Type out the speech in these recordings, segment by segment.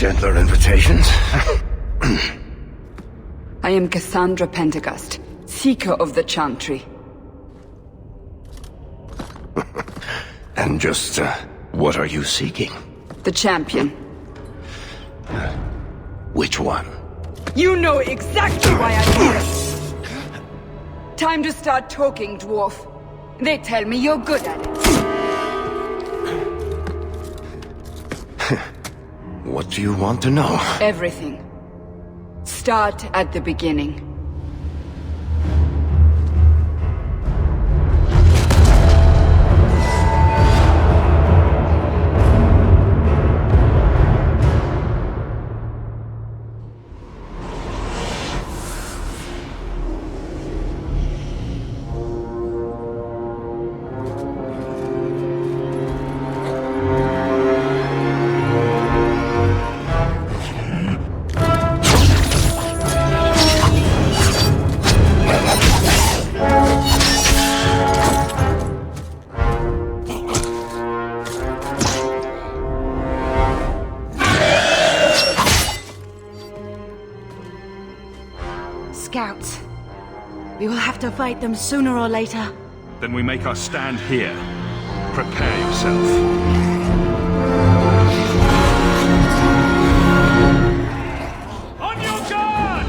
Gentler invitations? I am Cassandra Pendergast, Seeker of the Chantry. And just, what are you seeking? The champion. Which one? You know exactly why I'm here! Time to start talking, dwarf. They tell me you're good at it. What do you want to know? Everything. Start at the beginning. Scouts. We will have to fight them sooner or later. Then we make our stand here. Prepare yourself. On your guard!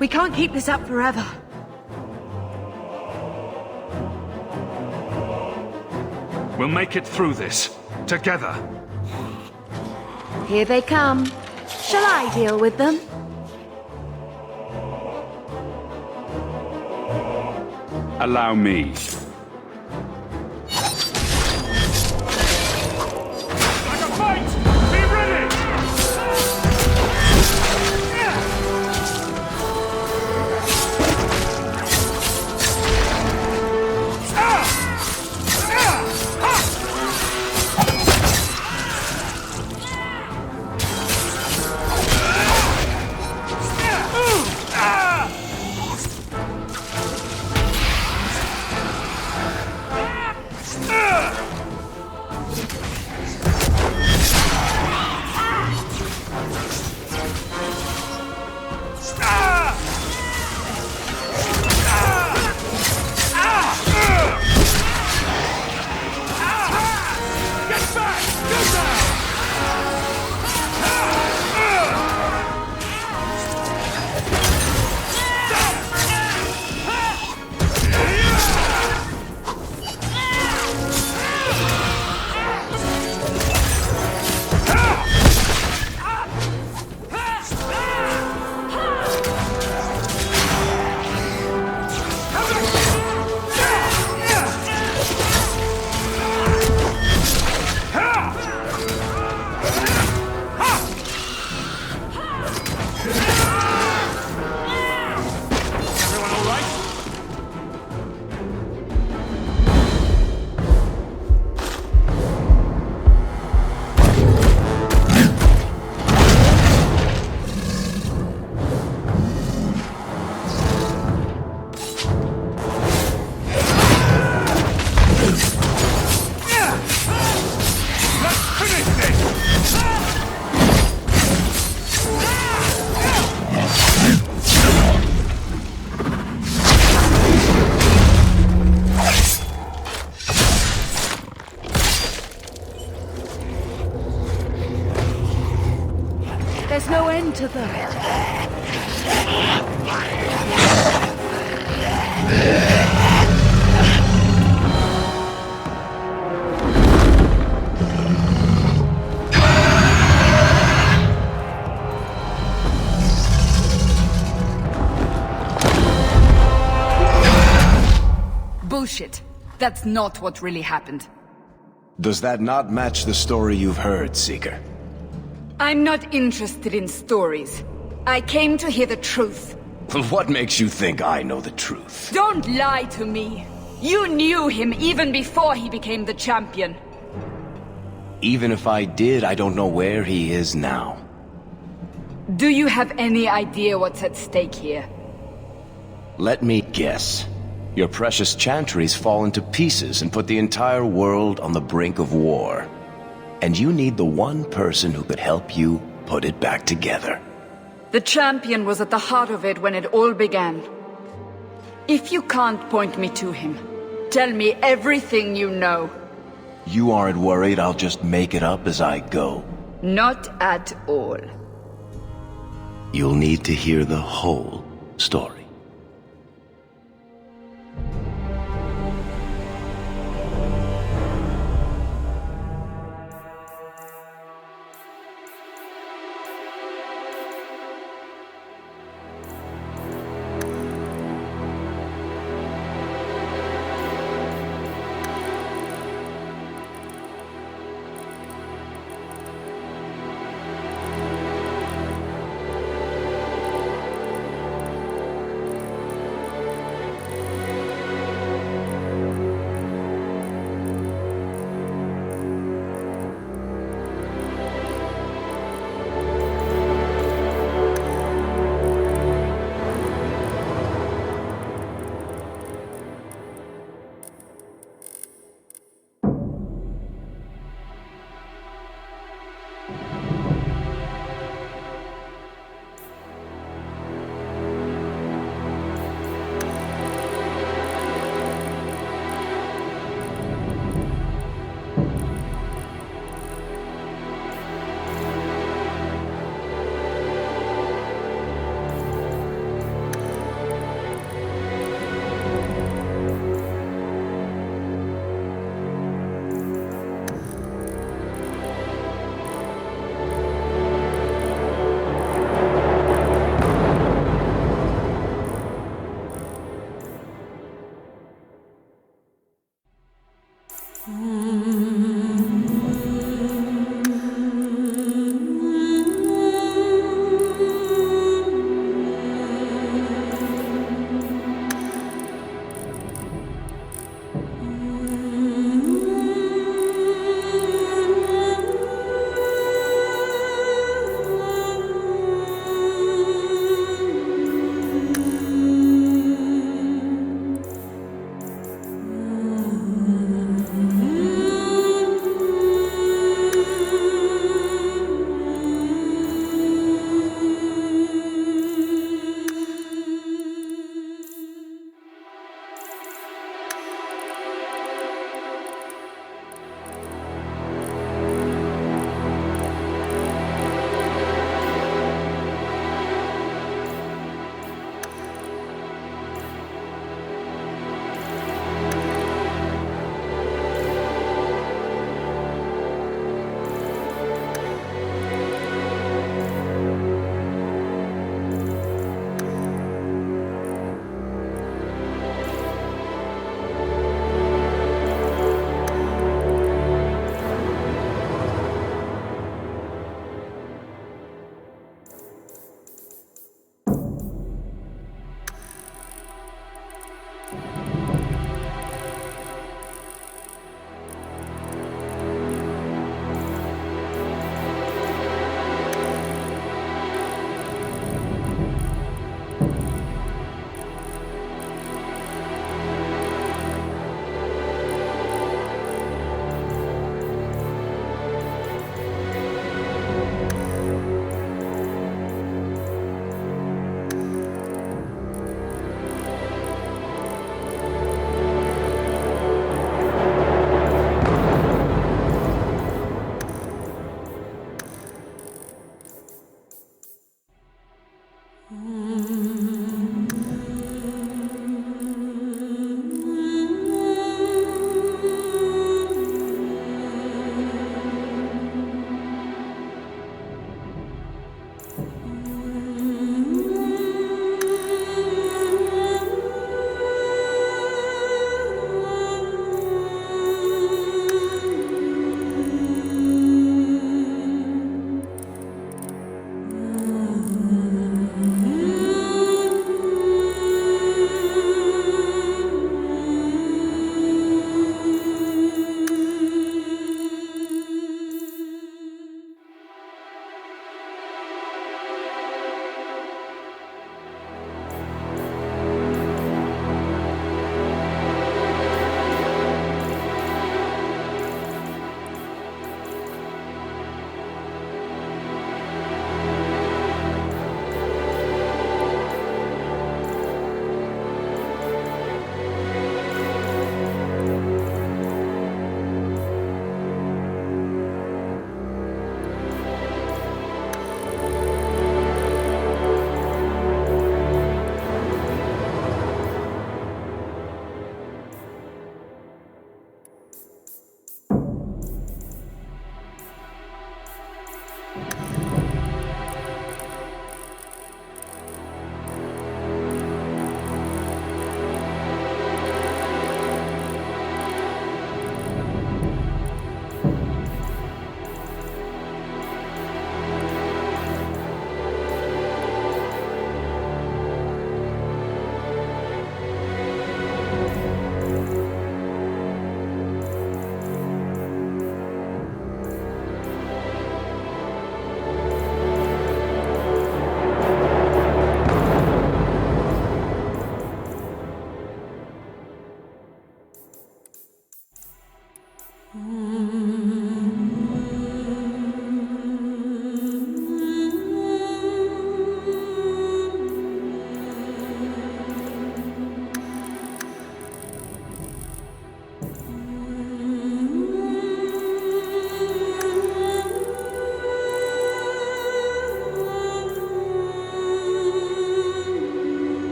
We can't keep this up forever. We'll make it through this. Together. Here they come. Shall I deal with them? Allow me. Like a fight! Be ready! There's no end to them. bullshit. That's not what really happened. Does that not match the story you've heard, Seeker? I'm not interested in stories. I came to hear the truth. What makes you think I know the truth? Don't lie to me. You knew him even before he became the champion. Even if I did, I don't know where he is now. Do you have any idea what's at stake here? Let me guess. Your precious chantries fallen to pieces and put the entire world on the brink of war. And you need the one person who could help you put it back together. The champion was at the heart of it when it all began. If you can't point me to him, tell me everything you know. You aren't worried I'll just make it up as I go? Not at all. You'll need to hear the whole story.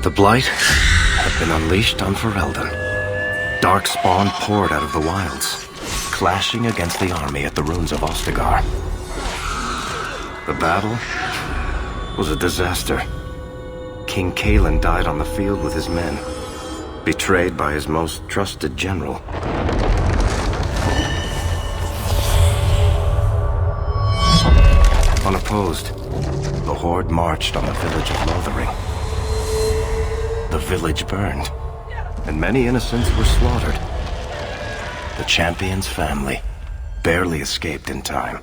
The Blight had been unleashed on Ferelden. Darkspawn poured out of the wilds, clashing against the army at the ruins of Ostagar. The battle was a disaster. King Cailan died on the field with his men, betrayed by his most trusted general. Unopposed, the Horde marched on the village of Lothering. The village burned, and many innocents were slaughtered. The champion's family barely escaped in time.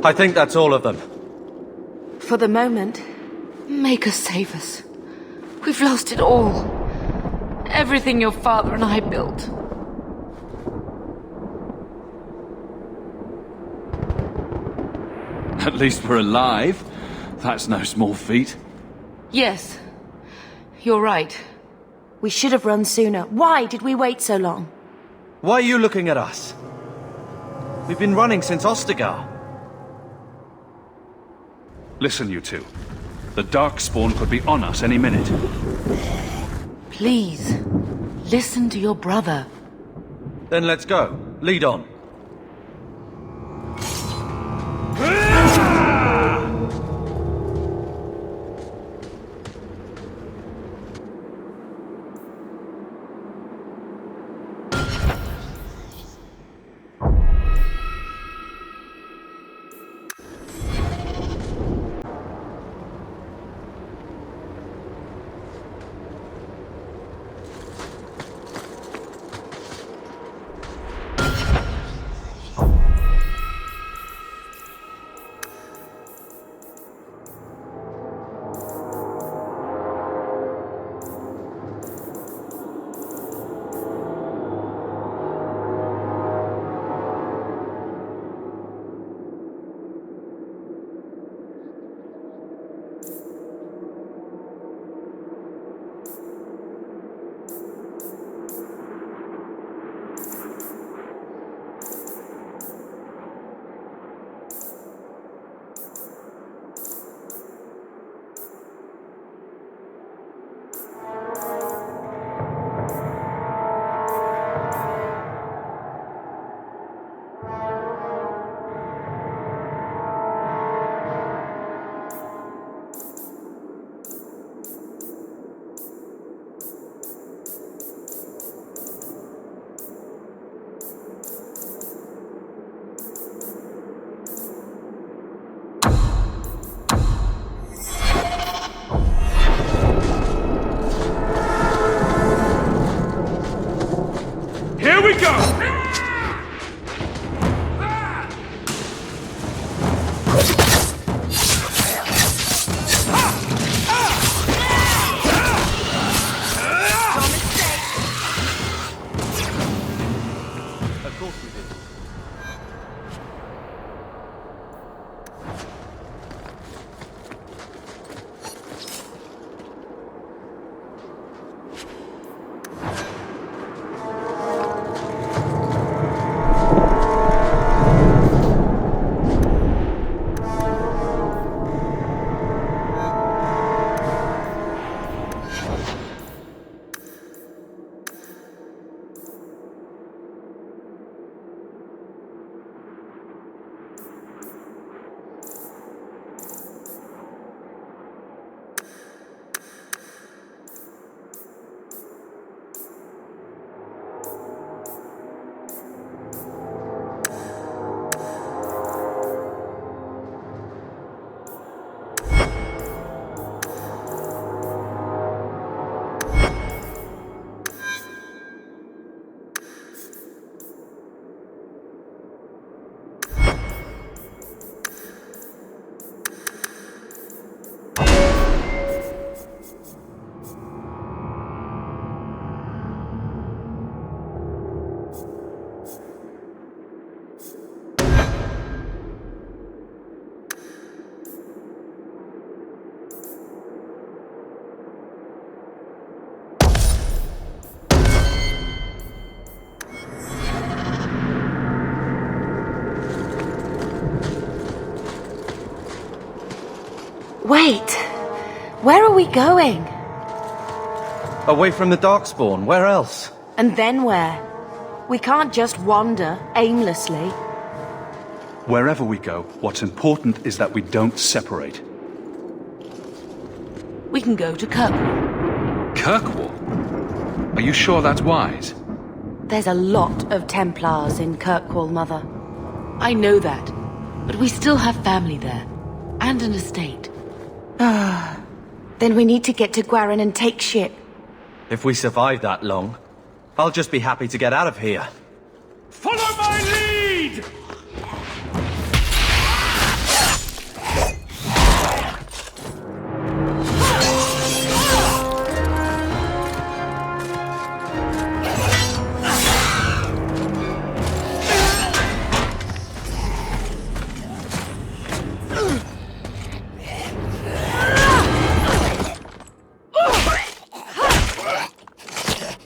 I think that's all of them. For the moment, make us save us. We've lost it all. Everything your father and I built. At least we're alive. That's no small feat. Yes, you're right. We should have run sooner. Why did we wait so long? Why are you looking at us? We've been running since Ostagar. Listen, you two. The Darkspawn could be on us any minute. Please, listen to your brother. Then let's go. Lead on. we go! Of course we did. Wait, where are we going? Away from the Darkspawn, where else? And then where? We can't just wander aimlessly. Wherever we go, what's important is that we don't separate. We can go to Kirkwall. Kirkwall? Are you sure that's wise? There's a lot of Templars in Kirkwall, Mother. I know that, but we still have family there, and an estate. Then we need to get to Gwarin and take ship. If we survive that long, I'll just be happy to get out of here. Follow my lead!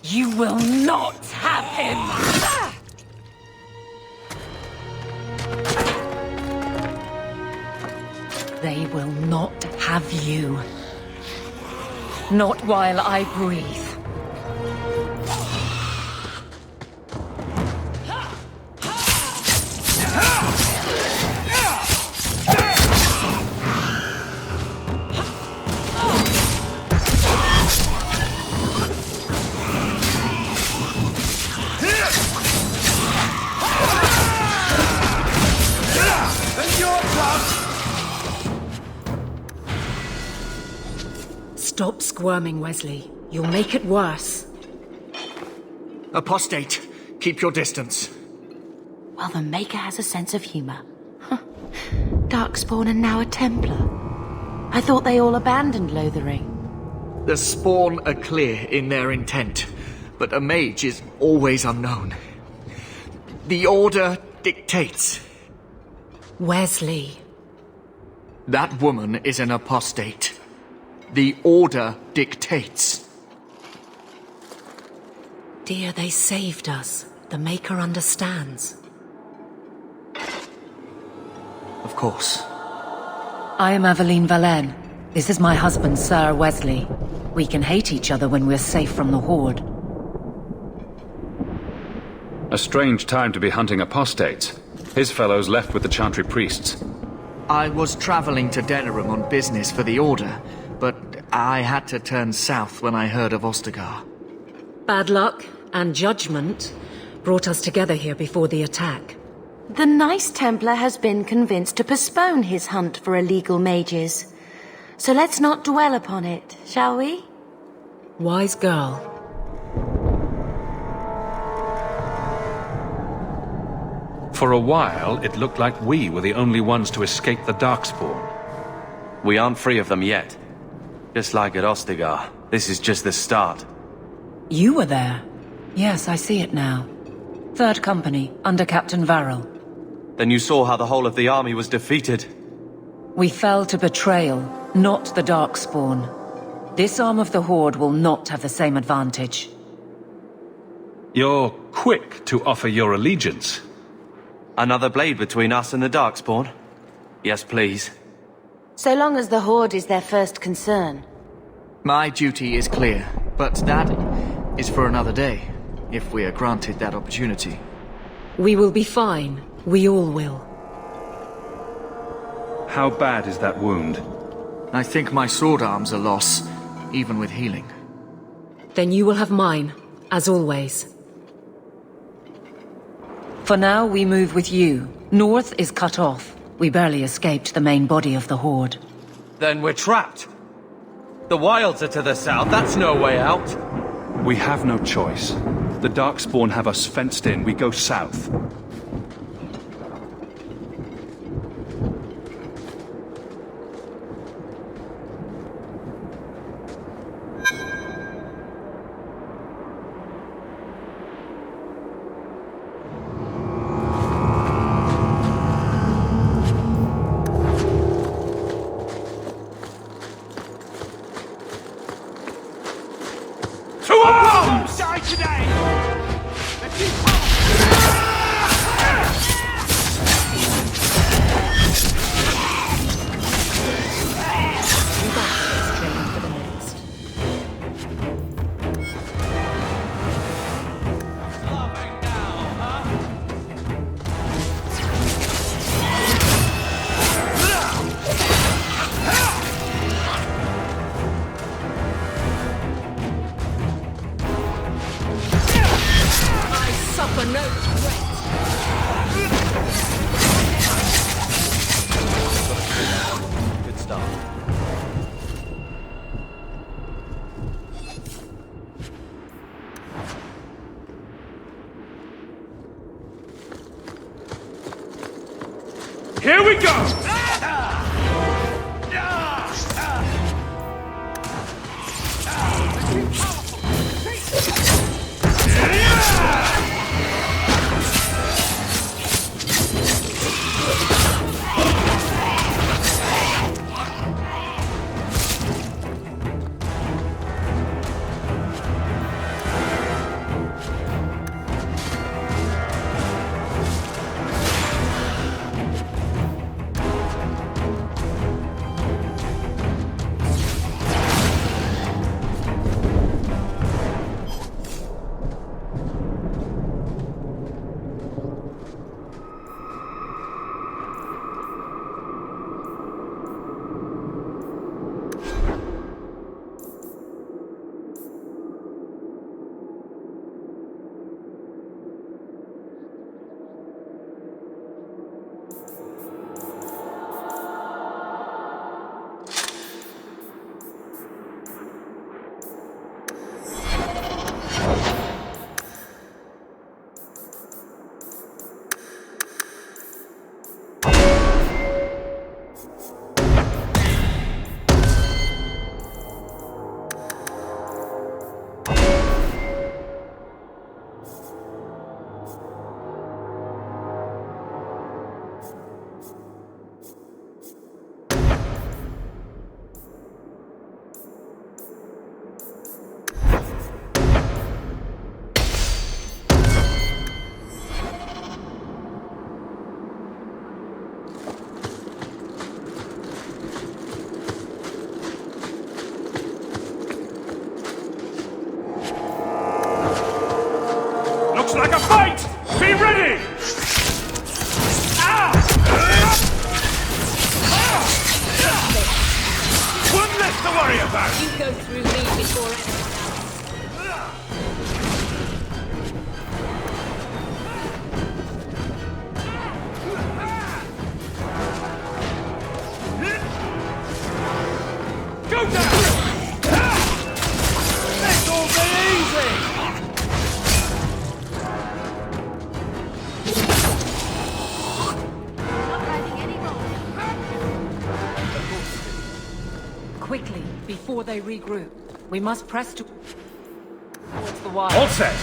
You will not have him! They will not have you. Not while I breathe. Stop squirming, Wesley. You'll make it worse. Apostate, keep your distance. Well, the Maker has a sense of humor. Darkspawn and now a Templar. I thought they all abandoned Lothering. The Spawn are clear in their intent, but a mage is always unknown. The Order dictates. Wesley. That woman is an apostate. The Order dictates. Dear, they saved us. The Maker understands. Of course. I am Aveline Valenne. This is my husband, Sir Wesley. We can hate each other when we're safe from the Horde. A strange time to be hunting apostates. His fellows left with the Chantry priests. I was traveling to Denerim on business for the Order, but I had to turn south when I heard of Ostagar. Bad luck and judgment brought us together here before the attack. The nice Templar has been convinced to postpone his hunt for illegal mages. So let's not dwell upon it, shall we? Wise girl. For a while, it looked like we were the only ones to escape the Darkspawn. We aren't free of them yet. Just like at Ostagar, this is just the start. You were there. Yes, I see it now. Third Company, under Captain Varrel. Then you saw how the whole of the army was defeated. We fell to betrayal, not the Darkspawn. This arm of the Horde will not have the same advantage. You're quick to offer your allegiance. Another blade between us and the Darkspawn? Yes, please. So long as the Horde is their first concern. My duty is clear, but that is for another day, if we are granted that opportunity. We will be fine. We all will. How bad is that wound? I think my sword arm's a loss, even with healing. Then you will have mine, as always. For now, we move with you. North is cut off. We barely escaped the main body of the Horde. Then we're trapped. The wilds are to the south, that's no way out. We have no choice. The Darkspawn have us fenced in. We go south. Here we go! Like a fight! Be ready! One less to worry about! You go through me before anyone else. Go down! This will be easy! may regroup. We must press towards the wire. All set!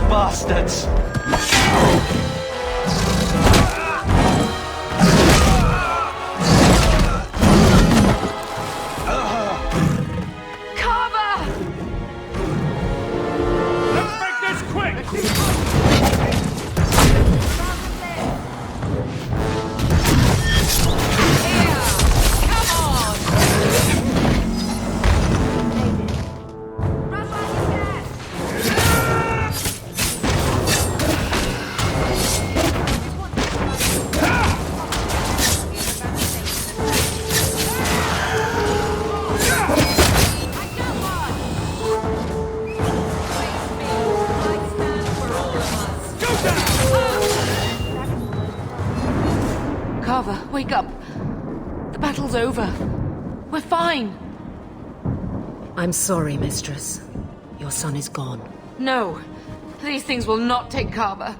Bastards! Wake up. The battle's over. We're fine. I'm sorry, Mistress. Your son is gone. No. These things will not take Carver.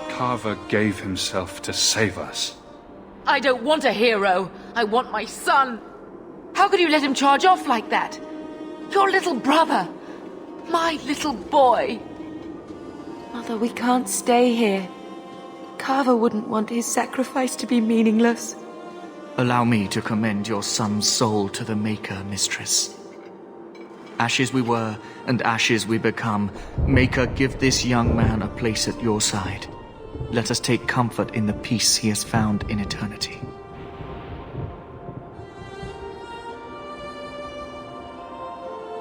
Carver gave himself to save us. I don't want a hero. I want my son. How could you let him charge off like that? Your little brother. My little boy. Mother, we can't stay here. Carver wouldn't want his sacrifice to be meaningless. Allow me to commend your son's soul to the Maker, Mistress. Ashes we were, and ashes we become. Maker, give this young man a place at your side. Let us take comfort in the peace he has found in eternity.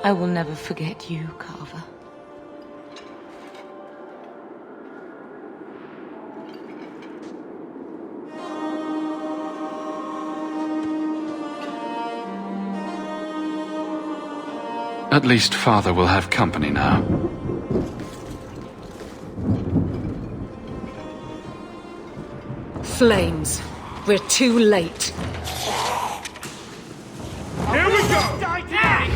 I will never forget you, Carver. At least Father will have company now. Flames. We're too late. Here we go! Die today!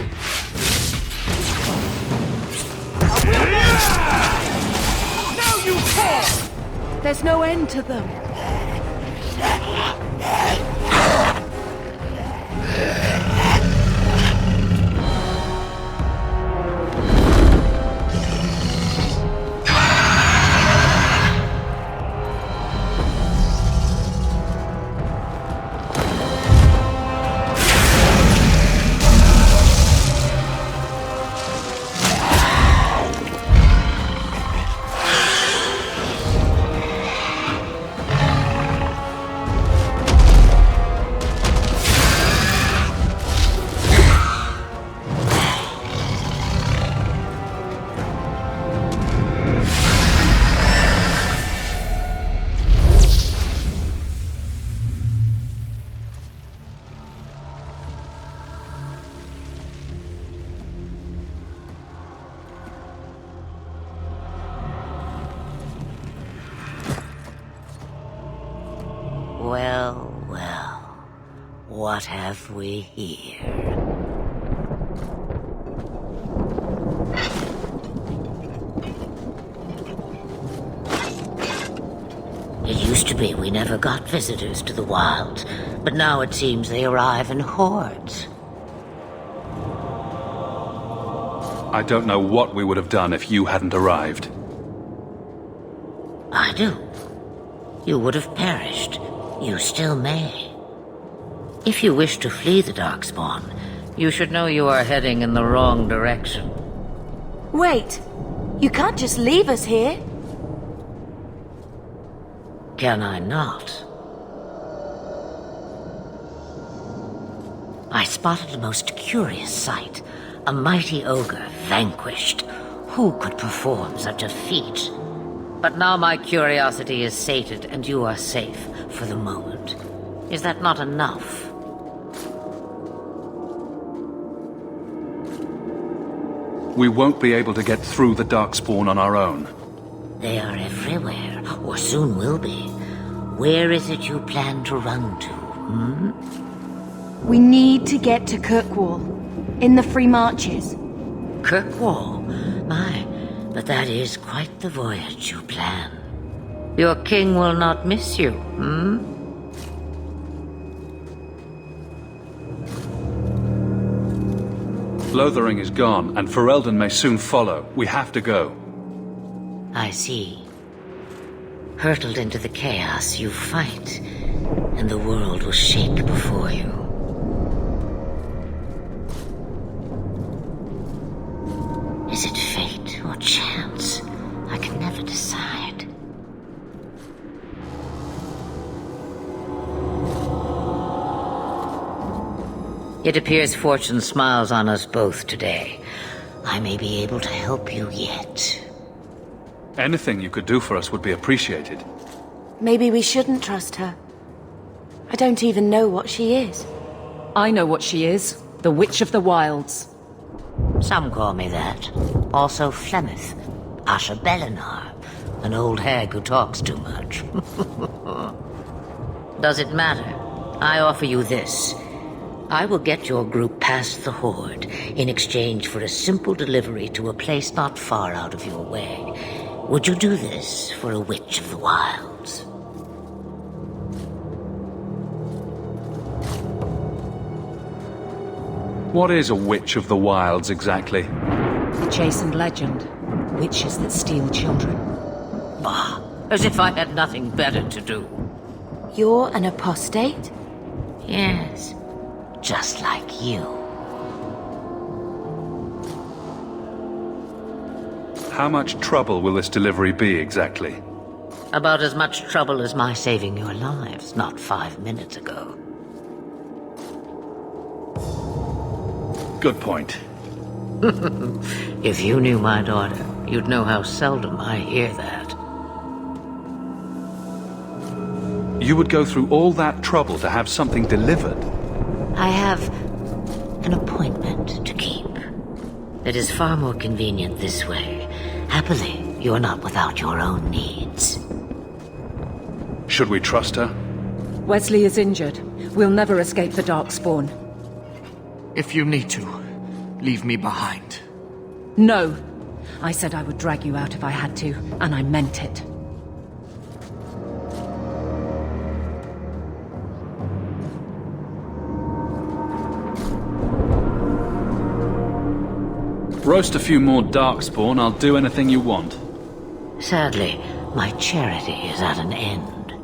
Now you fall! There's no end to them. What have we here? It used to be we never got visitors to the wilds, but now it seems they arrive in hordes. I don't know what we would have done if you hadn't arrived. I do. You would have perished. You still may. If you wish to flee the Darkspawn, you should know you are heading in the wrong direction. Wait. You can't just leave us here. Can I not? I spotted a most curious sight. A mighty ogre vanquished. Who could perform such a feat? But now my curiosity is sated and you are safe for the moment. Is that not enough? We won't be able to get through the Darkspawn on our own. They are everywhere, or soon will be. Where is it you plan to run to, We need to get to Kirkwall, in the Free Marches. Kirkwall? My, but that is quite the voyage you plan. Your king will not miss you, Lothering is gone, and Ferelden may soon follow. We have to go. I see. Hurtled into the chaos, you fight, and the world will shake before you. Is it fate or chance? I can never decide. It appears fortune smiles on us both today. I may be able to help you yet. Anything you could do for us would be appreciated. Maybe we shouldn't trust her. I don't even know what she is. I know what she is. The Witch of the Wilds. Some call me that. Also Flemeth, Asha Belinar, an old hag who talks too much. Does it matter? I offer you this. I will get your group past the Horde in exchange for a simple delivery to a place not far out of your way. Would you do this for a Witch of the Wilds? What is a Witch of the Wilds, exactly? A chastened legend. Witches that steal children. Bah, as if I had nothing better to do. You're an apostate? Yes, just like you. How much trouble will this delivery be, exactly? About as much trouble as my saving your lives not 5 minutes ago. Good point. If you knew my daughter, you'd know how seldom I hear that. You would go through all that trouble to have something delivered? I have an appointment to keep. It is far more convenient this way. Happily, you're not without your own needs. Should we trust her? Wesley is injured. We'll never escape the Darkspawn. If you need to, leave me behind. No. I said I would drag you out if I had to, and I meant it. Roast a few more Darkspawn, I'll do anything you want. Sadly, my charity is at an end.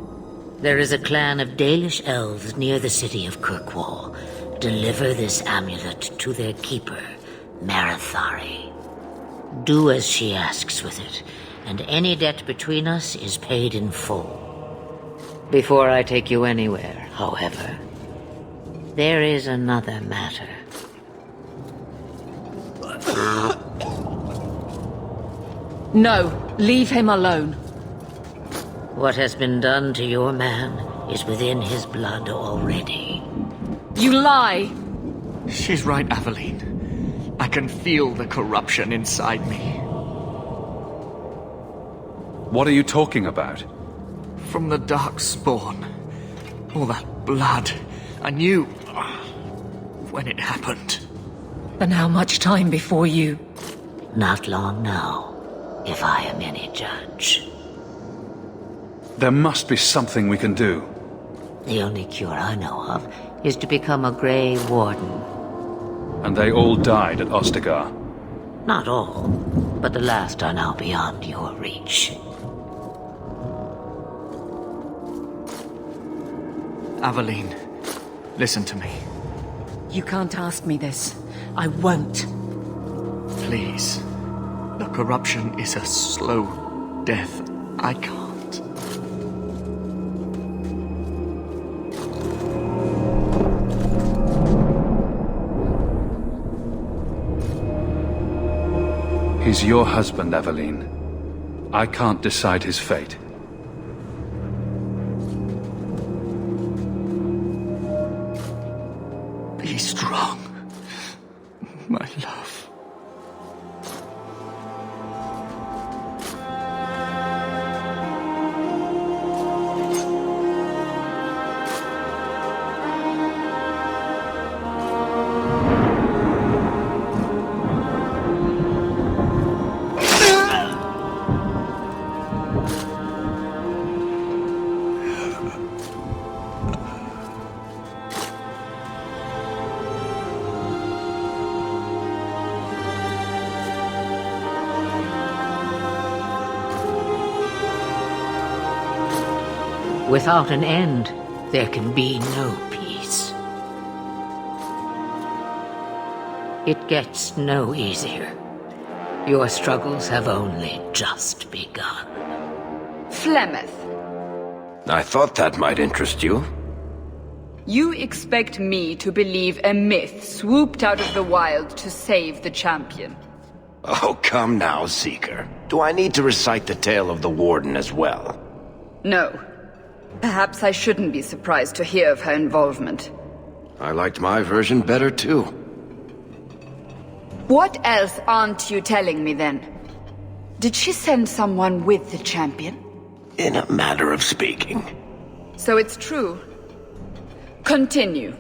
There is a clan of Dalish elves near the city of Kirkwall. Deliver this amulet to their keeper, Marithari. Do as she asks with it, and any debt between us is paid in full. Before I take you anywhere, however, there is another matter. No, leave him alone. What has been done to your man is within his blood already. You lie! She's right, Aveline. I can feel the corruption inside me. What are you talking about? From the Darkspawn. All that blood. I knew when it happened. And how much time before you? Not long now, if I am any judge. There must be something we can do. The only cure I know of is to become a Grey Warden. And they all died at Ostagar. Not all, but the last are now beyond your reach. Aveline, listen to me. You can't ask me this. I won't. Please. The corruption is a slow death. I can't. He's your husband, Aveline. I can't decide his fate. Be strong, my love. Without an end, there can be no peace. It gets no easier. Your struggles have only just begun. Flemeth, I thought that might interest you. you expect me to believe a myth swooped out of the wild to save the champion? Oh, come now, Seeker. Do I need to recite the tale of the Warden as well? No. Perhaps I shouldn't be surprised to hear of her involvement. I liked my version better, too. What else aren't you telling me, then? Did she send someone with the champion? In a manner of speaking. So it's true. Continue.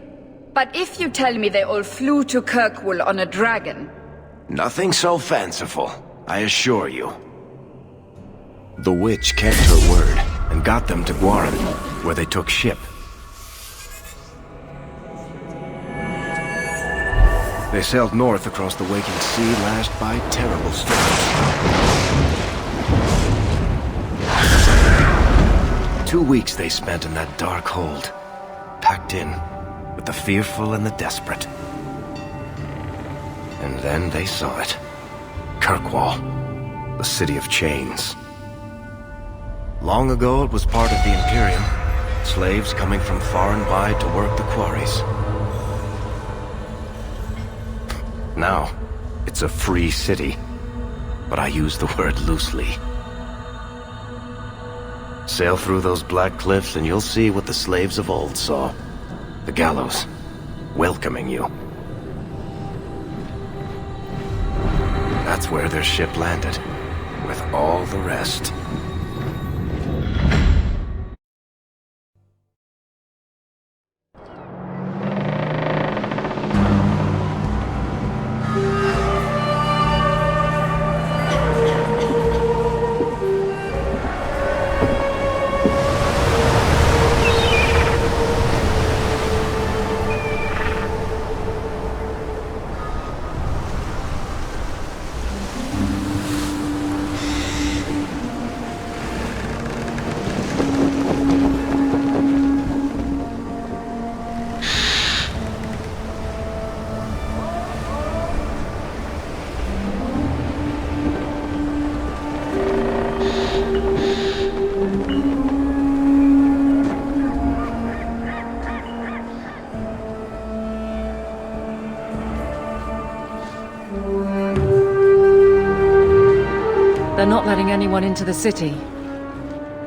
But if you tell me they all flew to Kirkwall on a dragon... Nothing so fanciful, I assure you. The witch kept her word, and got them to Guaran, where they took ship. They sailed north across the waking sea, lashed by terrible storms. 2 weeks they spent in that dark hold, packed in with the fearful and the desperate. And then they saw it. Kirkwall, the city of chains. Long ago it was part of the Imperium, slaves coming from far and wide to work the quarries. Now, it's a free city, but I use the word loosely. Sail through those black cliffs and you'll see what the slaves of old saw. The gallows, welcoming you. That's where their ship landed, with all the rest. They're not letting anyone into the city.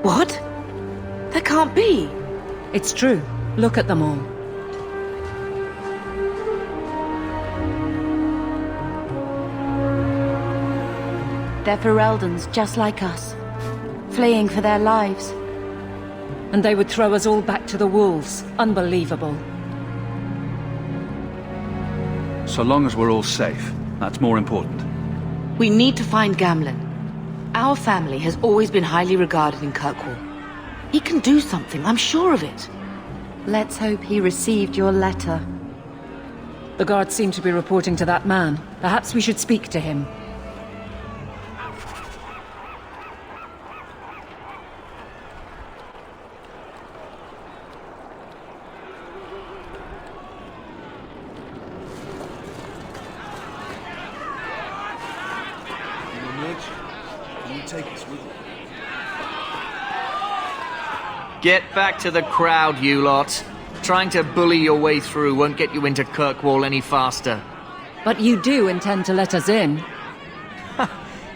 What? That can't be. It's true. Look at them all. They're Fereldans, just like us. Fleeing for their lives. And they would throw us all back to the wolves. Unbelievable. So long as we're all safe, that's more important. We need to find Gamlen. Our family has always been highly regarded in Kirkwall. He can do something, I'm sure of it. Let's hope he received your letter. The guards seem to be reporting to that man. Perhaps we should speak to him. Get back to the crowd, you lot. Trying to bully your way through won't get you into Kirkwall any faster. But you do intend to let us in?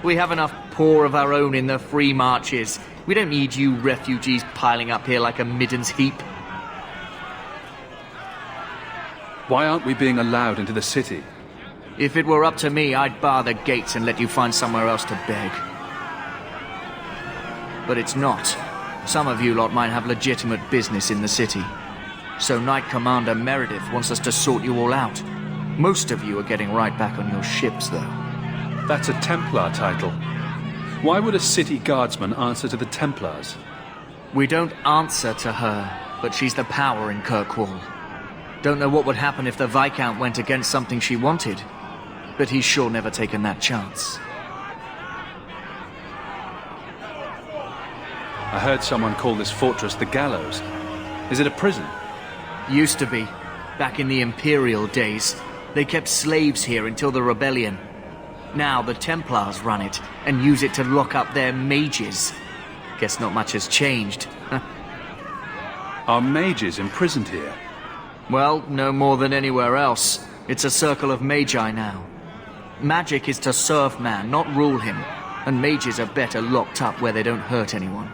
We have enough poor of our own in the free marches. We don't need you refugees piling up here like a middens heap. Why aren't we being allowed into the city? If it were up to me, I'd bar the gates and let you find somewhere else to beg. But it's not. Some of you lot might have legitimate business in the city. So Knight Commander Meredith wants us to sort you all out. Most of you are getting right back on your ships, though. That's a Templar title. Why would a city guardsman answer to the Templars? We don't answer to her, but she's the power in Kirkwall. Don't know what would happen if the Viscount went against something she wanted, but he's sure never taken that chance. I heard someone call this fortress the Gallows. Is it a prison? Used to be. Back in the Imperial days. They kept slaves here until the rebellion. Now the Templars run it, and use it to lock up their mages. Guess not much has changed. Are mages imprisoned here? Well, no more than anywhere else. It's a circle of magi now. Magic is to serve man, not rule him. And mages are better locked up where they don't hurt anyone.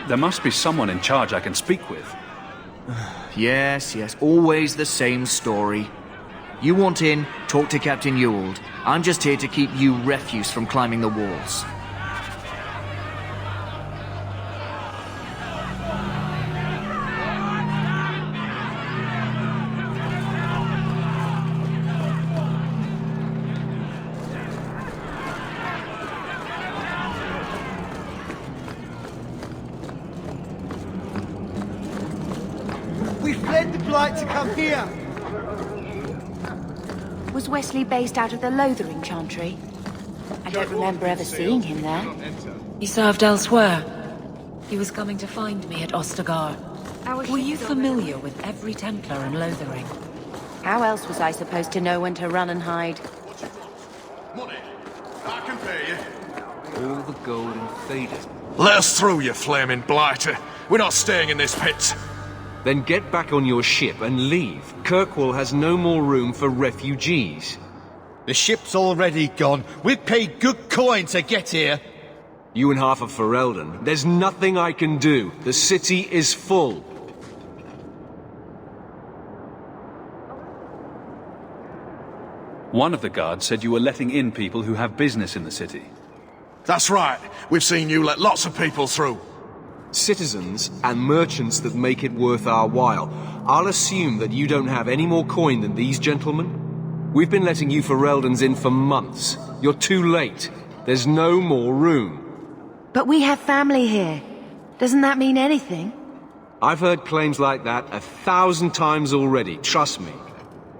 There must be someone in charge I can speak with. Yes, always the same story. You want in, talk to Captain Ewald. I'm just here to keep you refuse from climbing the walls. We fled the Blight to come here! Was Wesley based out of the Lothering Chantry? I don't remember ever seeing him there. He served elsewhere. He was coming to find me at Ostagar. Were you familiar with every Templar in Lothering? How else was I supposed to know when to run and hide? Money. I can pay you. All the gold and faded. Let us through, you flaming blighter. We're not staying in this pit. Then get back on your ship and leave. Kirkwall has no more room for refugees. The ship's already gone. We've paid good coin to get here. You and half of Ferelden. There's nothing I can do. The city is full. One of the guards said you were letting in people who have business in the city. That's right. We've seen you let lots of people through. Citizens and merchants that make it worth our while. I'll assume that you don't have any more coin than these gentlemen. We've been letting you Fereldans in for months. You're too late. There's no more room. But we have family here. Doesn't that mean anything? I've heard claims like that 1,000 times already, trust me.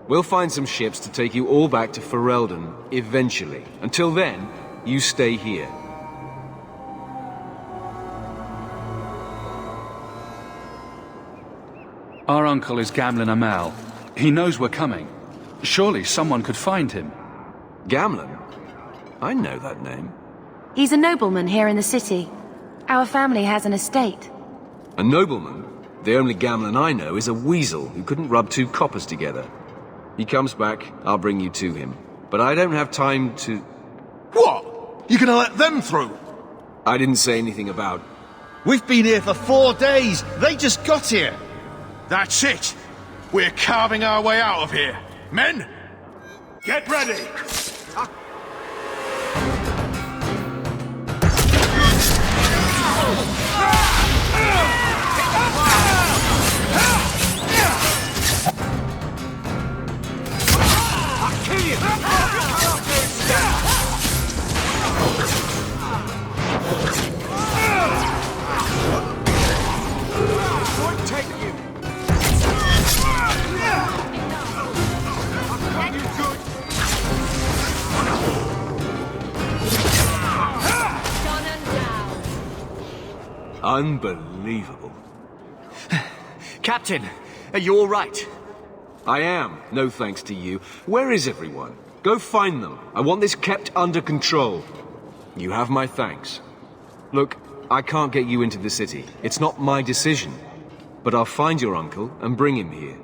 We'll find some ships to take you all back to Ferelden, eventually. Until then, you stay here. Our uncle is Gamlen Amal. He knows we're coming. Surely someone could find him. Gamlen? I know that name. He's a nobleman here in the city. Our family has an estate. A nobleman? The only Gamlen I know is a weasel who couldn't rub two coppers together. He comes back, I'll bring you to him. But I don't have time to... What? You gonna let them through? I didn't say anything about... We've been here for 4 days. They just got here. That's it. We're carving our way out of here. Men, get ready. Unbelievable. Captain, are you all right? I am, no thanks to you. Where is everyone? Go find them. I want this kept under control. You have my thanks. Look, I can't get you into the city. It's not my decision. But I'll find your uncle and bring him here.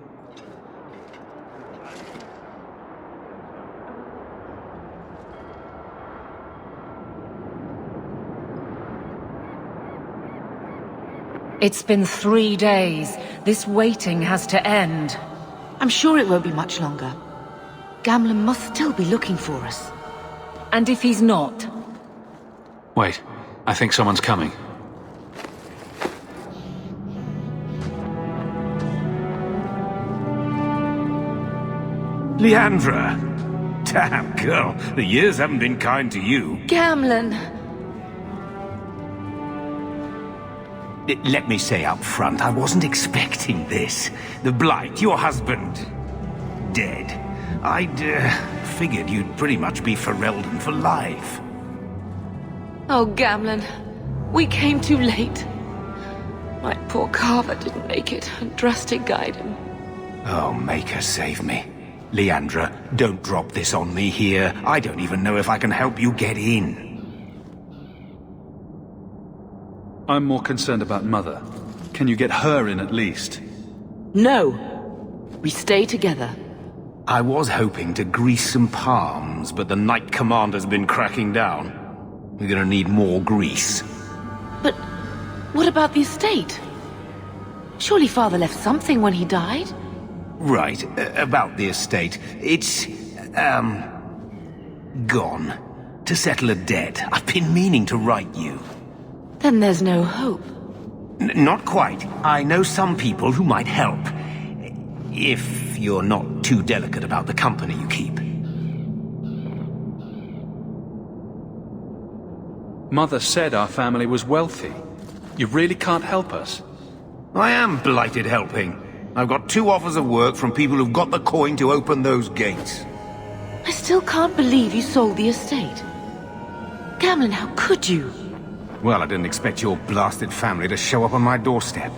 It's been 3 days. This waiting has to end. I'm sure it won't be much longer. Gamlen must still be looking for us. And if he's not? Wait, I think someone's coming. Leandra! Damn, girl, the years haven't been kind to you. Gamlen! Let me say up front, I wasn't expecting this. The Blight, your husband, dead. I'd figured you'd pretty much be Ferelden for life. Oh, Gamlen. We came too late. My poor Carver didn't make it, and Drastic guide him. Oh, Maker, save me. Leandra, don't drop this on me here. I don't even know if I can help you get in. I'm more concerned about Mother. Can you get her in at least? No. We stay together. I was hoping to grease some palms, but the Knight Commander's been cracking down. We're gonna need more grease. But what about the estate? Surely Father left something when he died? Right, about the estate. It's, gone. To settle a debt. I've been meaning to write you. Then there's no hope. Not quite. I know some people who might help. If you're not too delicate about the company you keep. Mother said our family was wealthy. You really can't help us? I am blighted helping. I've got 2 offers of work from people who've got the coin to open those gates. I still can't believe you sold the estate. Gamlen, how could you? Well, I didn't expect your blasted family to show up on my doorstep.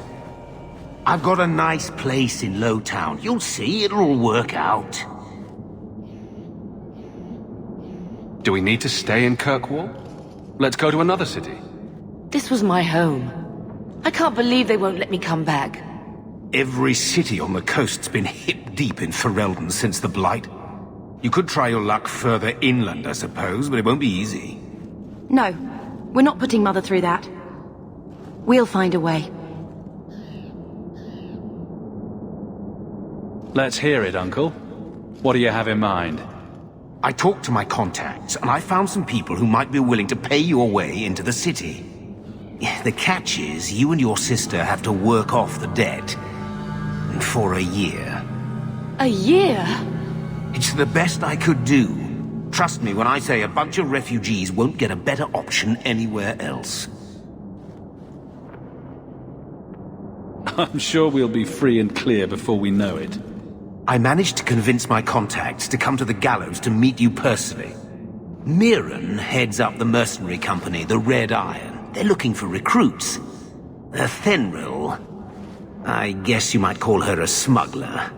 I've got a nice place in Lowtown. You'll see, it'll all work out. Do we need to stay in Kirkwall? Let's go to another city. This was my home. I can't believe they won't let me come back. Every city on the coast's been hip-deep in Ferelden since the Blight. You could try your luck further inland, I suppose, but it won't be easy. No, we're not putting Mother through that. We'll find a way. Let's hear it, Uncle. What do you have in mind? I talked to my contacts, and I found some people who might be willing to pay your way into the city. The catch is, you and your sister have to work off the debt. For a year. A year? It's the best I could do. Trust me when I say a bunch of refugees won't get a better option anywhere else. I'm sure we'll be free and clear before we know it. I managed to convince my contacts to come to the gallows to meet you personally. Mirren heads up the mercenary company, the Red Iron. They're looking for recruits. Fenrir, I guess you might call her a smuggler.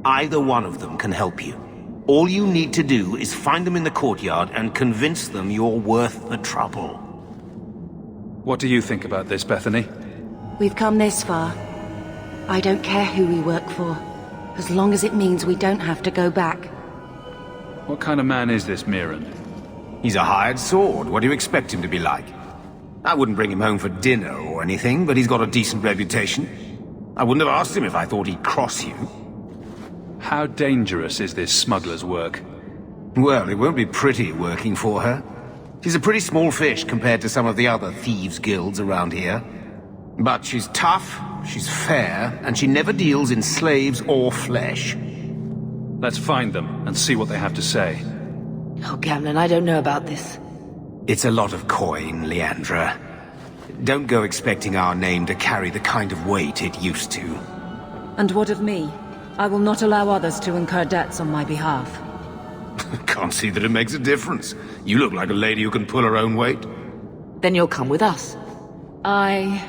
Either one of them can help you. All you need to do is find them in the courtyard and convince them you're worth the trouble. What do you think about this, Bethany? We've come this far. I don't care who we work for, as long as it means we don't have to go back. What kind of man is this Mirren? He's a hired sword. What do you expect him to be like? I wouldn't bring him home for dinner or anything, but he's got a decent reputation. I wouldn't have asked him if I thought he'd cross you. How dangerous is this smuggler's work? Well, it won't be pretty working for her. She's a pretty small fish compared to some of the other thieves' guilds around here. But she's tough, she's fair, and she never deals in slaves or flesh. Let's find them and see what they have to say. Oh, Gamlen, I don't know about this. It's a lot of coin, Leandra. Don't go expecting our name to carry the kind of weight it used to. And what of me? I will not allow others to incur debts on my behalf. Can't see that it makes a difference. You look like a lady who can pull her own weight. Then you'll come with us. I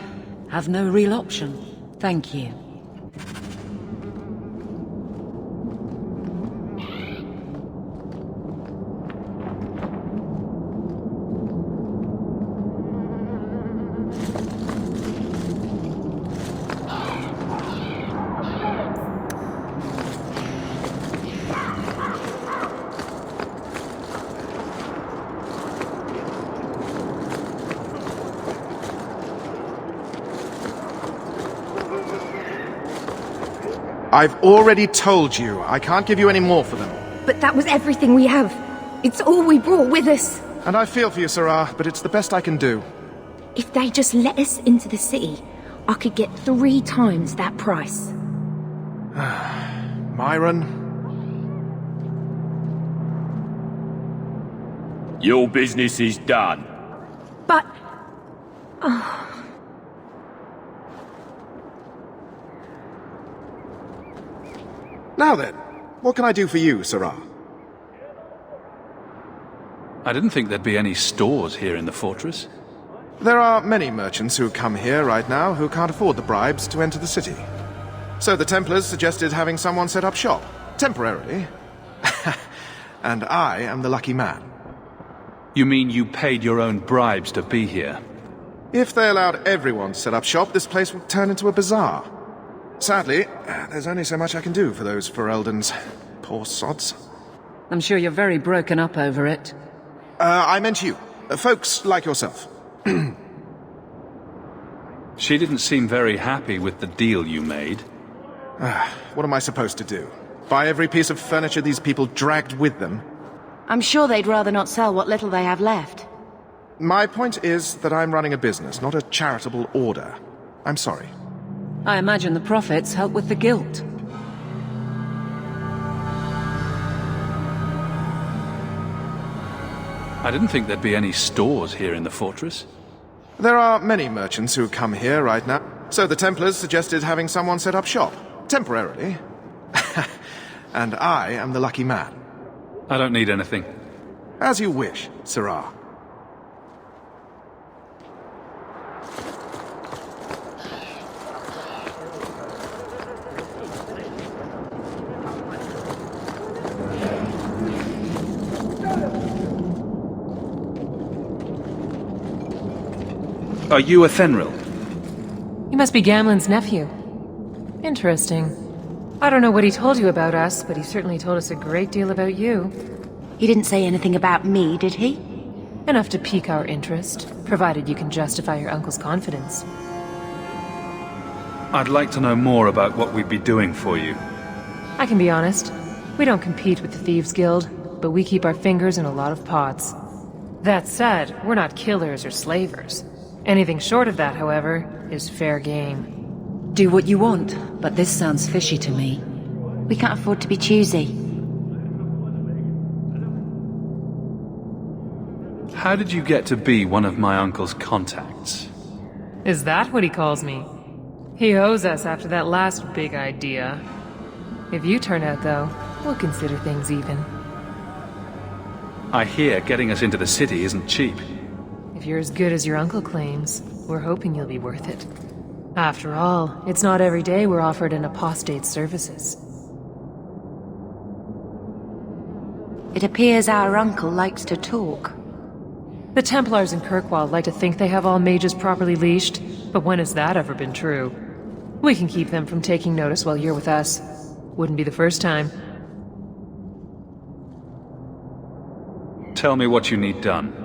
have no real option. Thank you. I've already told you, I can't give you any more for them. But that was everything we have. It's all we brought with us. And I feel for you, Sarah, but it's the best I can do. If they just let us into the city, I could get 3 times that price. Myron? Your business is done. But... Oh. Now then, what can I do for you, Sarah? I didn't think there'd be any stores here in the fortress. There are many merchants who come here right now who can't afford the bribes to enter the city. So the Templars suggested having someone set up shop, temporarily. And I am the lucky man. You mean you paid your own bribes to be here? If they allowed everyone to set up shop, this place would turn into a bazaar. Sadly, there's only so much I can do for those Fereldans. Poor sods. I'm sure you're very broken up over it. I meant you. Folks like yourself. She didn't seem very happy with the deal you made. What am I supposed to do? Buy every piece of furniture these people dragged with them? I'm sure they'd rather not sell what little they have left. My point is that I'm running a business, not a charitable order. I'm sorry. I imagine the profits help with the guilt. I didn't think there'd be any stores here in the fortress. There are many merchants who come here right now. So the Templars suggested having someone set up shop, temporarily. And I am the lucky man. I don't need anything. As you wish, Sarah. Are you a Fenrir? You must be Gamlen's nephew. Interesting. I don't know what he told you about us, but he certainly told us a great deal about you. He didn't say anything about me, did he? Enough to pique our interest, provided you can justify your uncle's confidence. I'd like to know more about what we'd be doing for you. I can be honest. We don't compete with the Thieves Guild, but we keep our fingers in a lot of pots. That said, we're not killers or slavers. Anything short of that, however, is fair game. Do what you want, but this sounds fishy to me. We can't afford to be choosy. How did you get to be one of my uncle's contacts? Is that what he calls me? He owes us after that last big idea. If you turn out, though, we'll consider things even. I hear getting us into the city isn't cheap. If you're as good as your uncle claims, we're hoping you'll be worth it. After all, it's not every day we're offered an apostate's services. It appears our uncle likes to talk. The Templars in Kirkwall like to think they have all mages properly leashed, but when has that ever been true? We can keep them from taking notice while you're with us. Wouldn't be the first time. Tell me what you need done.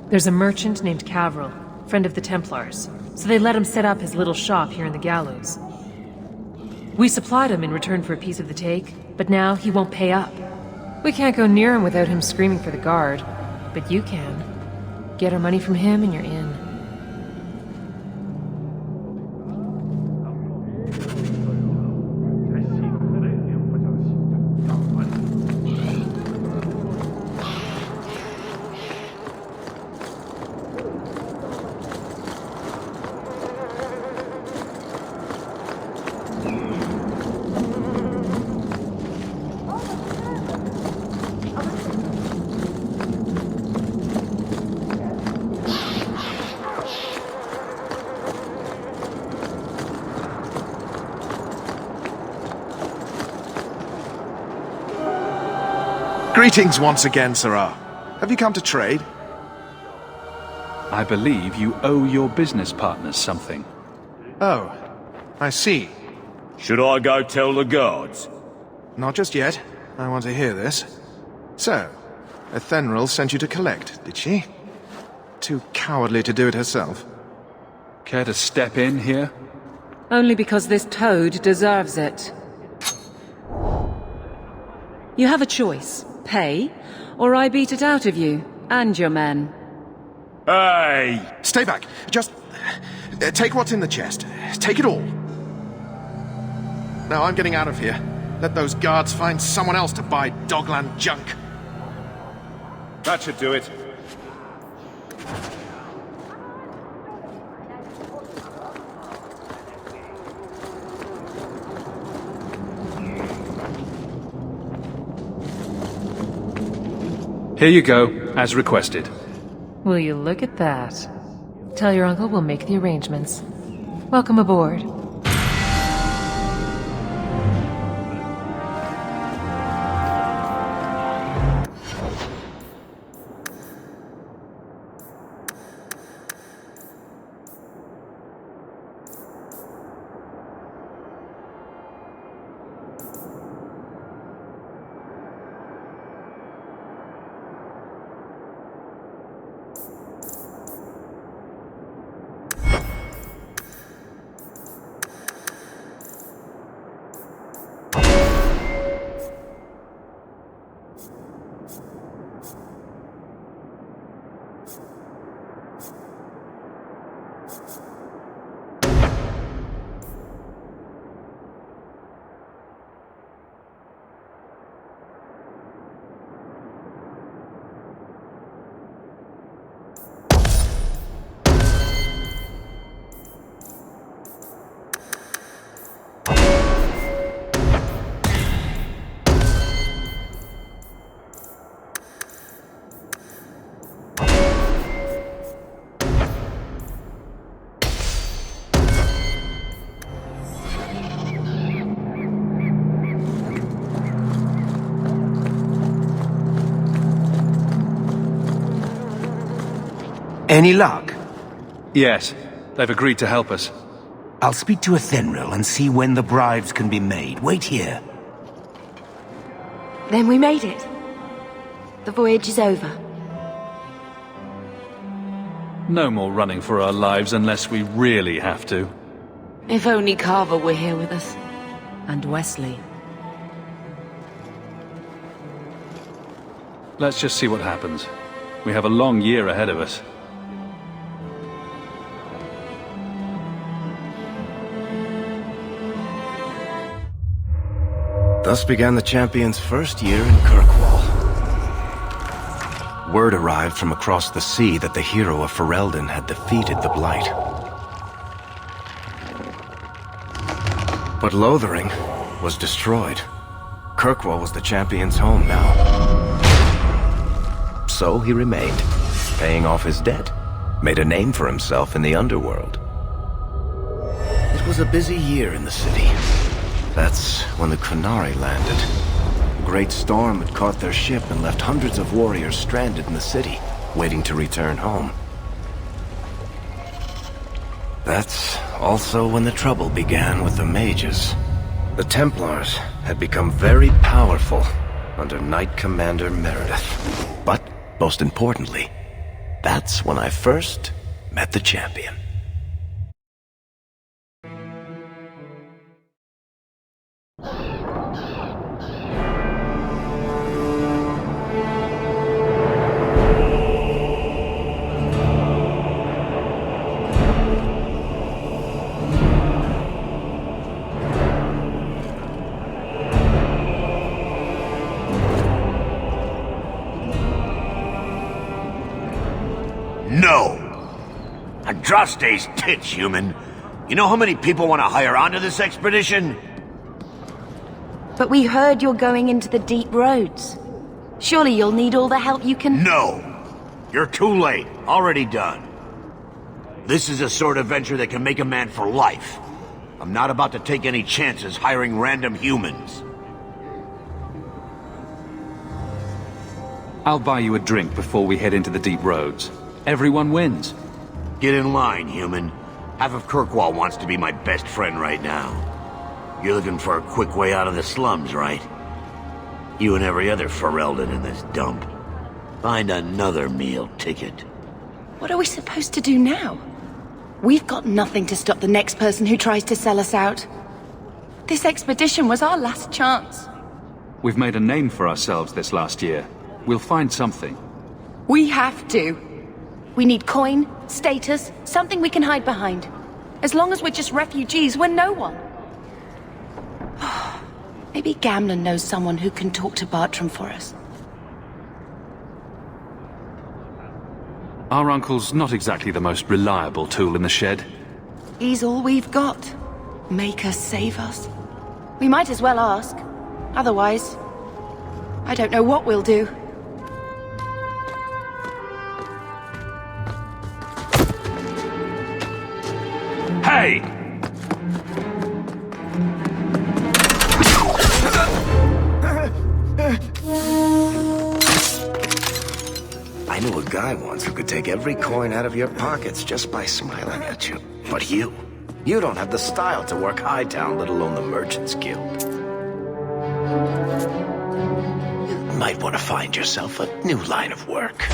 There's a merchant named Cavril, friend of the Templars, so they let him set up his little shop here in the gallows. We supplied him in return for a piece of the take, but now he won't pay up. We can't go near him without him screaming for the guard, but you can. Get our money from him and you're in. Greetings once again, Sirrah. Have you come to trade? I believe you owe your business partners something. Oh, I see. Should I go tell the guards? Not just yet. I want to hear this. So, Ethenril sent you to collect, did she? Too cowardly to do it herself. Care to step in here? Only because this toad deserves it. You have a choice. Pay, or I beat it out of you, and your men. Hey! Stay back. Just... take what's in the chest. Take it all. Now I'm getting out of here. Let those guards find someone else to buy Dogland junk. That should do it. Here you go, as requested. Will you look at that? Tell your uncle we'll make the arrangements. Welcome aboard. Any luck? Yes, they've agreed to help us. I'll speak to Ethenril and see when the bribes can be made. Wait here. Then we made it. The voyage is over. No more running for our lives unless we really have to. If only Carver were here with us. And Wesley. Let's just see what happens. We have a long year ahead of us. Thus began the champion's first year in Kirkwall. Word arrived from across the sea that the hero of Ferelden had defeated the Blight. But Lothering was destroyed. Kirkwall was the champion's home now. So he remained, paying off his debt, made a name for himself in the underworld. It was a busy year in the city. That's when the Qunari landed. A great storm had caught their ship and left hundreds of warriors stranded in the city, waiting to return home. That's also when the trouble began with the mages. The Templars had become very powerful under Knight Commander Meredith. But, most importantly, that's when I first met the champion. No! Andraste's tits, human. You know how many people want to hire onto this expedition? But we heard you're going into the deep roads. Surely you'll need all the help you can... No! You're too late. Already done. This is a sort of venture that can make a man for life. I'm not about to take any chances hiring random humans. I'll buy you a drink before we head into the deep roads. Everyone wins. Get in line, human. Half of Kirkwall wants to be my best friend right now. You're looking for a quick way out of the slums, right? You and every other Ferelden in this dump. Find another meal ticket. What are we supposed to do now? We've got nothing to stop the next person who tries to sell us out. This expedition was our last chance. We've made a name for ourselves this last year. We'll find something. We have to. We need coin, status, something we can hide behind. As long as we're just refugees, we're no one. Maybe Gamlen knows someone who can talk to Bartram for us. Our uncle's not exactly the most reliable tool in the shed. He's all we've got. Make us save us. We might as well ask. Otherwise, I don't know what we'll do. Hey! I knew a guy once who could take every coin out of your pockets just by smiling at you. But you don't have the style to work Hightown, let alone the Merchants Guild. You might want to find yourself a new line of work.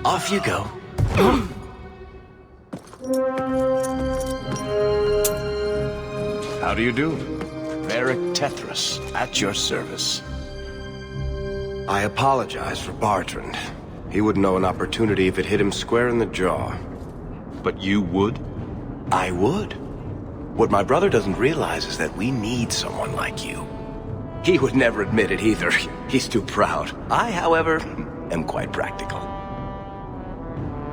Off you go. How do you do? Varric Tethras, at your service. I apologize for Bartrand. He wouldn't know an opportunity if it hit him square in the jaw. But you would? I would. What my brother doesn't realize is that we need someone like you. He would never admit it either. He's too proud. I, however, am quite practical.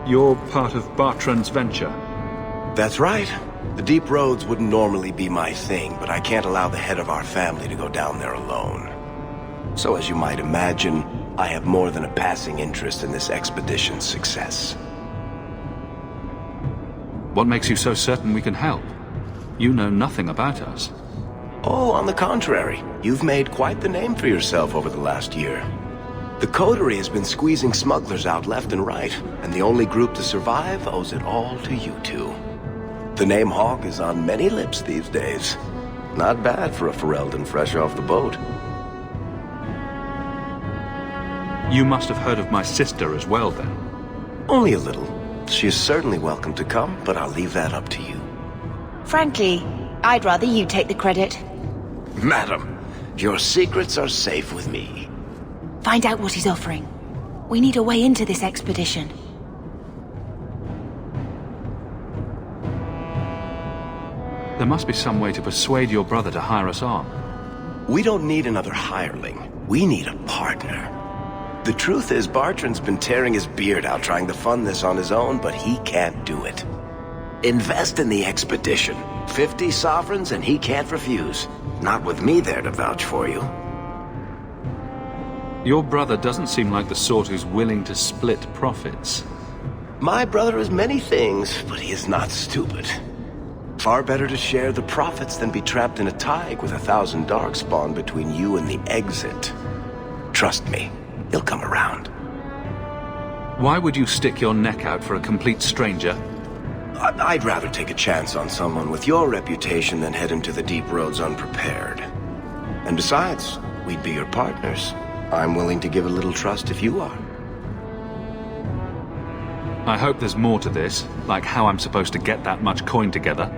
You're part of Bartrand's venture? That's right. The deep roads wouldn't normally be my thing, but I can't allow the head of our family to go down there alone. So as you might imagine, I have more than a passing interest in this expedition's success. What makes you so certain we can help? You know nothing about us. Oh, on the contrary. You've made quite the name for yourself over the last year. The Coterie has been squeezing smugglers out left and right, and the only group to survive owes it all to you two. The name Hawk is on many lips these days. Not bad for a Ferelden fresh off the boat. You must have heard of my sister as well, then? Only a little. She is certainly welcome to come, but I'll leave that up to you. Frankly, I'd rather you take the credit. Madam, your secrets are safe with me. Find out what he's offering. We need a way into this expedition. There must be some way to persuade your brother to hire us on. We don't need another hireling. We need a partner. The truth is, Bartrand's been tearing his beard out trying to fund this on his own, but he can't do it. Invest in the expedition. 50 sovereigns and he can't refuse. Not with me there to vouch for you. Your brother doesn't seem like the sort who's willing to split profits. My brother is many things, but he is not stupid. Far better to share the profits than be trapped in a tide with 1,000 darkspawn between you and the exit. Trust me, he'll come around. Why would you stick your neck out for a complete stranger? I'd rather take a chance on someone with your reputation than head into the deep roads unprepared. And besides, we'd be your partners. I'm willing to give a little trust if you are. I hope there's more to this, like how I'm supposed to get that much coin together.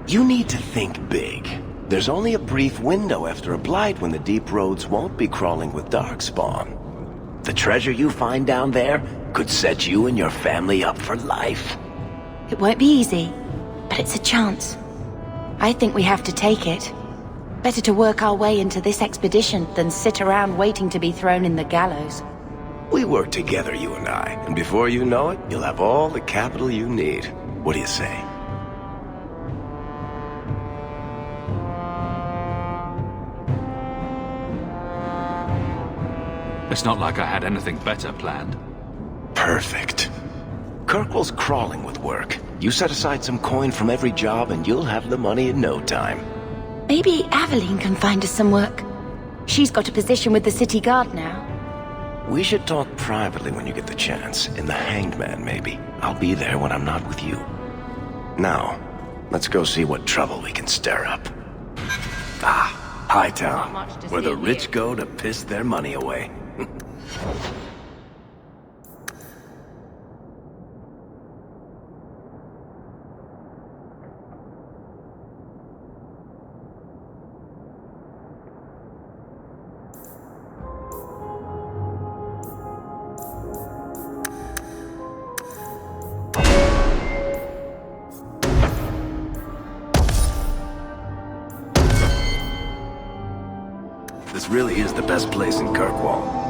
You need to think big. There's only a brief window after a blight when the deep roads won't be crawling with darkspawn. The treasure you find down there could set you and your family up for life. It won't be easy, but it's a chance. I think we have to take it. Better to work our way into this expedition than sit around waiting to be thrown in the gallows. We work together, you and I, and before you know it, you'll have all the capital you need. What do you say? It's not like I had anything better planned. Perfect. Kirkwall's crawling with work. You set aside some coin from every job and you'll have the money in no time. Maybe Aveline can find us some work. She's got a position with the city guard now. We should talk privately when you get the chance. In the Hanged Man, maybe. I'll be there when I'm not with you. Now, let's go see what trouble we can stir up. Ah, Hightown, where the rich go to piss their money away. This really is the best place in Kirkwall.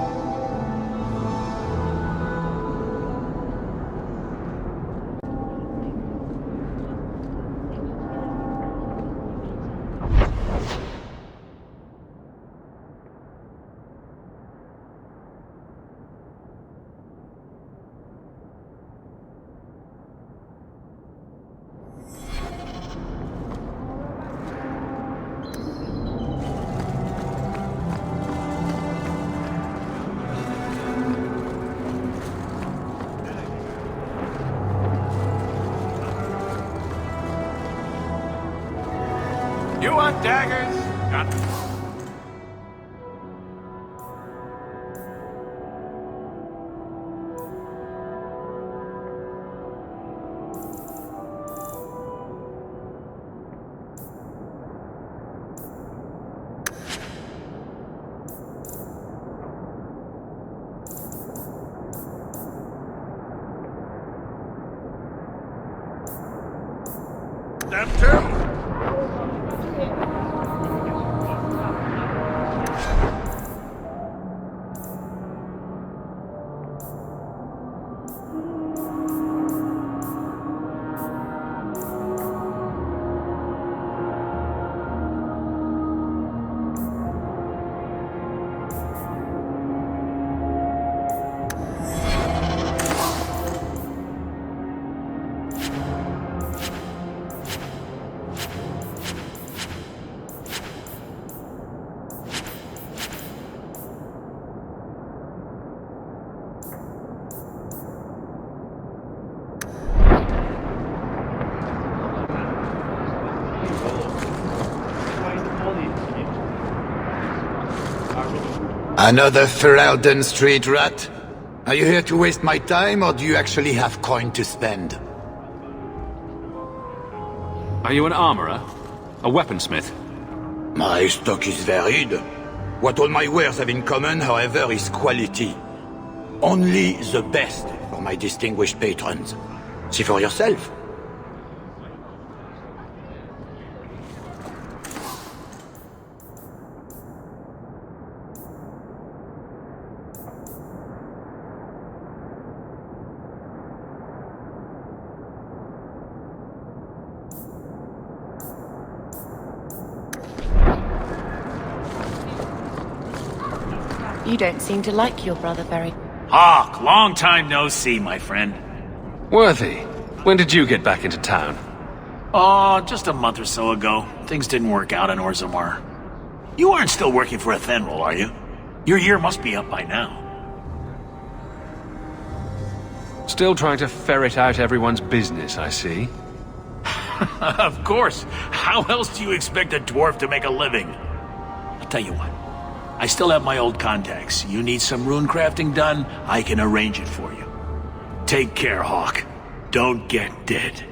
You want daggers? Got them. Them too? Another Ferelden street rat? Are you here to waste my time, or do you actually have coin to spend? Are you an armorer? A weaponsmith? My stock is varied. What all my wares have in common, however, is quality. Only the best for my distinguished patrons. See for yourself. You don't seem to like your brother very... Hawk, long time no see, my friend. Worthy, when did you get back into town? Oh, just a month or so ago. Things didn't work out in Orzammar. You aren't still working for Athenril, are you? Your year must be up by now. Still trying to ferret out everyone's business, I see. Of course. How else do you expect a dwarf to make a living? I'll tell you what. I still have my old contacts. You need some rune crafting done, I can arrange it for you. Take care, Hawk. Don't get dead.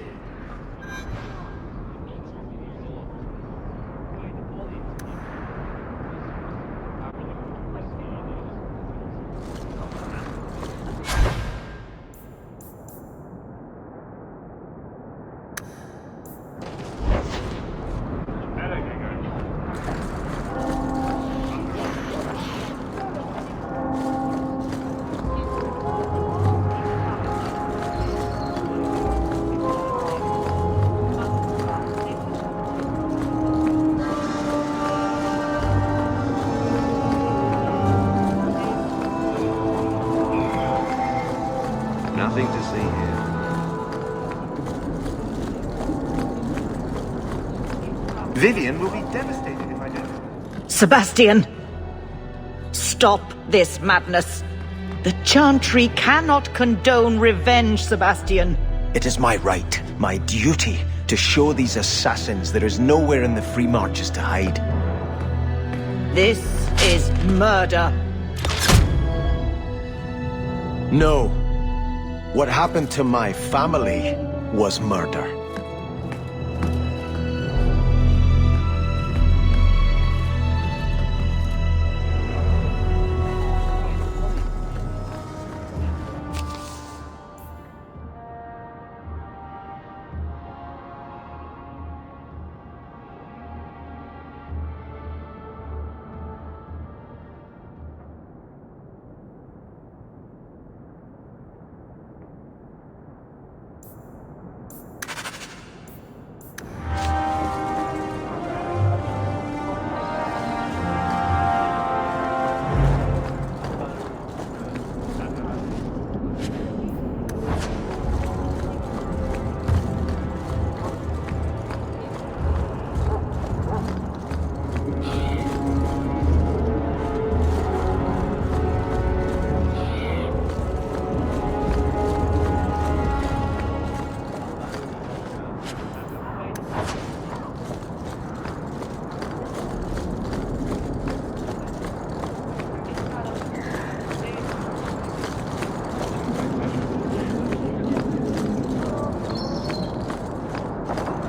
Nothing to see here. Vivian will be devastated if I don't. Sebastian! stop this madness. The Chantry cannot condone revenge, Sebastian. It is my right, my duty, to show these assassins there is nowhere in the Free Marches to hide. This is murder. No. What happened to my family was murder.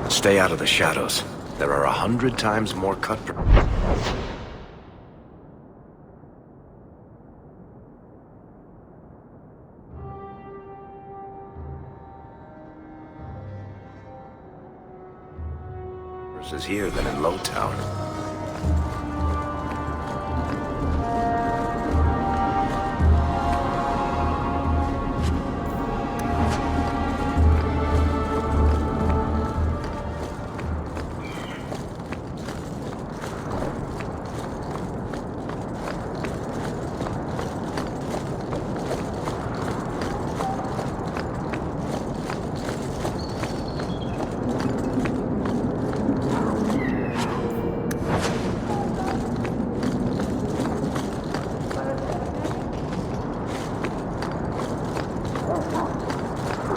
Stay out of the shadows. There are 100 times more cutthroat. Is here than in Lowtown.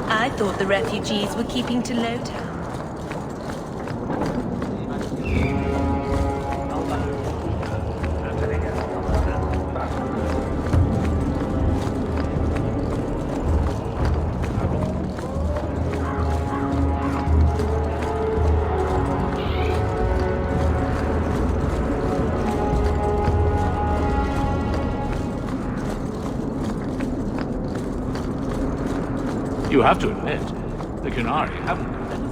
I thought the refugees were keeping to Lowtown. You have to admit, the Qunari haven't done anything.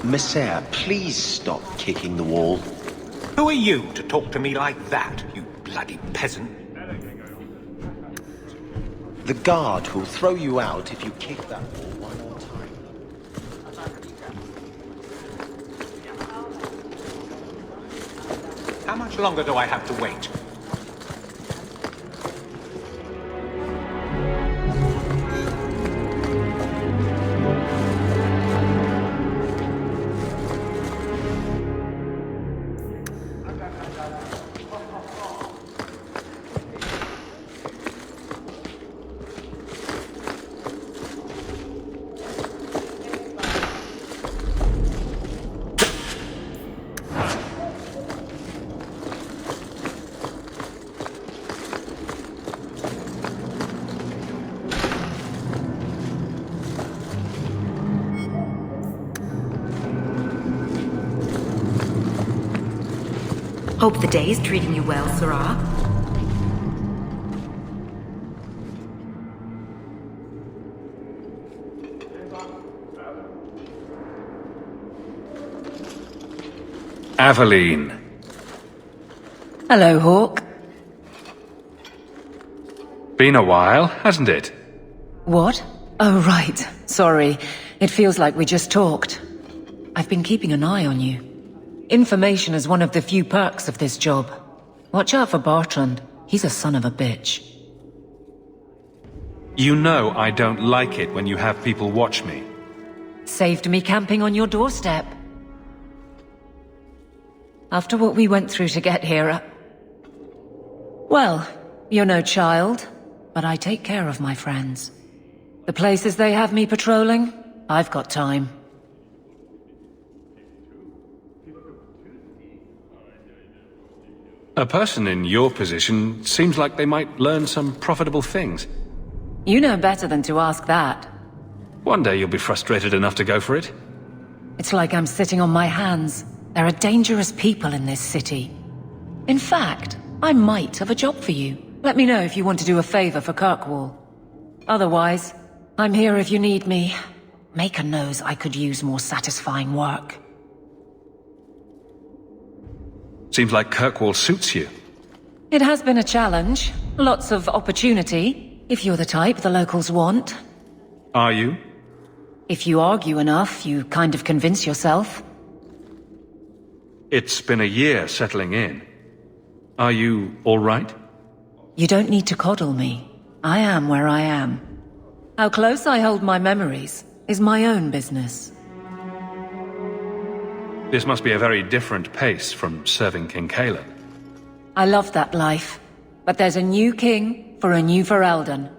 Messiah, please stop kicking the wall. Who are you to talk to me like that, you bloody peasant? The guard who'll throw you out if you kick that wall one more time. How much longer do I have to wait? Hope the day is treating you well, Sarah. Aveline. Hello, Hawk. Been a while, hasn't it? What? Oh, right. Sorry. It feels like we just talked. I've been keeping an eye on you. Information is one of the few perks of this job. Watch out for Bertrand. He's a son of a bitch. You know I don't like it when you have people watch me. Saved me camping on your doorstep. After what we went through to get here, well, you're no child, but I take care of my friends. The places they have me patrolling, I've got time. A person in your position seems like they might learn some profitable things. You know better than to ask that. One day you'll be frustrated enough to go for it. It's like I'm sitting on my hands. There are dangerous people in this city. In fact, I might have a job for you. Let me know if you want to do a favor for Kirkwall. Otherwise, I'm here if you need me. Maker knows I could use more satisfying work. Seems like Kirkwall suits you. It has been a challenge. Lots of opportunity, if you're the type the locals want. Are you? If you argue enough, you kind of convince yourself. It's been a year settling in. Are you all right? You don't need to coddle me. I am where I am. How close I hold my memories is my own business. This must be a very different pace from serving King Cailan. I love that life, but there's a new king for a new Ferelden.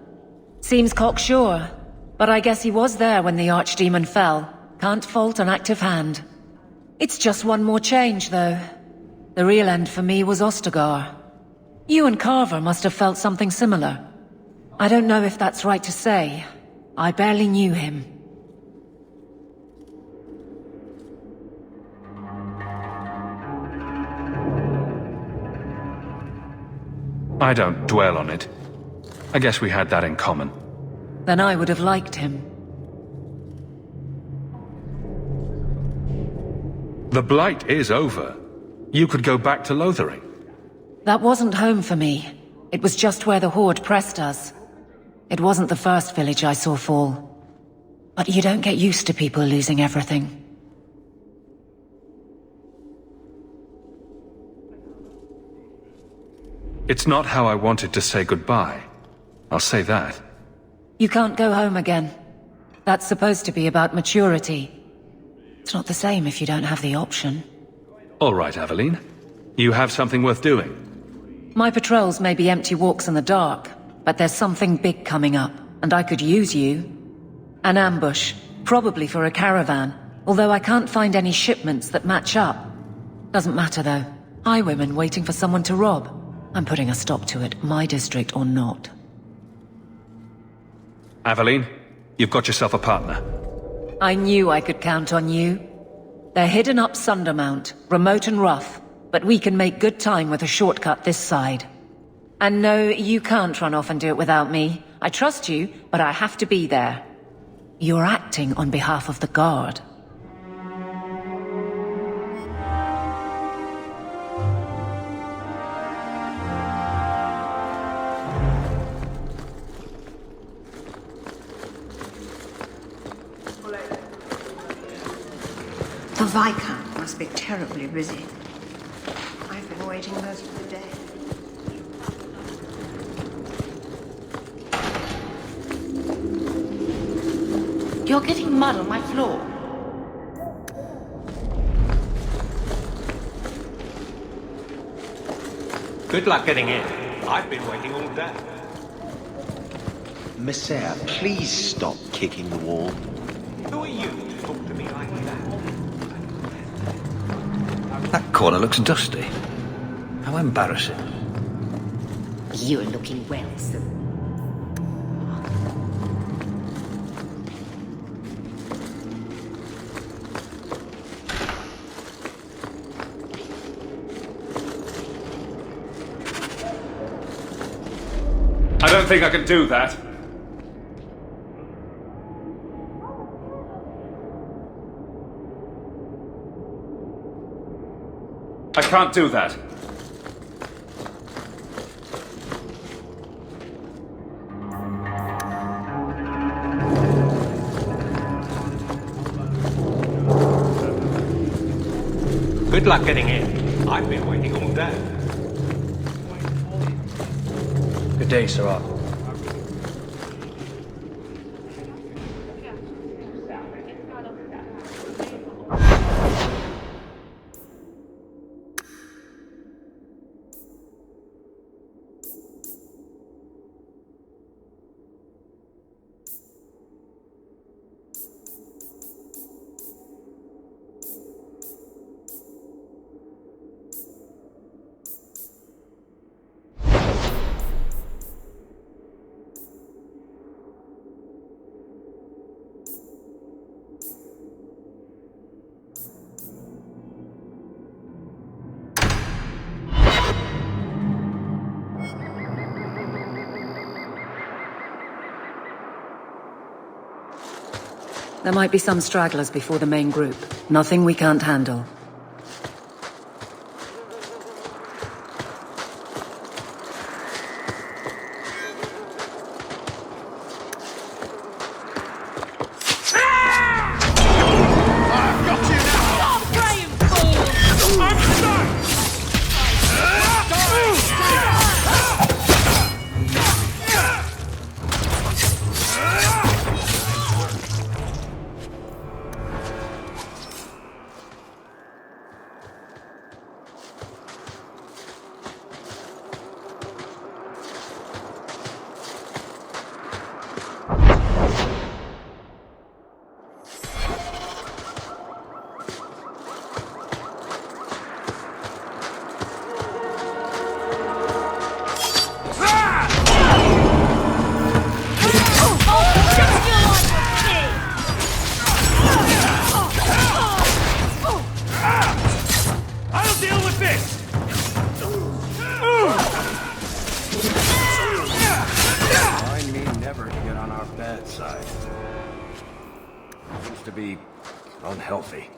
Seems cocksure, but I guess he was there when the Archdemon fell. Can't fault an active hand. It's just one more change, though. The real end for me was Ostagar. You and Carver must have felt something similar. I don't know if that's right to say. I barely knew him. I don't dwell on it. I guess we had that in common. Then I would have liked him. The Blight is over. You could go back to Lothering. That wasn't home for me. It was just where the Horde pressed us. It wasn't the first village I saw fall. But you don't get used to people losing everything. It's not how I wanted to say goodbye. I'll say that. You can't go home again. That's supposed to be about maturity. It's not the same if you don't have the option. All right, Aveline. You have something worth doing. My patrols may be empty walks in the dark, but there's something big coming up, and I could use you. An ambush, probably for a caravan, although I can't find any shipments that match up. Doesn't matter though. Highwaymen waiting for someone to rob. I'm putting a stop to it, my district or not. Aveline, you've got yourself a partner. I knew I could count on you. They're hidden up Sundermount, remote and rough, but we can make good time with a shortcut this side. And no, you can't run off and do it without me. I trust you, but I have to be there. You're acting on behalf of the Guard. The Viscount must be terribly busy. I've been waiting most of the day. You're getting mud on my floor. Good luck getting in. I've been waiting all day. Messiah, please stop kicking the wall. Who are you to talk to me like that? That corner looks dusty. How embarrassing. You're looking well, sir. I don't think I can do that. I can't do that. Good luck getting in. I've been waiting all day. Good day, Sir Arthur. There might be some stragglers before the main group. Nothing we can't handle. To be unhealthy.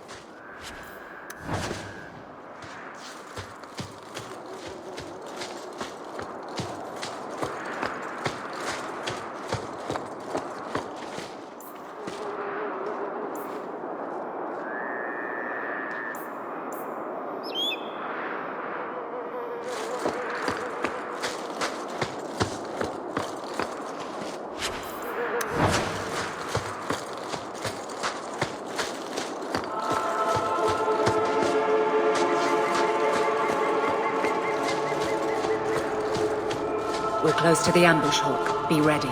We're close to the ambush hook. Be ready.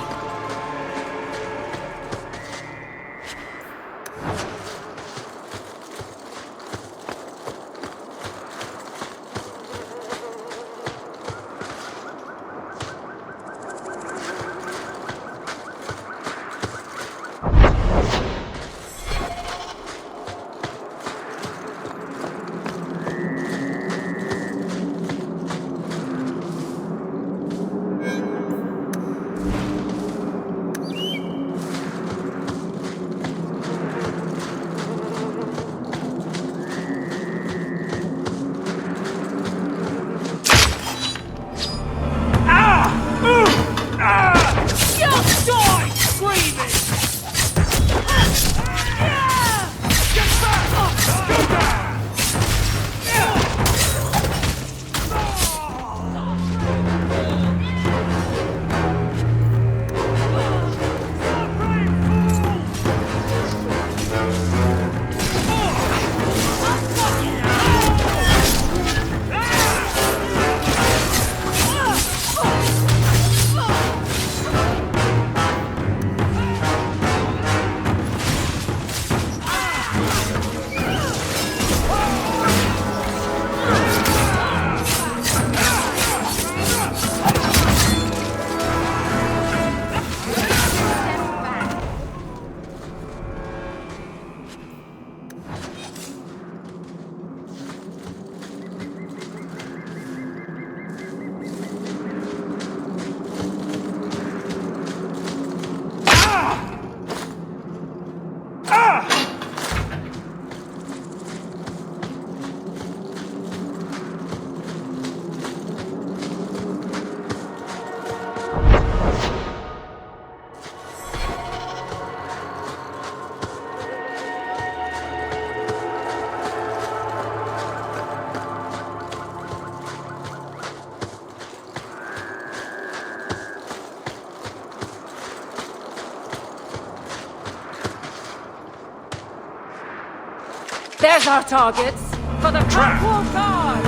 There's our targets for the Kirkwall Guard!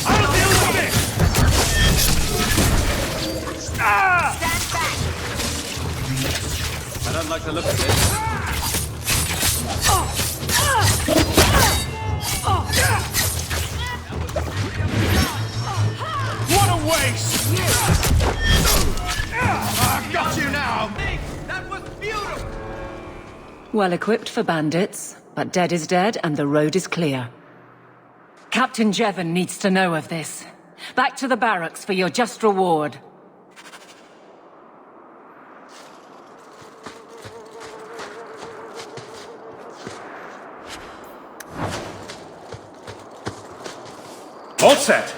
I'll deal with it! Stand back! I don't like the look of this. What a waste! I've got you now! That was beautiful! Well equipped for bandits, but dead is dead and the road is clear. Captain Jevon needs to know of this. Back to the barracks for your just reward. All set.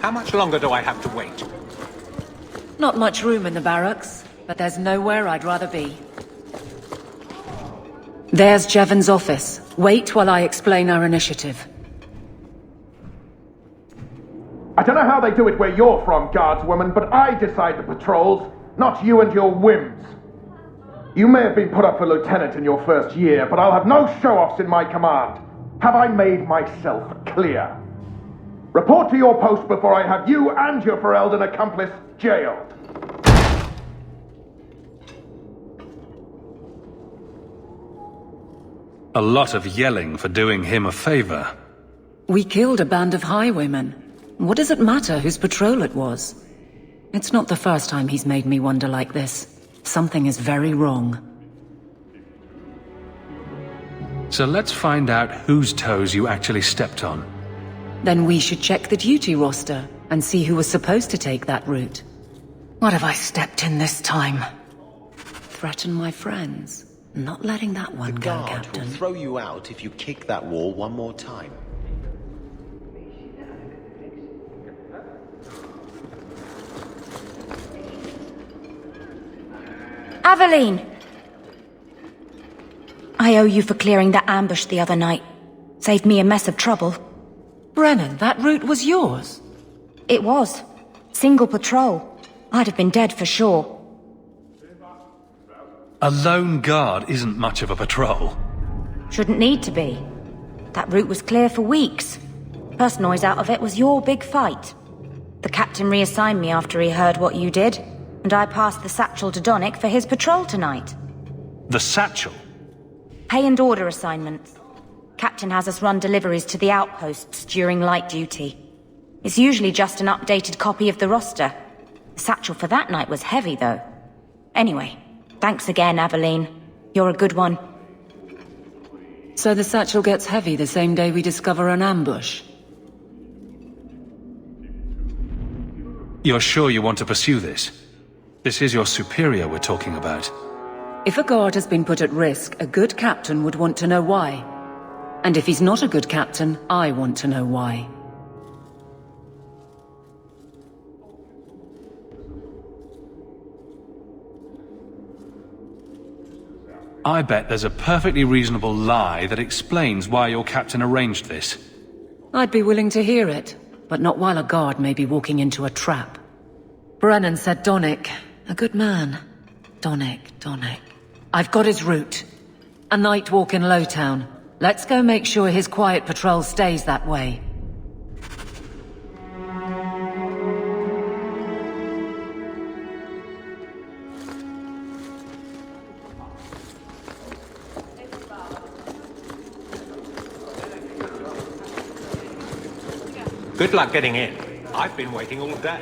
How much longer do I have to wait? Not much room in the barracks, but there's nowhere I'd rather be. There's Jevon's office. Wait while I explain our initiative. I don't know how they do it where you're from, guardswoman, but I decide the patrols, not you and your whims. You may have been put up for lieutenant in your first year, but I'll have no show-offs in my command. Have I made myself clear? Report to your post before I have you and your Ferelden accomplice jailed. A lot of yelling for doing him a favor. We killed a band of highwaymen. What does it matter whose patrol it was? It's not the first time he's made me wonder like this. Something is very wrong. So let's find out whose toes you actually stepped on. Then we should check the duty roster and see who was supposed to take that route. What have I stepped in this time? Threaten my friends. Not letting that one go, Guard Captain. will throw you out if you kick that wall one more time. Aveline! I owe you for clearing that ambush the other night. Saved me a mess of trouble. Brennan, that route was yours? It was. Single patrol. I'd have been dead for sure. A lone guard isn't much of a patrol. Shouldn't need to be. That route was clear for weeks. First noise out of it was your big fight. The captain reassigned me after he heard what you did, and I passed the satchel to Donnick for his patrol tonight. The satchel? Pay and order assignments. Captain has us run deliveries to the outposts during light duty. It's usually just an updated copy of the roster. The satchel for that night was heavy, though. Anyway, thanks again, Aveline. You're a good one. So the satchel gets heavy the same day we discover an ambush? You're sure you want to pursue this? This is your superior we're talking about. If a guard has been put at risk, a good captain would want to know why. And if he's not a good captain, I want to know why. I bet there's a perfectly reasonable lie that explains why your captain arranged this. I'd be willing to hear it, but not while a guard may be walking into a trap. Brennan said Donnick. A good man. Donnick. I've got his route. A night walk in Lowtown. Let's go make sure his quiet patrol stays that way. Good luck getting in. I've been waiting all day.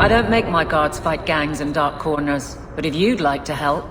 I don't make my guards fight gangs in dark corners, but if you'd like to help...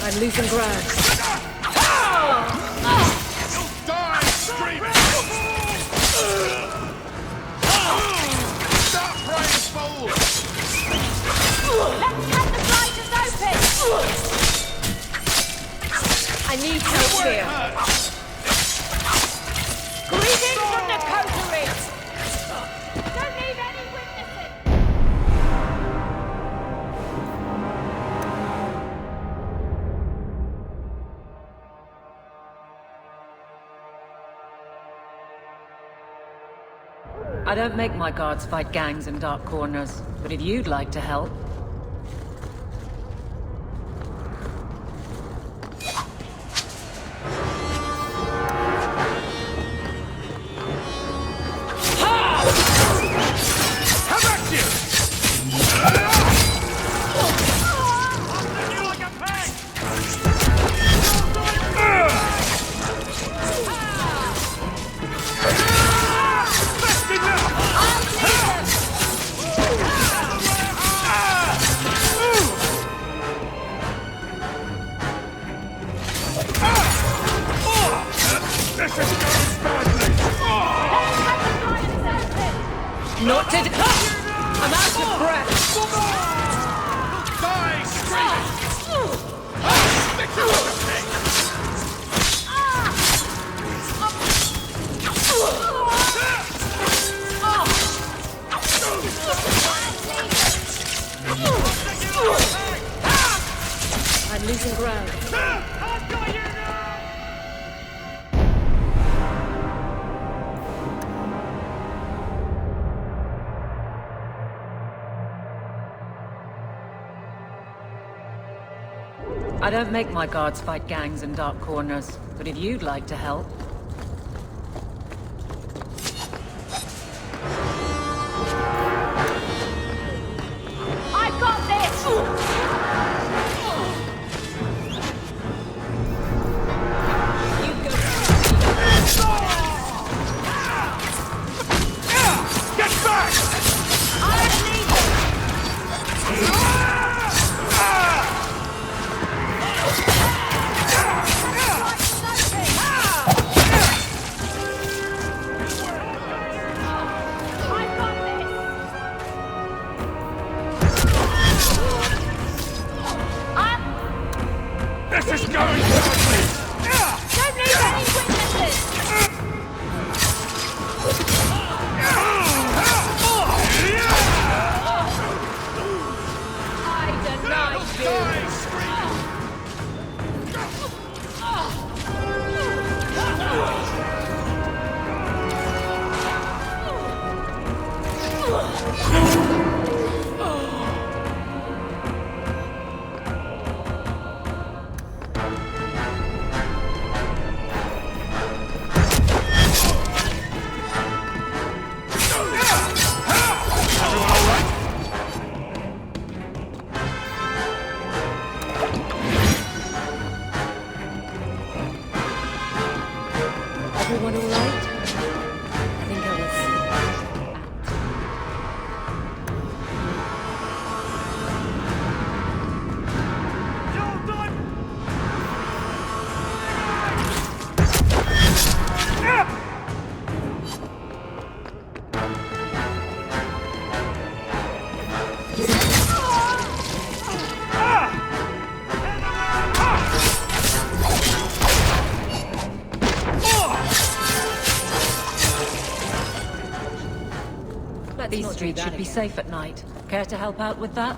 I'm losing ground. You'll die screaming! Stop praying, fool! Let's have the blinders open! I need help here. Greetings from the coterie! Don't leave any witnesses! I don't make my guards fight gangs in dark corners, but if you'd like to help... Not today! I'm out of breath! Die screaming! Stick you with the pig! I'm losing ground. I don't make my guards fight gangs in dark corners, but if you'd like to help... I've got this! Get back! This is going badly! Don't leave any witnesses! I deny you! street should be safe at night. Care to help out with that?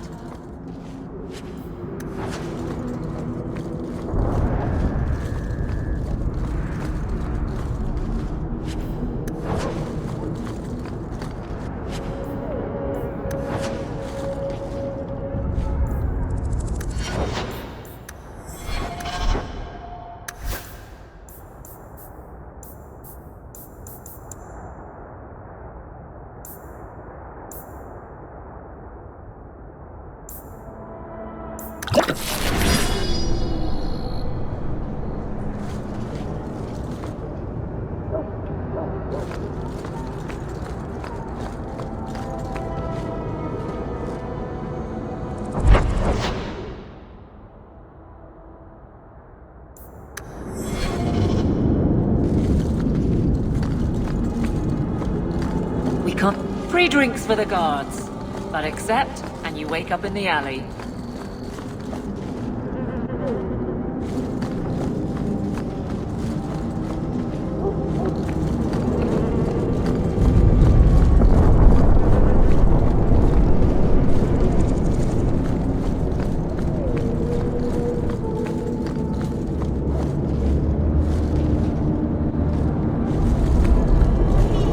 Free drinks for the guards. But accept, and you wake up in the alley.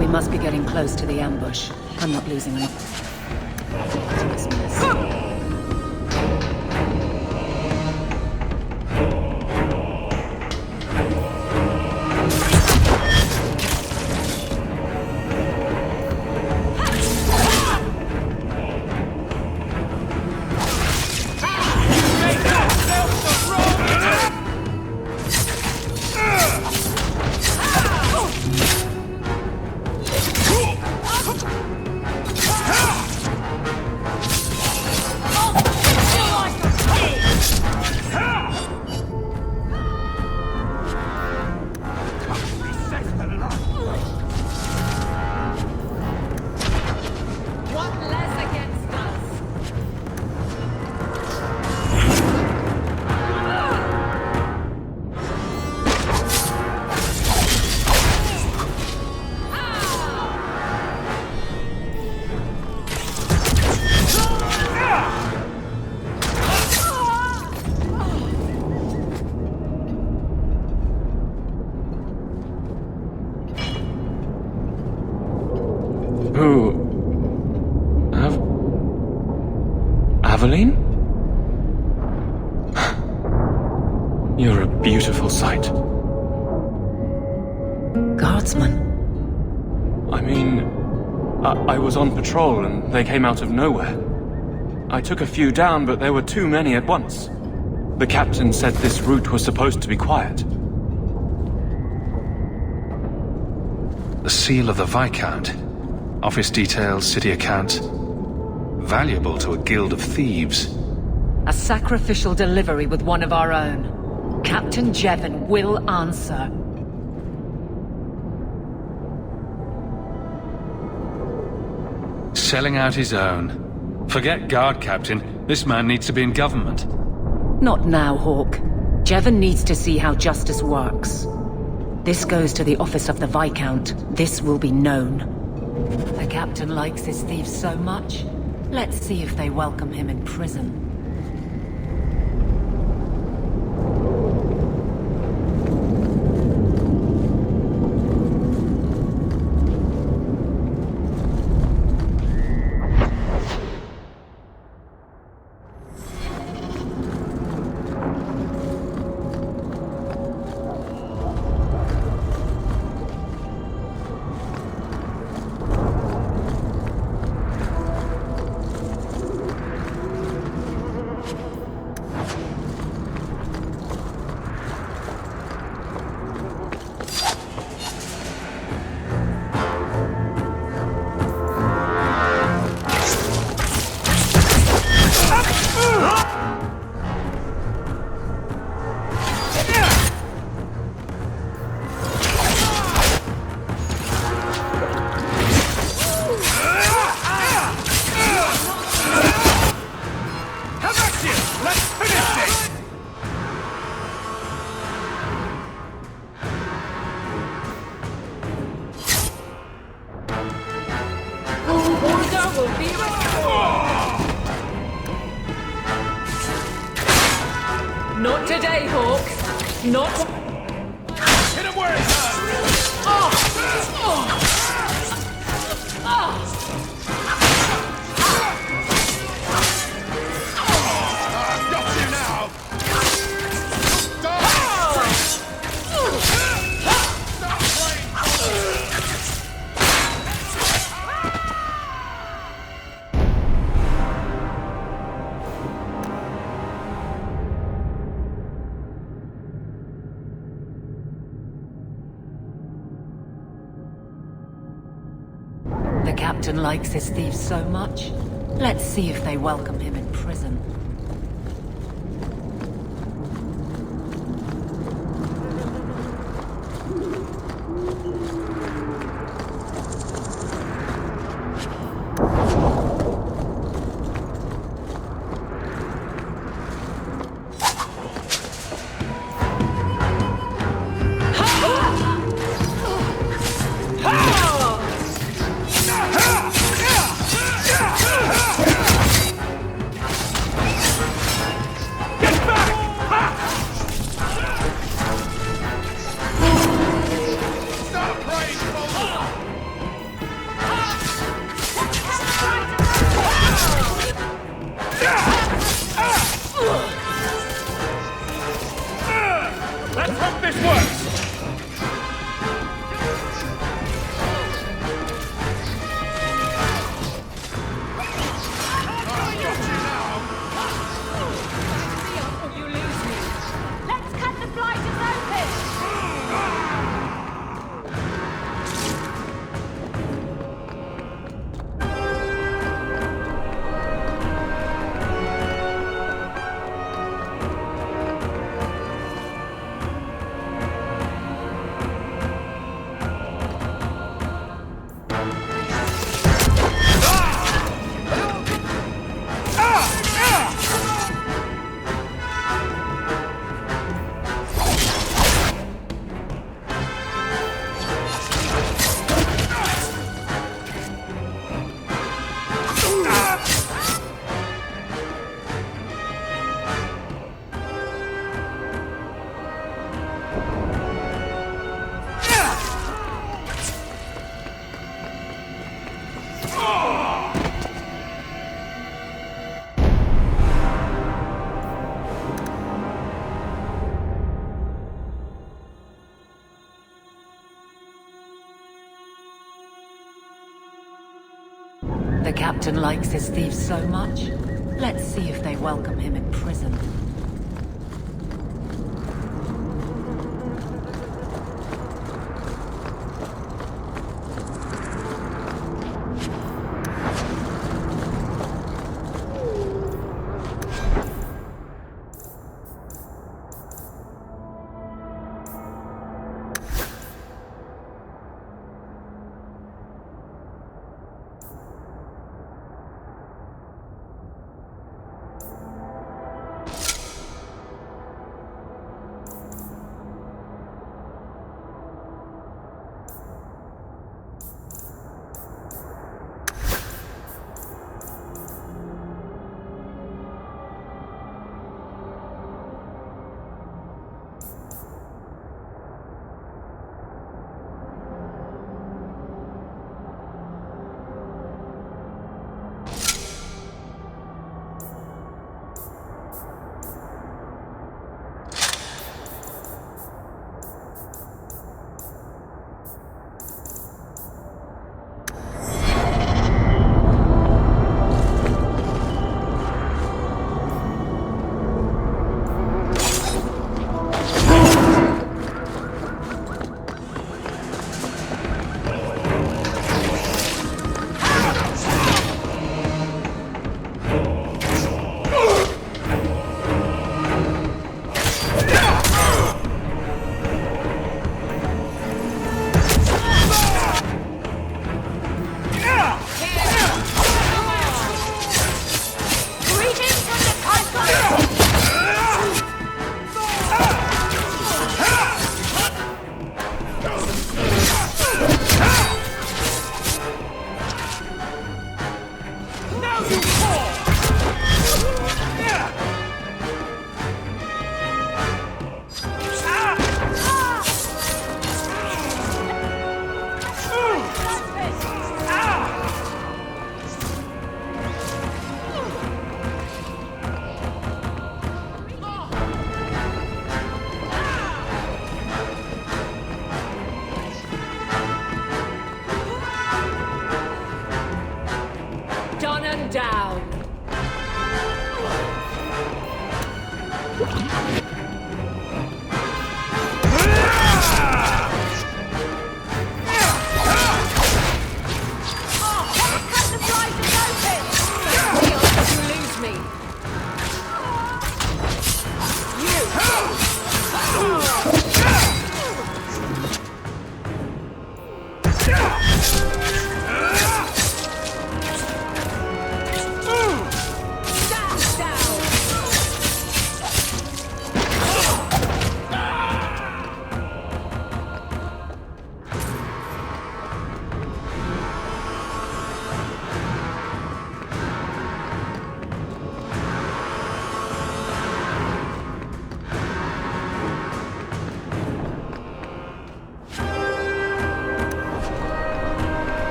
We must be getting close to the ambush. I'm not losing enough. Aveline? You're a beautiful sight. Guardsman? I mean, I was on patrol and they came out of nowhere. I took a few down, but there were too many at once. The captain said this route was supposed to be quiet. The seal of the Viscount. Office details, city account. Valuable to a guild of thieves. A sacrificial delivery with one of our own. Captain Jevon will answer. Selling out his own. Forget guard captain. This man needs to be in government. Not now, Hawk. Jevon needs to see how justice works. This goes to the office of the Viscount. This will be known. The captain likes his thieves so much. Let's see if they welcome him in prison. Not today, Hawks. Not. Hit him where it hurts! Got you now! The captain likes his thieves so much. Let's see if they welcome him in prison. Let's hope this works! You lose me. Let's cut the blighters open! The captain likes his thieves so much. Let's see if they welcome him in prison.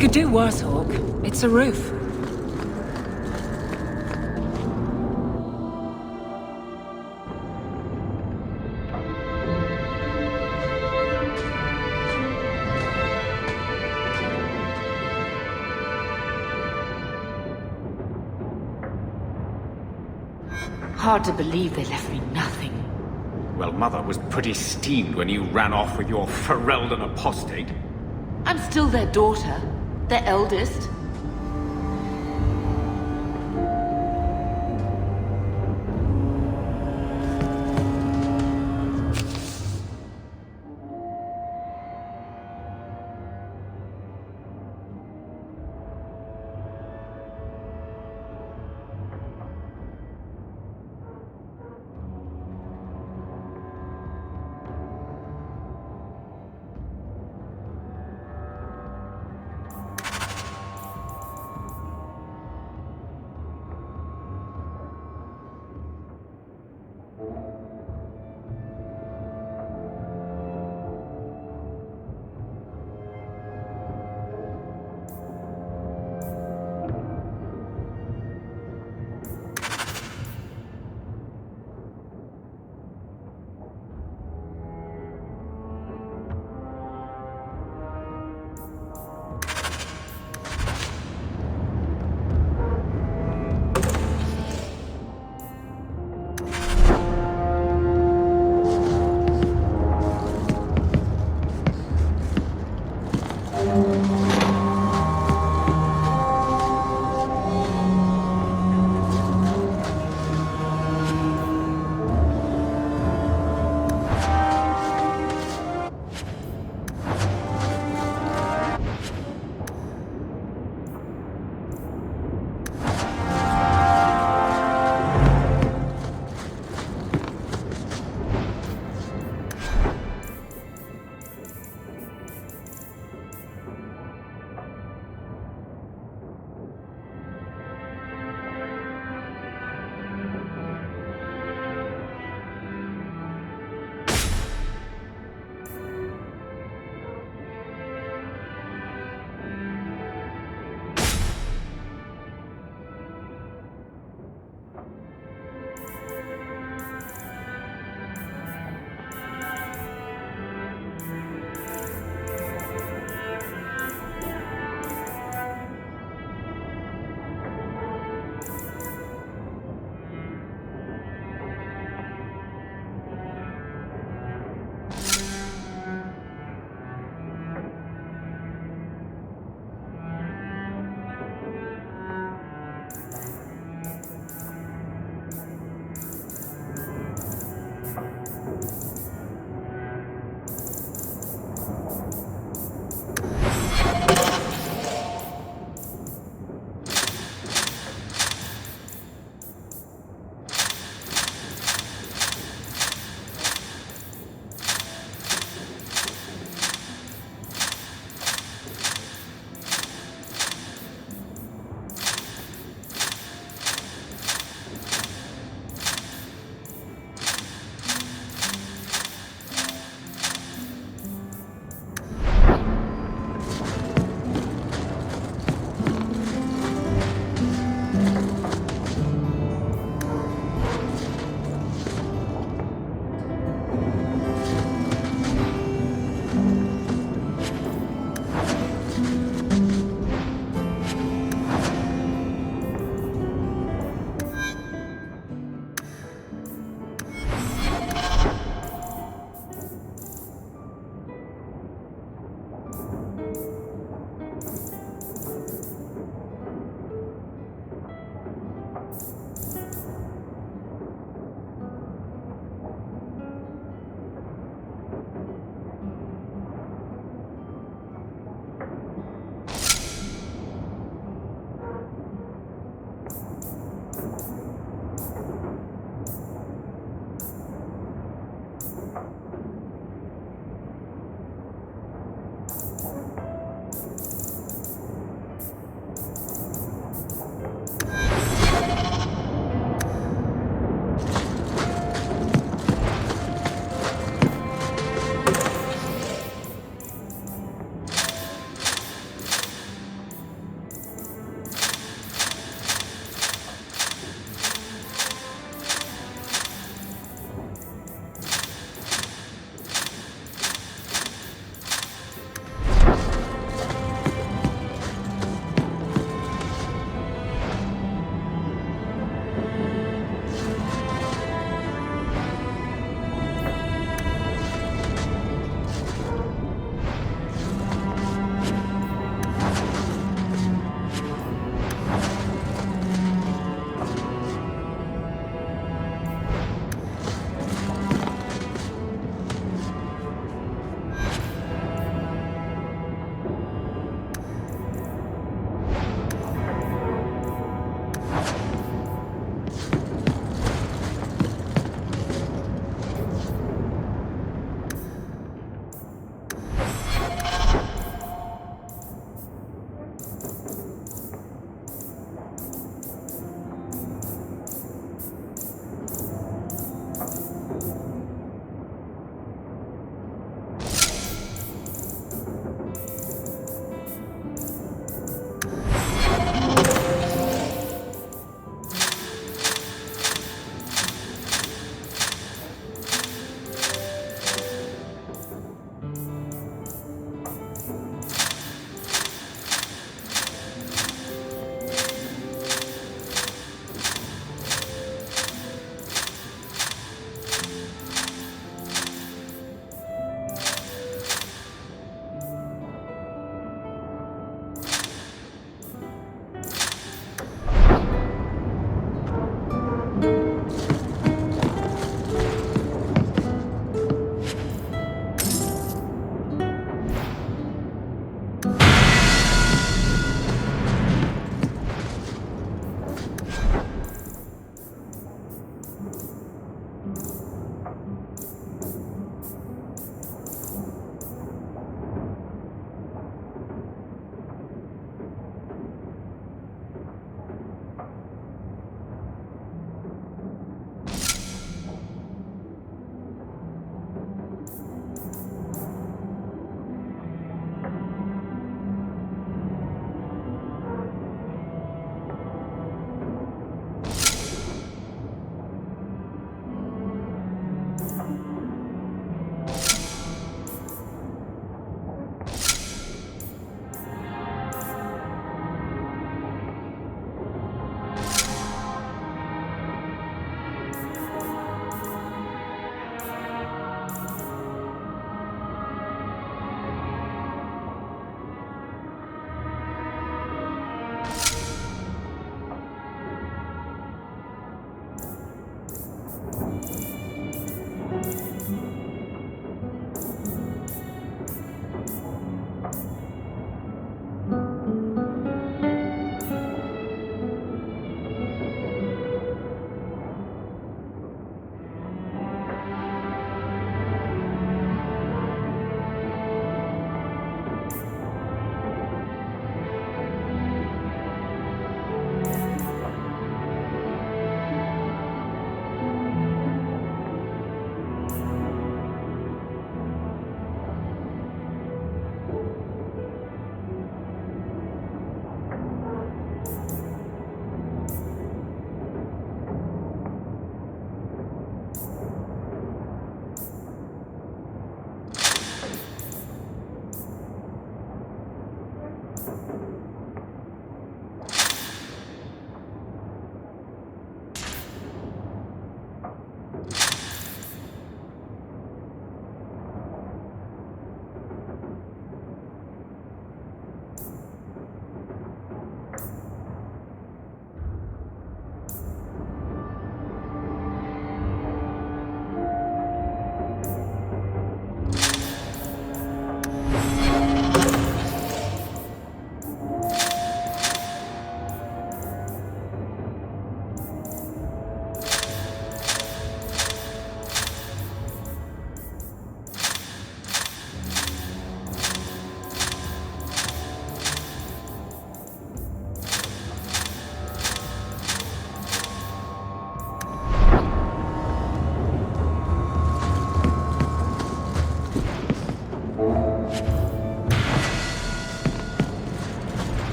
could do worse, Hawk. It's a roof. Hard to believe they left me nothing. Well, Mother was pretty steamed when you ran off with your Ferelden apostate. I'm still their daughter, their eldest.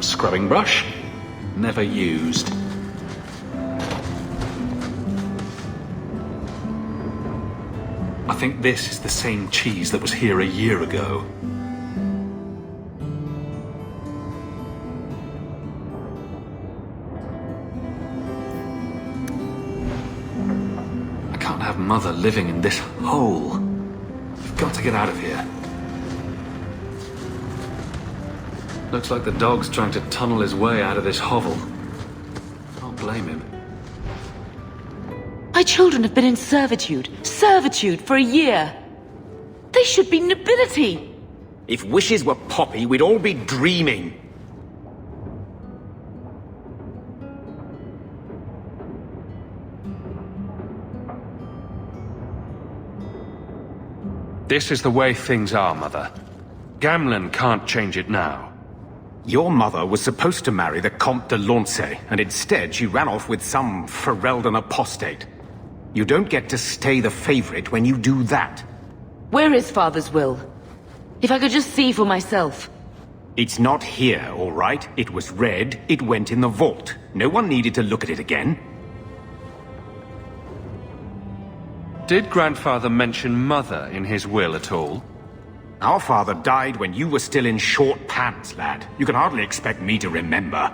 scrubbing brush. Never used. I think this is the same cheese that was here a year ago. I can't have Mother living in this hole. We've got to get out of here. Looks like the dog's trying to tunnel his way out of this hovel. Can't blame him. My children have been in servitude for a year. They should be nobility. If wishes were poppy, we'd all be dreaming. This is the way things are, Mother. Gamlen can't change it now. Your mother was supposed to marry the Comte de Launcey, and instead she ran off with some Ferelden apostate. You don't get to stay the favorite when you do that. Where is Father's will? If I could just see for myself. It's not here, all right? It was read, it went in the vault. No one needed to look at it again. Did Grandfather mention Mother in his will at all? Our father died when you were still in short pants, lad. You can hardly expect me to remember.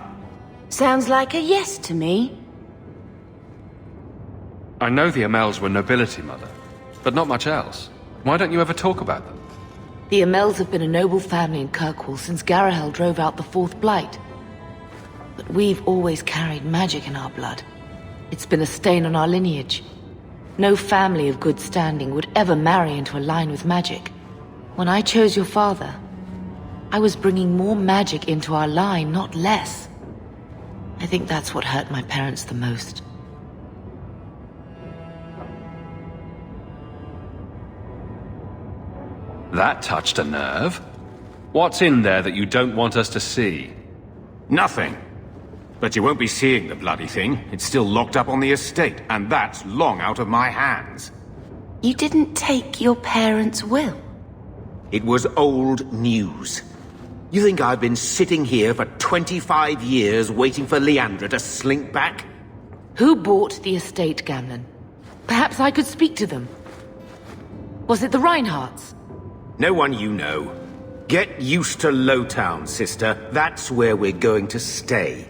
Sounds like a yes to me. I know the Amels were nobility, Mother, but not much else. Why don't you ever talk about them? The Amels have been a noble family in Kirkwall since Garahel drove out the Fourth Blight. But we've always carried magic in our blood. It's been a stain on our lineage. No family of good standing would ever marry into a line with magic. When I chose your father, I was bringing more magic into our line, not less. I think that's what hurt my parents the most. That touched a nerve. What's in there that you don't want us to see? Nothing. But you won't be seeing the bloody thing. It's still locked up on the estate, and that's long out of my hands. You didn't take your parents' will? It was old news. You think I've been sitting here for 25 years waiting for Leandra to slink back? Who bought the estate, Gamlen? Perhaps I could speak to them. Was it the Reinhardts? No one you know. Get used to Lowtown, sister. That's where we're going to stay.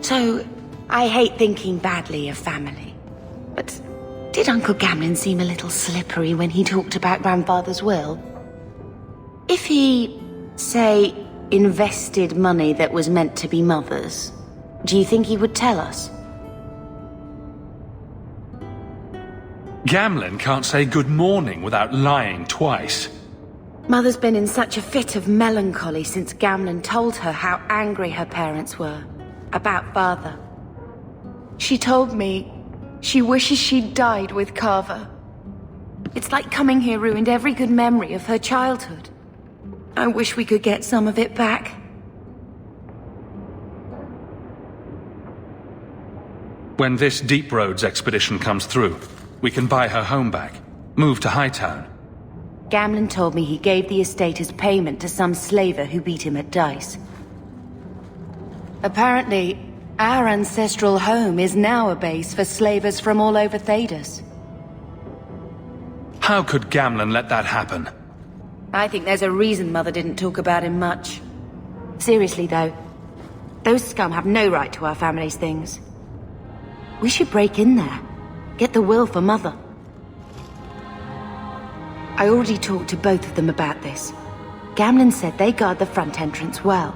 So, I hate thinking badly of family. But did Uncle Gamlen seem a little slippery when he talked about Grandfather's will? If he, say, invested money that was meant to be Mother's, do you think he would tell us? Gamlen can't say good morning without lying twice. Mother's been in such a fit of melancholy since Gamlen told her how angry her parents were about Father. She told me she wishes she'd died with Carver. It's like coming here ruined every good memory of her childhood. I wish we could get some of it back. When this Deep Roads expedition comes through, we can buy her home back, move to Hightown. Gamlen told me he gave the estate as payment to some slaver who beat him at dice. Apparently, our ancestral home is now a base for slavers from all over Thedas. How could Gamlen let that happen? I think there's a reason Mother didn't talk about him much. Seriously, though, those scum have no right to our family's things. We should break in there. Get the will for Mother. I already talked to both of them about this. Gamlen said they guard the front entrance well.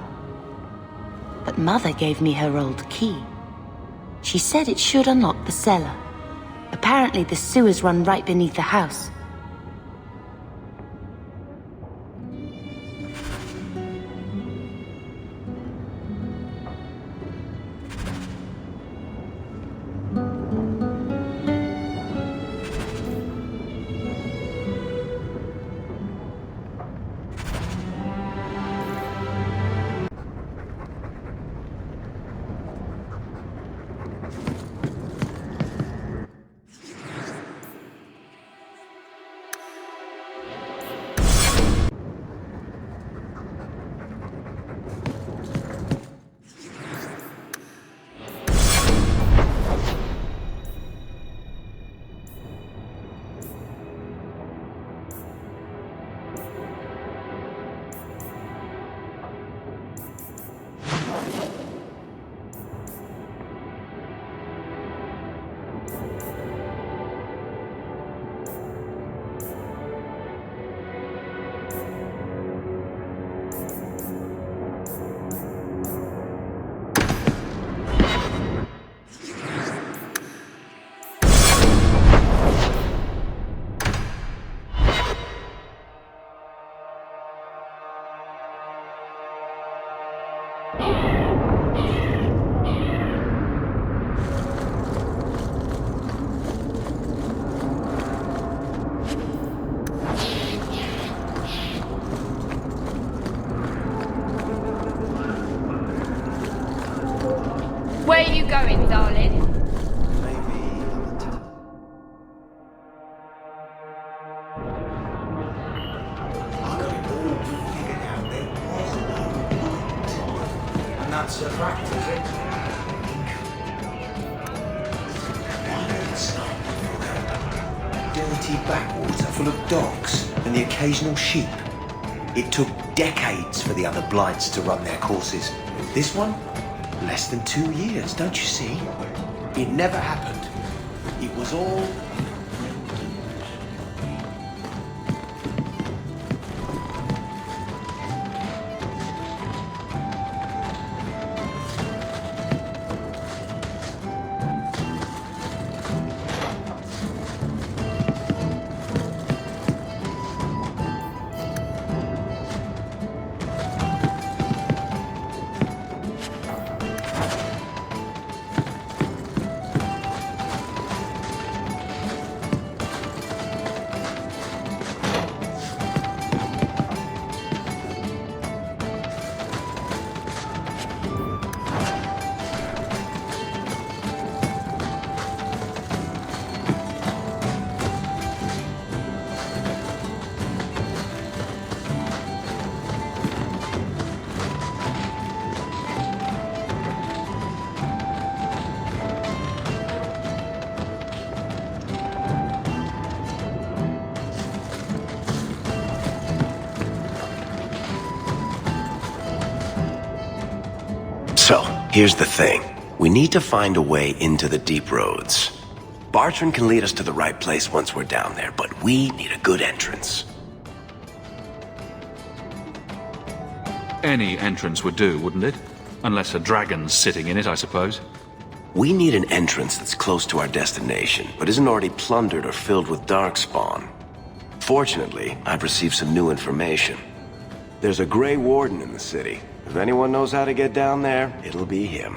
But Mother gave me her old key. She said it should unlock the cellar. Apparently the sewers run right beneath the house. Where are you going, darling? And that's a fact, is it? Dirty backwater full of dogs and the occasional sheep. It took decades for the other blights to run their courses. This one? Less than 2 years, don't you see? It never happened. It was all... So, here's the thing. We need to find a way into the deep roads. Bartrand can lead us to the right place once we're down there, but we need a good entrance. Any entrance would do, wouldn't it? Unless a dragon's sitting in it, I suppose. We need an entrance that's close to our destination, but isn't already plundered or filled with darkspawn. Fortunately, I've received some new information. There's a Grey Warden in the city. If anyone knows how to get down there, it'll be him.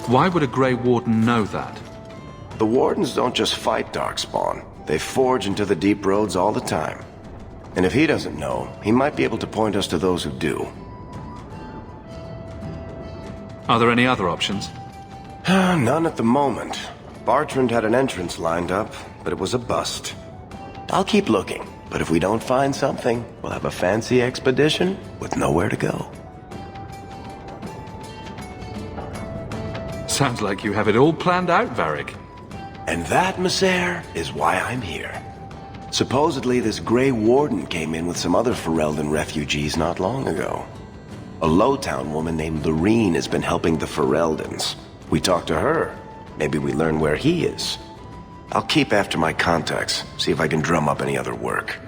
Why would a Grey Warden know that? The Wardens don't just fight darkspawn. They forge into the deep roads all the time. And if he doesn't know, he might be able to point us to those who do. Are there any other options? None at the moment. Bartrand had an entrance lined up, but it was a bust. I'll keep looking, but if we don't find something, we'll have a fancy expedition with nowhere to go. Sounds like you have it all planned out, Varric. And that, Messer, is why I'm here. Supposedly, this Grey Warden came in with some other Ferelden refugees not long ago. A Lowtown woman named Lorene has been helping the Fereldans. We talked to her. Maybe we learn where he is. I'll keep after my contacts, see if I can drum up any other work.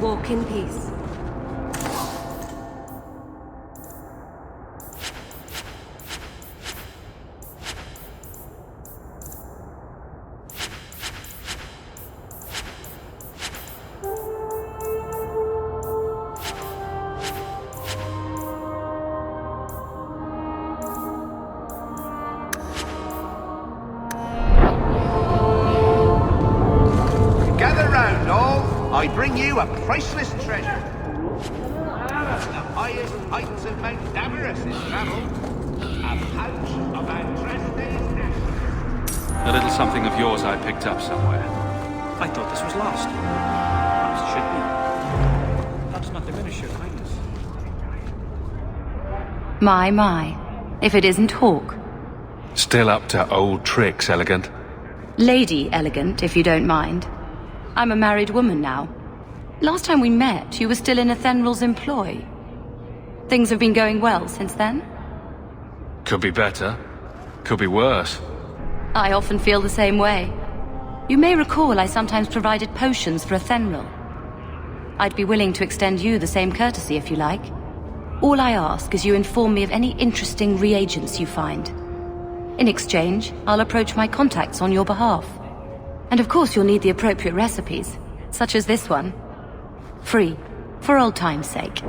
Walk in peace. Gather round, all. I bring you a priceless treasure. The highest heights of Mount Davarus is travelled. A pouch of Andraste's ashes. A little something of yours I picked up somewhere. I thought this was lost. Perhaps it should be. That does not diminish your kindness. My. If it isn't Hawk. Still up to old tricks, Elegant. Lady Elegant, if you don't mind. I'm a married woman now. Last time we met, you were still in Athenral's employ. Things have been going well since then? Could be better. Could be worse. I often feel the same way. You may recall I sometimes provided potions for Athenril. I'd be willing to extend you the same courtesy if you like. All I ask is you inform me of any interesting reagents you find. In exchange, I'll approach my contacts on your behalf. And of course you'll need the appropriate recipes, such as this one. Free, for old time's sake.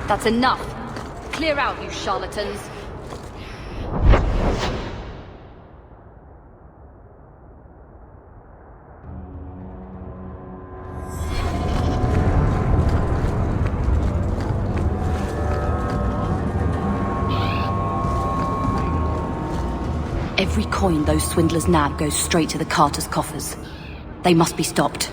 That's enough. Clear out, you charlatans. Every coin those swindlers nab goes straight to the Carter's coffers. They must be stopped.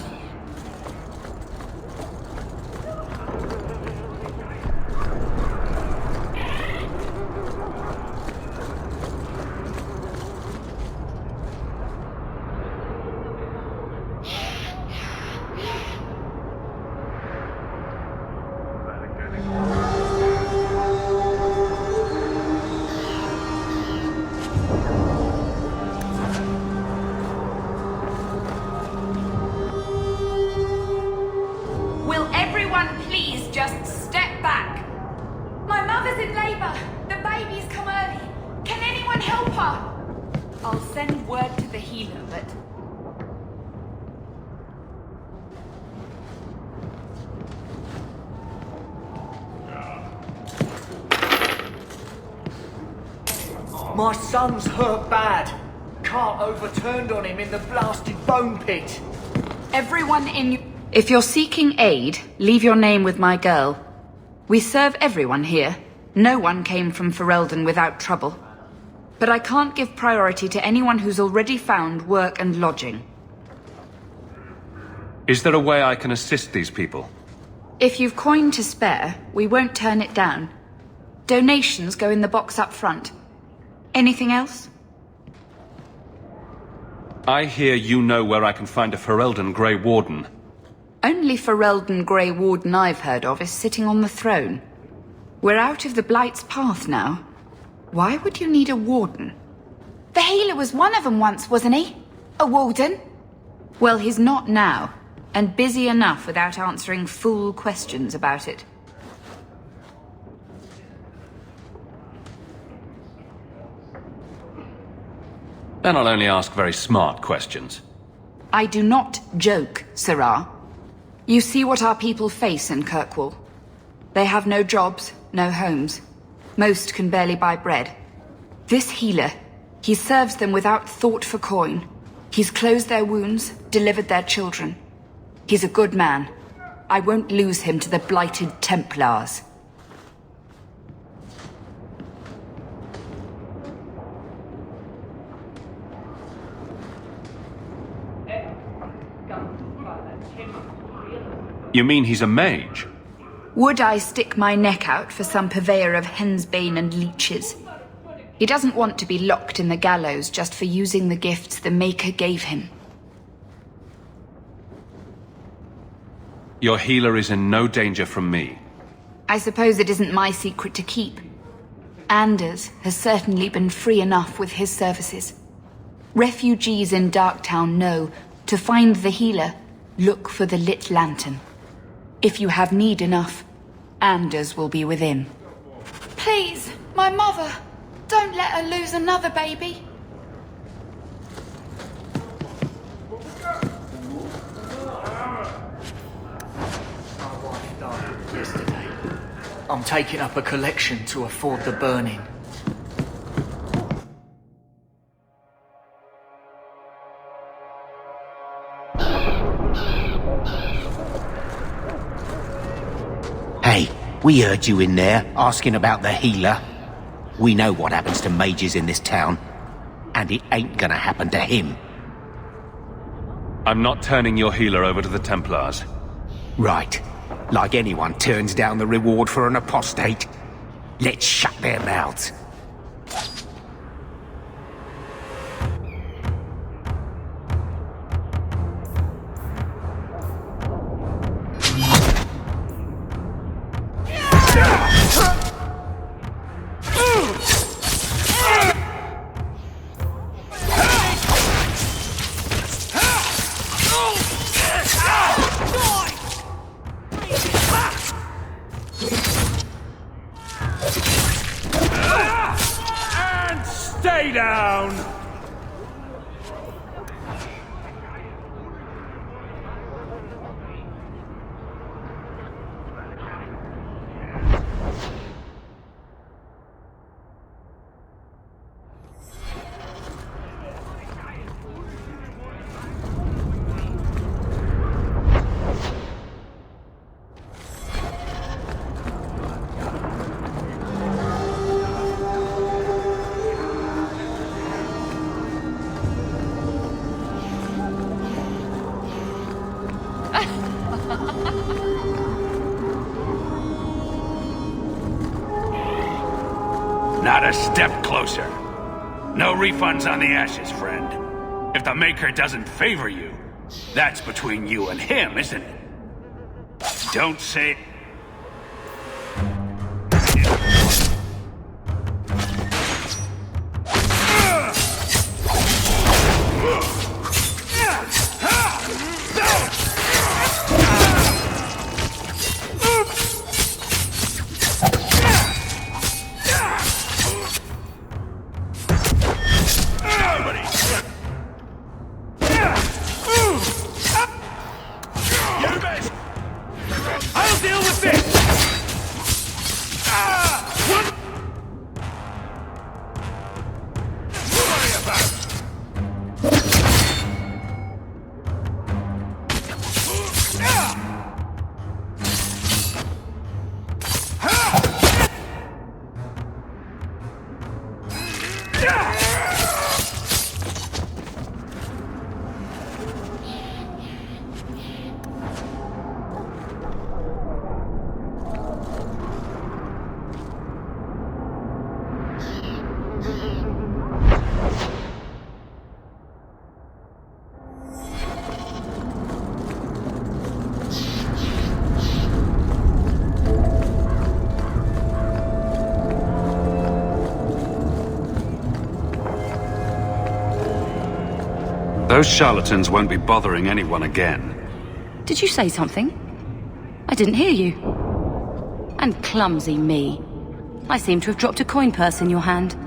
My son's hurt bad. Cart overturned on him in the blasted bone pit. Everyone in... If you're seeking aid, leave your name with my girl. We serve everyone here. No one came from Ferelden without trouble. But I can't give priority to anyone who's already found work and lodging. Is there a way I can assist these people? If you've coin to spare, we won't turn it down. Donations go in the box up front. Anything else? I hear you know where I can find a Ferelden Grey Warden. Only Ferelden Grey Warden I've heard of is sitting on the throne. We're out of the Blight's path now. Why would you need a warden? The healer was one of them once, wasn't he? A warden? Well, he's not now, and busy enough without answering fool questions about it. Then I'll only ask very smart questions. I do not joke, Sirrah. You see what our people face in Kirkwall. They have no jobs, no homes. Most can barely buy bread. This healer, he serves them without thought for coin. He's closed their wounds, delivered their children. He's a good man. I won't lose him to the blighted Templars. You mean he's a mage? Would I stick my neck out for some purveyor of hensbane and leeches? He doesn't want to be locked in the gallows just for using the gifts the Maker gave him. Your healer is in no danger from me. I suppose it isn't my secret to keep. Anders has certainly been free enough with his services. Refugees in Darktown know to find the healer, look for the lit lantern. If you have need enough, Anders will be within. Please, my mother. Don't let her lose another baby. I'm taking up a collection to afford the burning. Hey, we heard you in there, asking about the healer. We know what happens to mages in this town, and it ain't gonna happen to him. I'm not turning your healer over to the Templars. Right. Like anyone turns down the reward for an apostate. Let's shut their mouths. And stay down! Not a step closer. No refunds on the ashes, friend. If the Maker doesn't favor you, that's between you and him, isn't it? Don't say... I'll deal with this! What? Worry about it. Those charlatans won't be bothering anyone again. Did you say something? I didn't hear you. And clumsy me. I seem to have dropped a coin purse in your hand.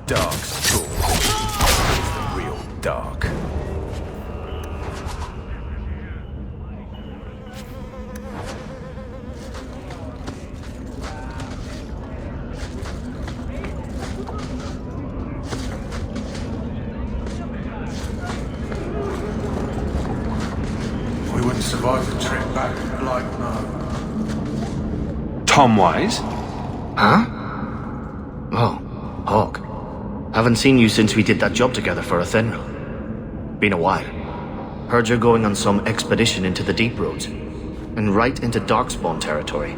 Dark's cool. It's the real dark. We wouldn't survive the trip back to Blight, no. Tom Wise? Huh? Oh, Hawk. Haven't seen you since we did that job together for Athenril. Been a while. Heard you're going on some expedition into the Deep Roads. And right into Darkspawn territory.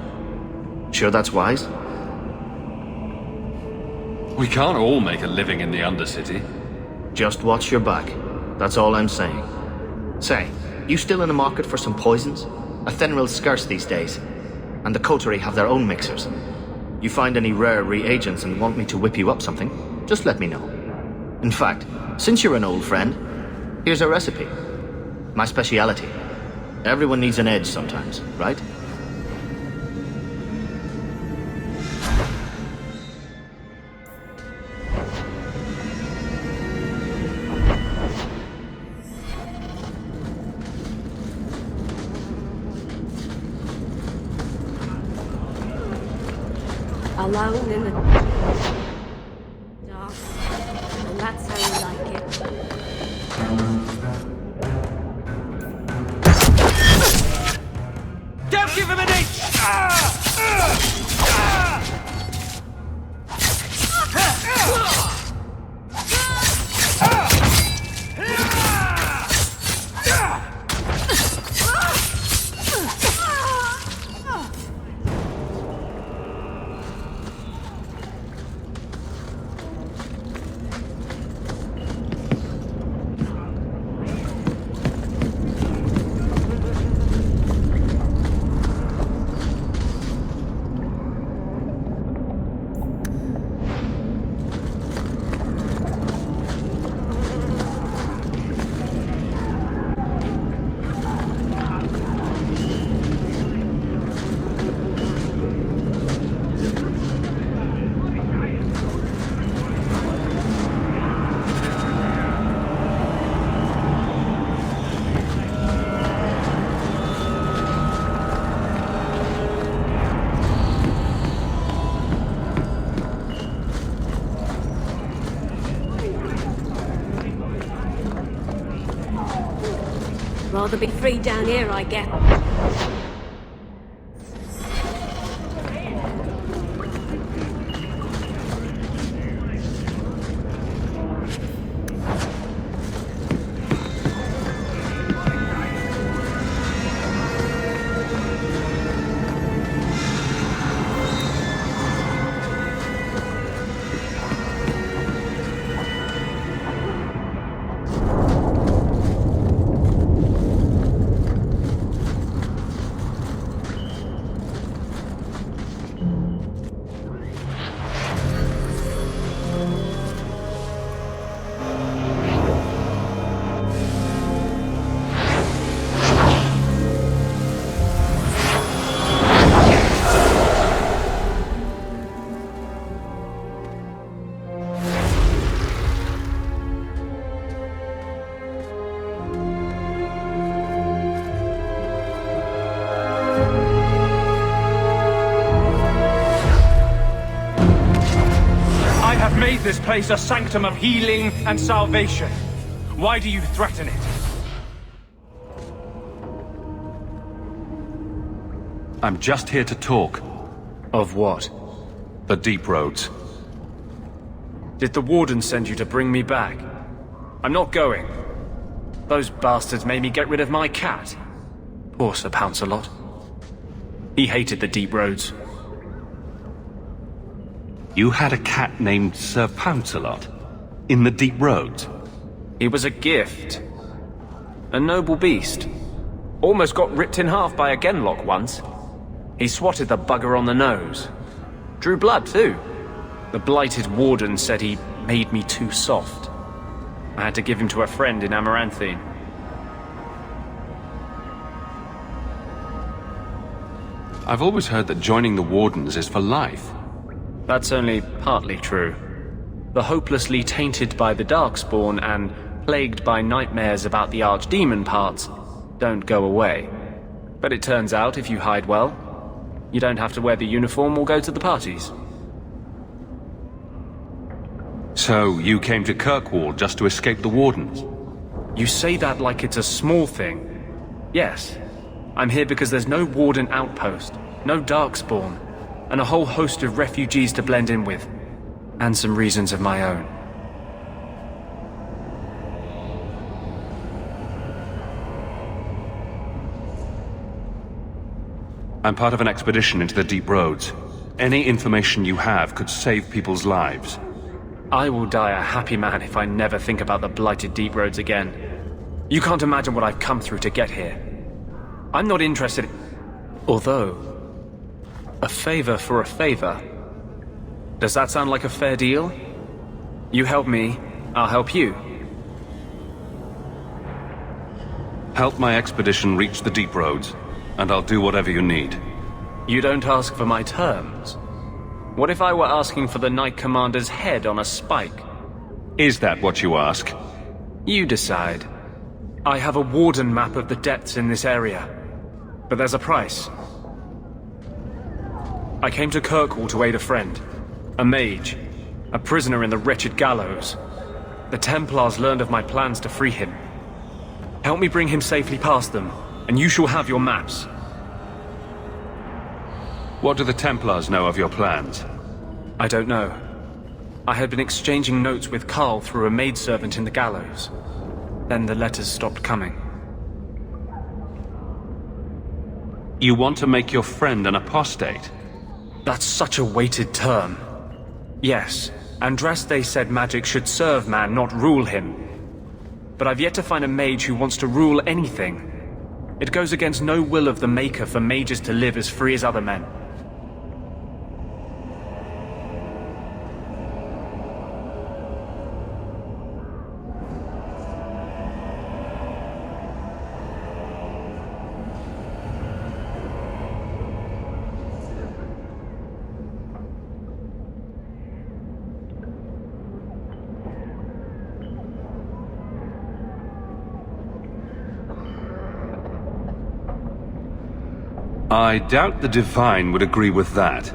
Sure that's wise? We can't all make a living in the Undercity. Just watch your back. That's all I'm saying. Say, you still in the market for some poisons? Athenril's scarce these days. And the coterie have their own mixers. You find any rare reagents and want me to whip you up something, just let me know. In fact, since you're an old friend, here's a recipe. My speciality. Everyone needs an edge sometimes, right? Alone in the dark, and that's how you like it. Don't give him an inch! Rather be free down here, I guess. Made this place a sanctum of healing and salvation. Why do you threaten it? I'm just here to talk. Of what? The Deep Roads. Did the Warden send you to bring me back? I'm not going. Those bastards made me get rid of my cat. Poor Sir Pouncelot. He hated the Deep Roads. You had a cat named Sir Pouncelot? In the Deep Roads? He was a gift. A noble beast. Almost got ripped in half by a Genlock once. He swatted the bugger on the nose. Drew blood, too. The blighted Warden said he made me too soft. I had to give him to a friend in Amaranthine. I've always heard that joining the Wardens is for life. That's only partly true. The hopelessly tainted by the Darkspawn and plagued by nightmares about the Archdemon parts don't go away. But it turns out if you hide well, you don't have to wear the uniform or go to the parties. So, you came to Kirkwall just to escape the Wardens? You say that like it's a small thing. Yes. I'm here because there's no Warden outpost, no Darkspawn, and a whole host of refugees to blend in with. And some reasons of my own. I'm part of an expedition into the deep roads. Any information you have could save people's lives. I will die a happy man if I never think about the blighted deep roads again. You can't imagine what I've come through to get here. I'm not interested. Although, a favor for a favor. Does that sound like a fair deal? You help me, I'll help you. Help my expedition reach the deep roads, and I'll do whatever you need. You don't ask for my terms. What if I were asking for the Knight Commander's head on a spike? Is that what you ask? You decide. I have a Warden map of the depths in this area, but there's a price. I came to Kirkwall to aid a friend, a mage, a prisoner in the wretched gallows. The Templars learned of my plans to free him. Help me bring him safely past them, and you shall have your maps. What do the Templars know of your plans? I don't know. I had been exchanging notes with Carl through a maidservant in the gallows. Then the letters stopped coming. You want to make your friend an apostate? That's such a weighted term. Yes, Andraste said magic should serve man, not rule him. But I've yet to find a mage who wants to rule anything. It goes against no will of the Maker for mages to live as free as other men. I doubt the Divine would agree with that.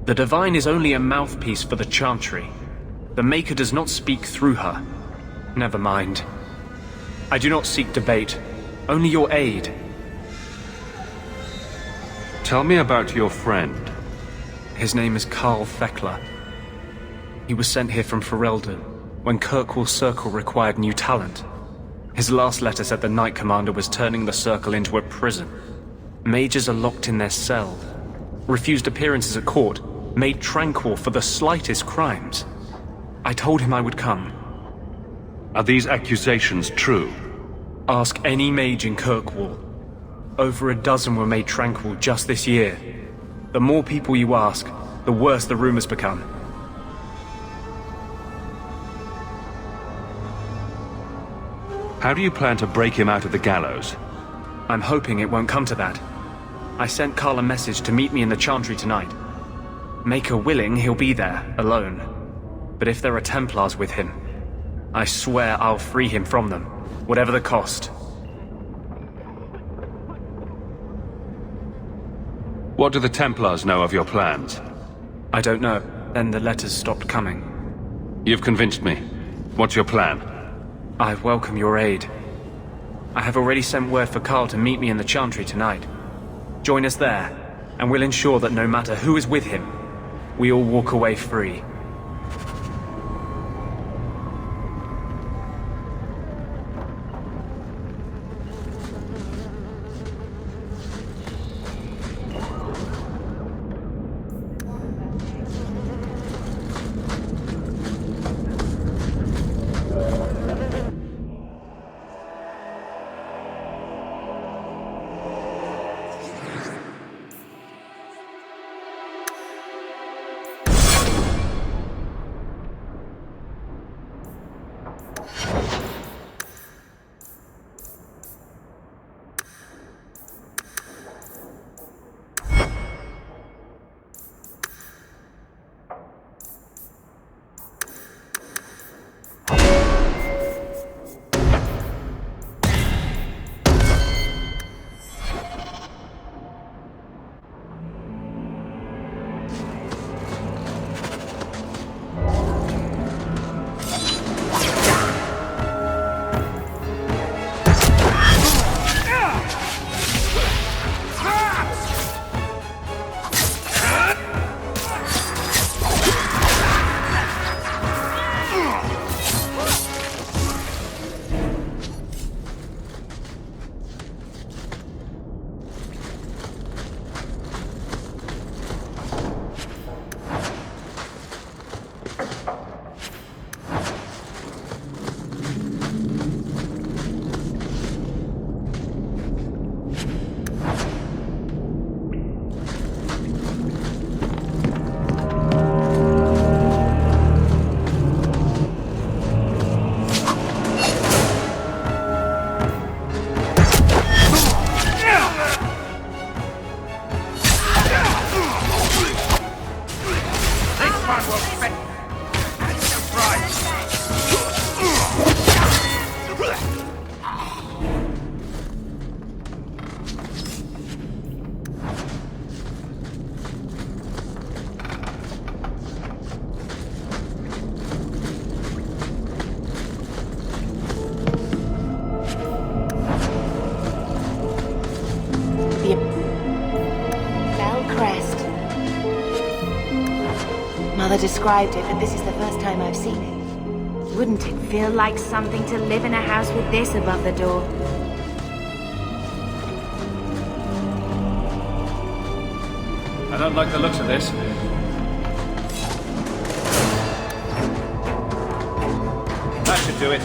The Divine is only a mouthpiece for the Chantry. The Maker does not speak through her. Never mind. I do not seek debate, only your aid. Tell me about your friend. His name is Carl Thekla. He was sent here from Ferelden when Kirkwall Circle required new talent. His last letter said the Knight Commander was turning the Circle into a prison. Mages are locked in their cells, refused appearances at court, made tranquil for the slightest crimes. I told him I would come. Are these accusations true? Ask any mage in Kirkwall. Over a dozen were made tranquil just this year. The more people you ask, the worse the rumors become. How do you plan to break him out of the gallows? I'm hoping it won't come to that. I sent Carl a message to meet me in the Chantry tonight. Maker willing, he'll be there, alone. But if there are Templars with him, I swear I'll free him from them, whatever the cost. What do the Templars know of your plans? I don't know. Then the letters stopped coming. You've convinced me. What's your plan? I welcome your aid. I have already sent word for Carl to meet me in the Chantry tonight. Join us there, and we'll ensure that no matter who is with him, we all walk away free. Mother described it, but this is the first time I've seen it. Wouldn't it feel like something to live in a house with this above the door? I don't like the looks of this. That should do it.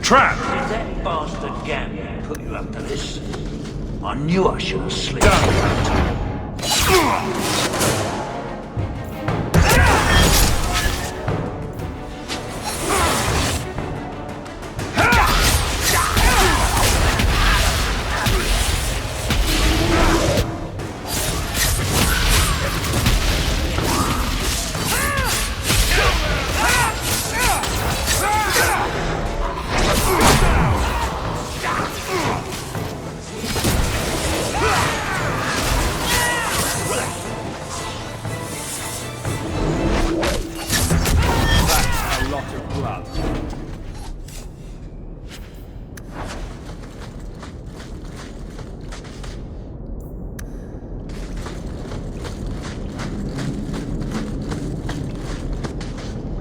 Trap! Did that bastard Gambit put you up to this? I knew I should have slipped.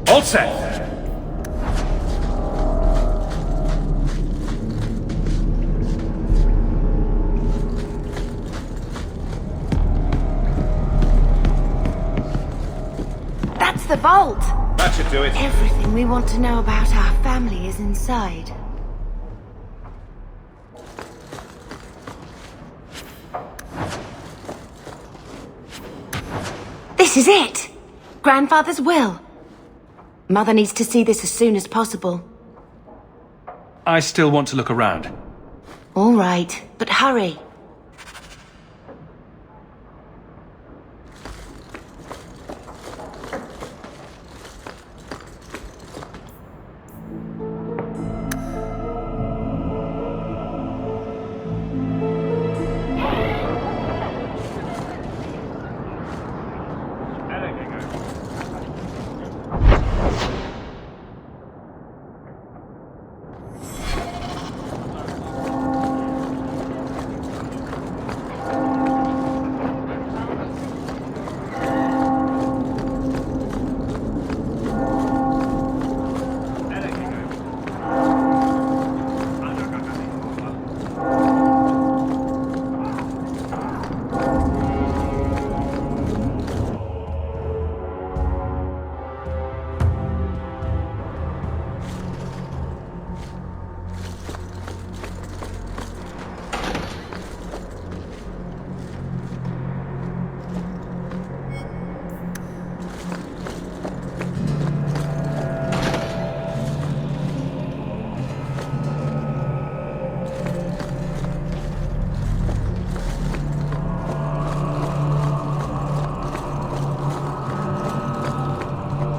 All set! That's the vault! That should do it. Everything we want to know about our family is inside. This is it! Grandfather's will. Mother needs to see this as soon as possible. I still want to look around. All right, but hurry.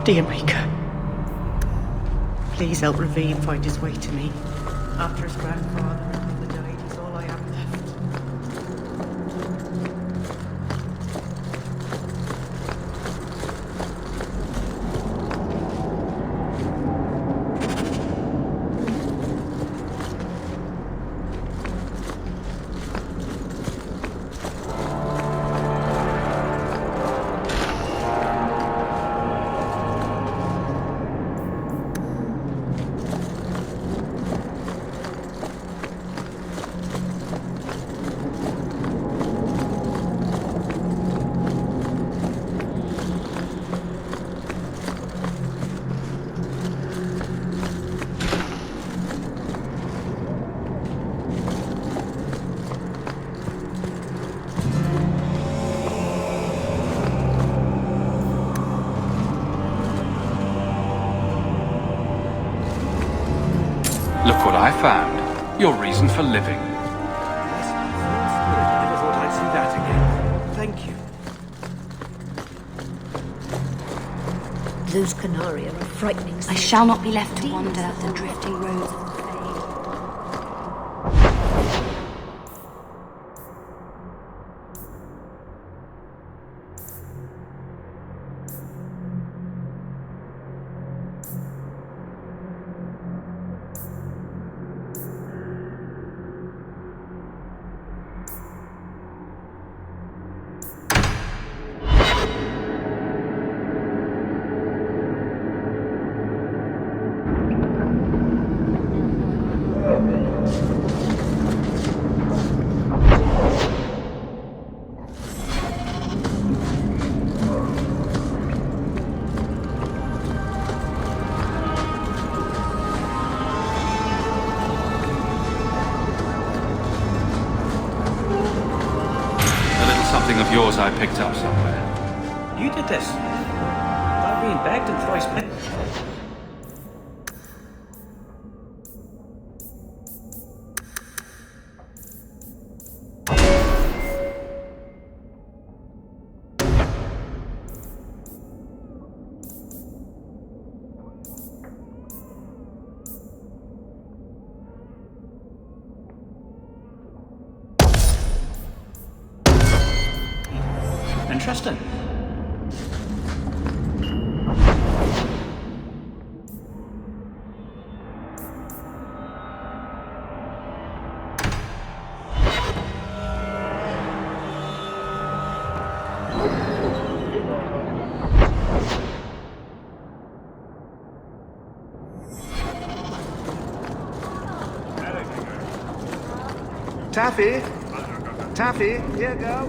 Dear Mika, please help Ravine find his way to me. After his grandfather and mother died, he's all I have left. Look what I found. Your reason for living. I never thought I'd see that again. Thank you. Those Canary are a frightening sight. I shall not be left to wander the drifting roads of the Fade. Of yours I picked up somewhere. You did this. Without being begged and thrice bitten. Interesting. Taffy! Taffy, here you go.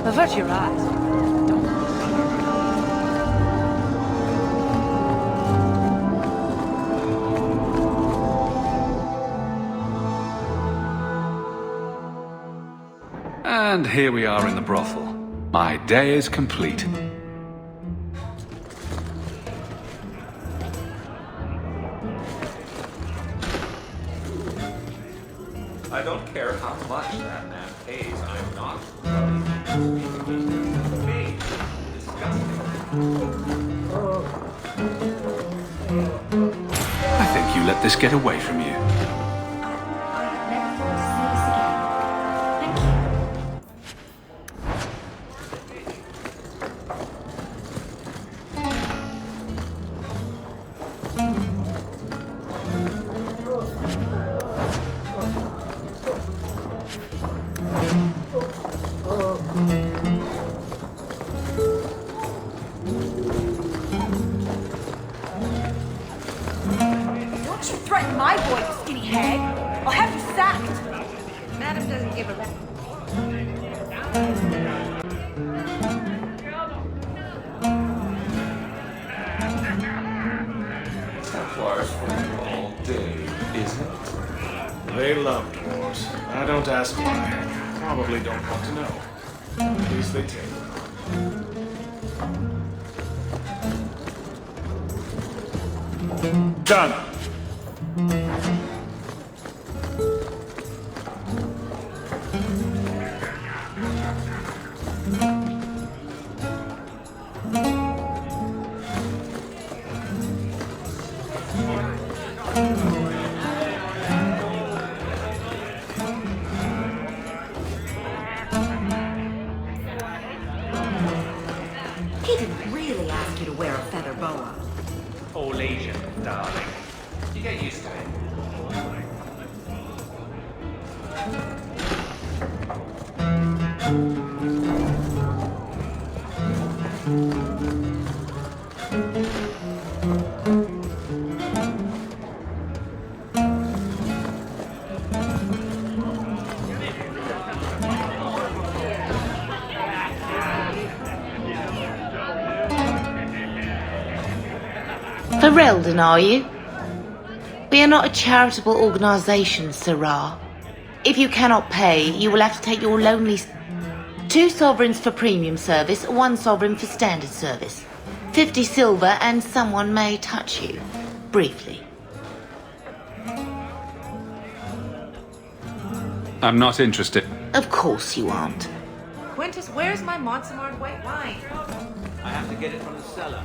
Avert your eyes. And here we are in the brothel. My day is complete. I don't care how much that man pays, I'm not me. I think you let this get away from you. Don't you threaten my boy, you skinny hag! I'll have you sacked! Madam doesn't give a rap. Templars for you all day, isn't it? They love dwarves. I don't ask why. Probably don't want to know. At least they take. Done. He didn't really ask you to wear a feather boa. Old Asian, darling. You get used to it. Ferelden, are you? We are not a charitable organisation, Sirrah. If you cannot pay, you will have to take your lonely... 2 sovereigns for premium service, 1 sovereign for standard service. 50 silver and someone may touch you. Briefly. I'm not interested. Of course you aren't. Quintus, where's my Montsemart white wine? I have to get it from the cellar.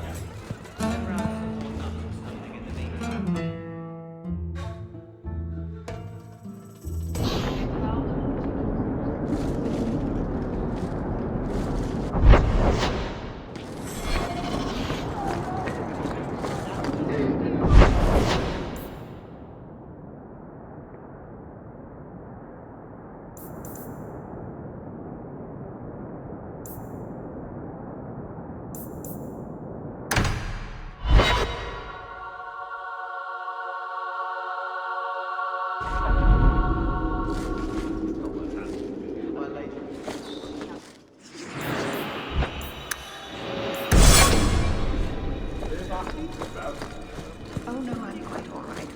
Oh no, I'm quite all right.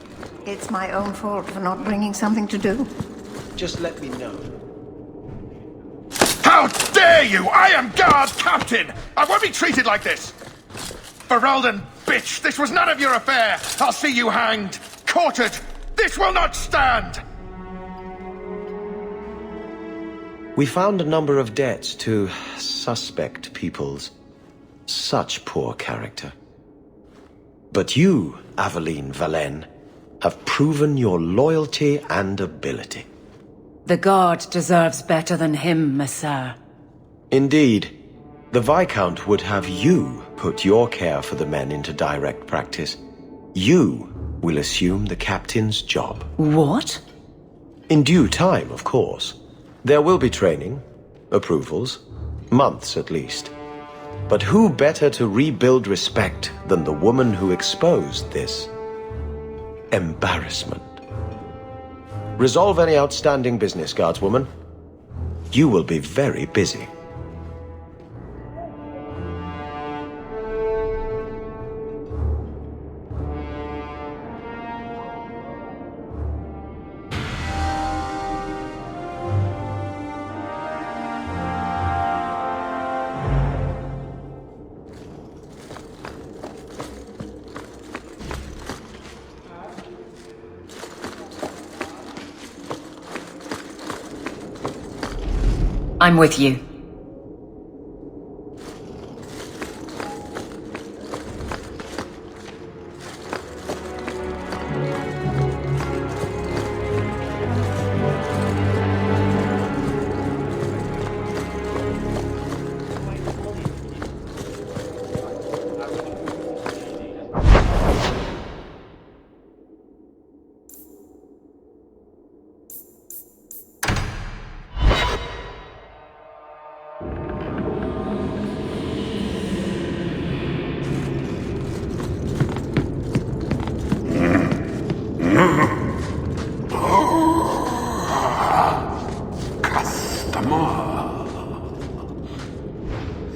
It's my own fault for not bringing something to do. Just let me know. How dare you! I am guard captain! I won't be treated like this! Ferelden, bitch, this was none of your affair! I'll see you hanged! Quartered! This will not stand! We found a number of debts to suspect peoples. Such poor character. But you, Aveline Valen, have proven your loyalty and ability. The guard deserves better than him, Messire. Indeed. The Viscount would have you put your care for the men into direct practice. You will assume the captain's job. What? In due time, of course. There will be training, approvals, months at least. But who better to rebuild respect than the woman who exposed this embarrassment? Resolve any outstanding business, guardswoman. You will be very busy. I'm with you.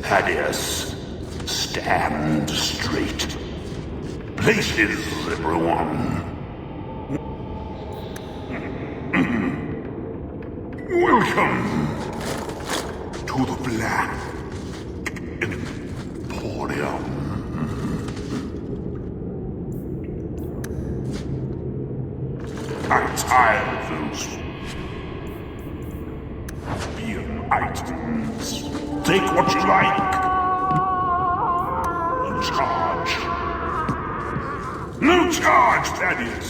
Thaddeus, stand straight. Places, everyone. Welcome to the Black Emporium. I tire those being items. Take what you like. No charge. No charge, Thaddeus.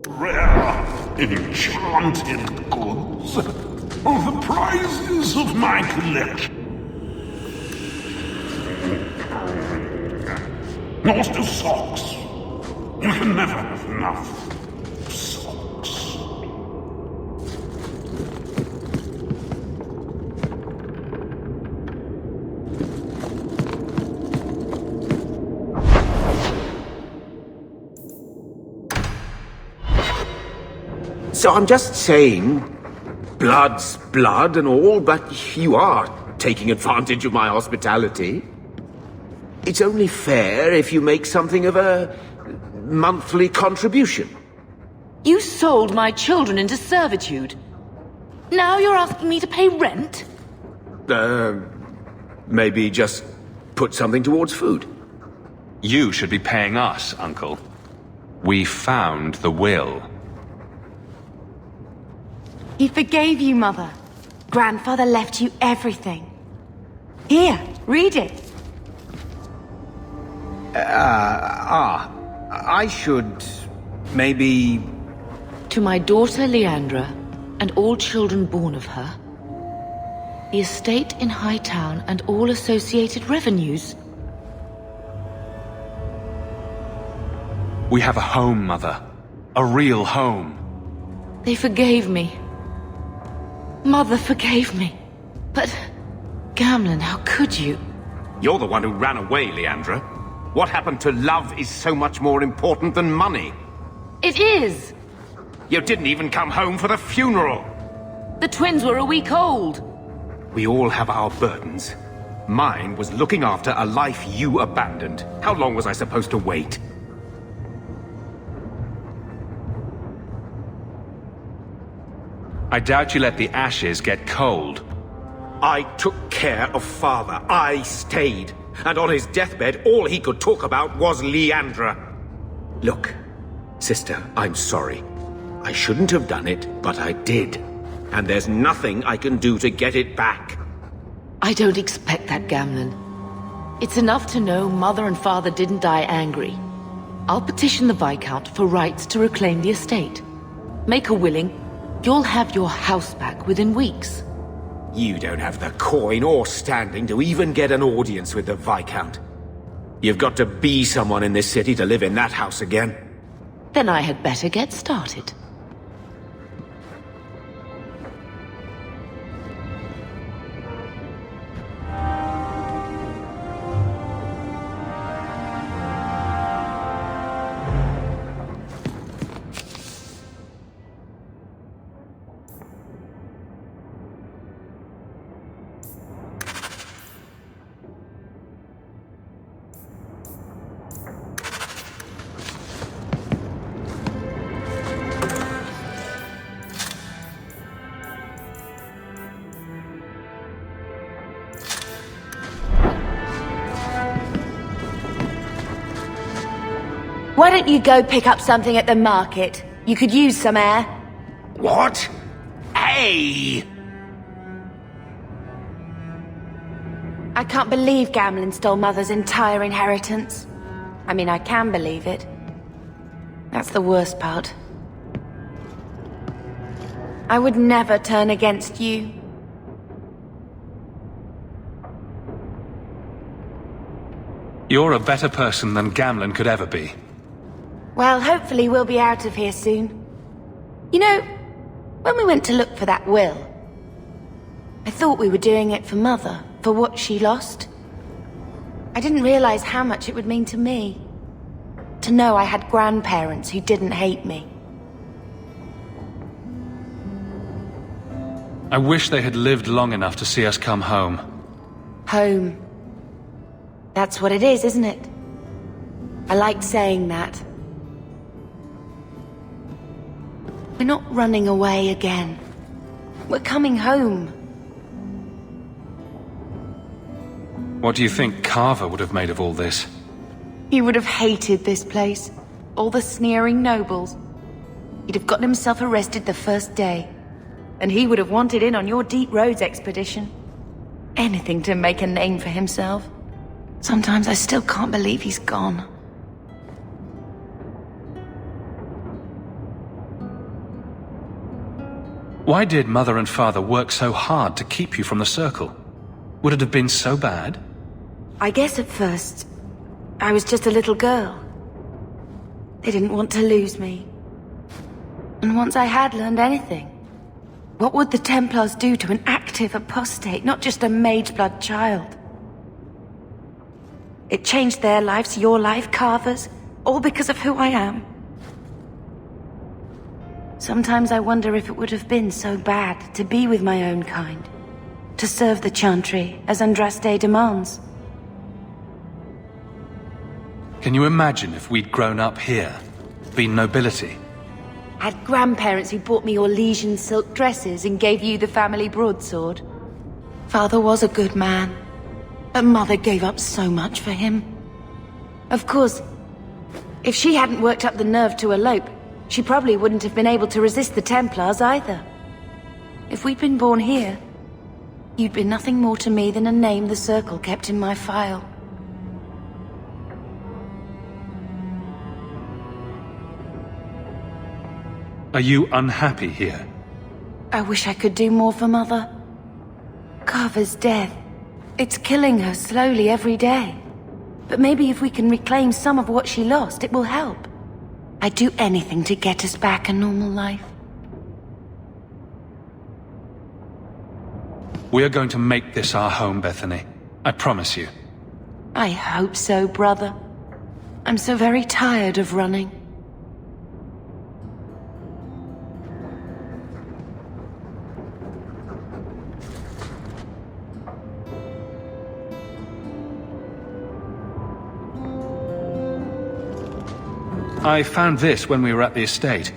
Rare, enchanted goods. The prizes of my collection. Lost to socks. You can never have enough socks. So I'm just saying, blood's blood and all, but you are taking advantage of my hospitality. It's only fair if you make something of a monthly contribution. You sold my children into servitude. Now you're asking me to pay rent? Maybe just put something towards food. You should be paying us, Uncle. We found the will. He forgave you, Mother. Grandfather left you everything. Here, read it. I should... maybe... To my daughter Leandra, and all children born of her, the estate in Hightown and all associated revenues. We have a home, Mother. A real home. They forgave me. Mother forgave me. But... Gamlen, how could you? You're the one who ran away, Leandra. What happened to love is so much more important than money. It is! You didn't even come home for the funeral. The twins were a week old. We all have our burdens. Mine was looking after a life you abandoned. How long was I supposed to wait? I doubt you let the ashes get cold. I took care of Father. I stayed. And on his deathbed, all he could talk about was Leandra. Look, sister, I'm sorry. I shouldn't have done it, but I did. And there's nothing I can do to get it back. I don't expect that, Gamlen. It's enough to know Mother and Father didn't die angry. I'll petition the Viscount for rights to reclaim the estate. Make a willing, you'll have your house back within weeks. You don't have the coin or standing to even get an audience with the Viscount. You've got to be someone in this city to live in that house again. Then I had better get started. Why don't you go pick up something at the market? You could use some air. What? Hey! I can't believe Gamlen stole Mother's entire inheritance. I mean, I can believe it. That's the worst part. I would never turn against you. You're a better person than Gamlen could ever be. Well, hopefully we'll be out of here soon. You know, when we went to look for that will, I thought we were doing it for Mother, for what she lost. I didn't realize how much it would mean to me. To know I had grandparents who didn't hate me. I wish they had lived long enough to see us come home. Home. That's what it is, isn't it? I like saying that. We're not running away again. We're coming home. What do you think Carver would have made of all this? He would have hated this place. All the sneering nobles. He'd have gotten himself arrested the first day. And he would have wanted in on your Deep Roads expedition. Anything to make a name for himself. Sometimes I still can't believe he's gone. Why did Mother and Father work so hard to keep you from the Circle? Would it have been so bad? I guess at first, I was just a little girl. They didn't want to lose me. And once I had learned anything, what would the Templars do to an active apostate, not just a Mageblood child? It changed their lives, your life, Carver's, all because of who I am. Sometimes I wonder if it would have been so bad to be with my own kind, to serve the Chantry as Andraste demands. Can you imagine if we'd grown up here, been nobility? Had grandparents who bought me Orlesian silk dresses and gave you the family broadsword. Father was a good man, but Mother gave up so much for him. Of course, if she hadn't worked up the nerve to elope, she probably wouldn't have been able to resist the Templars either. If we'd been born here, you'd be nothing more to me than a name the Circle kept in my file. Are you unhappy here? I wish I could do more for Mother. Carver's death. It's killing her slowly every day. But maybe if we can reclaim some of what she lost, it will help. I'd do anything to get us back a normal life. We are going to make this our home, Bethany. I promise you. I hope so, brother. I'm so very tired of running. I found this when we were at the estate.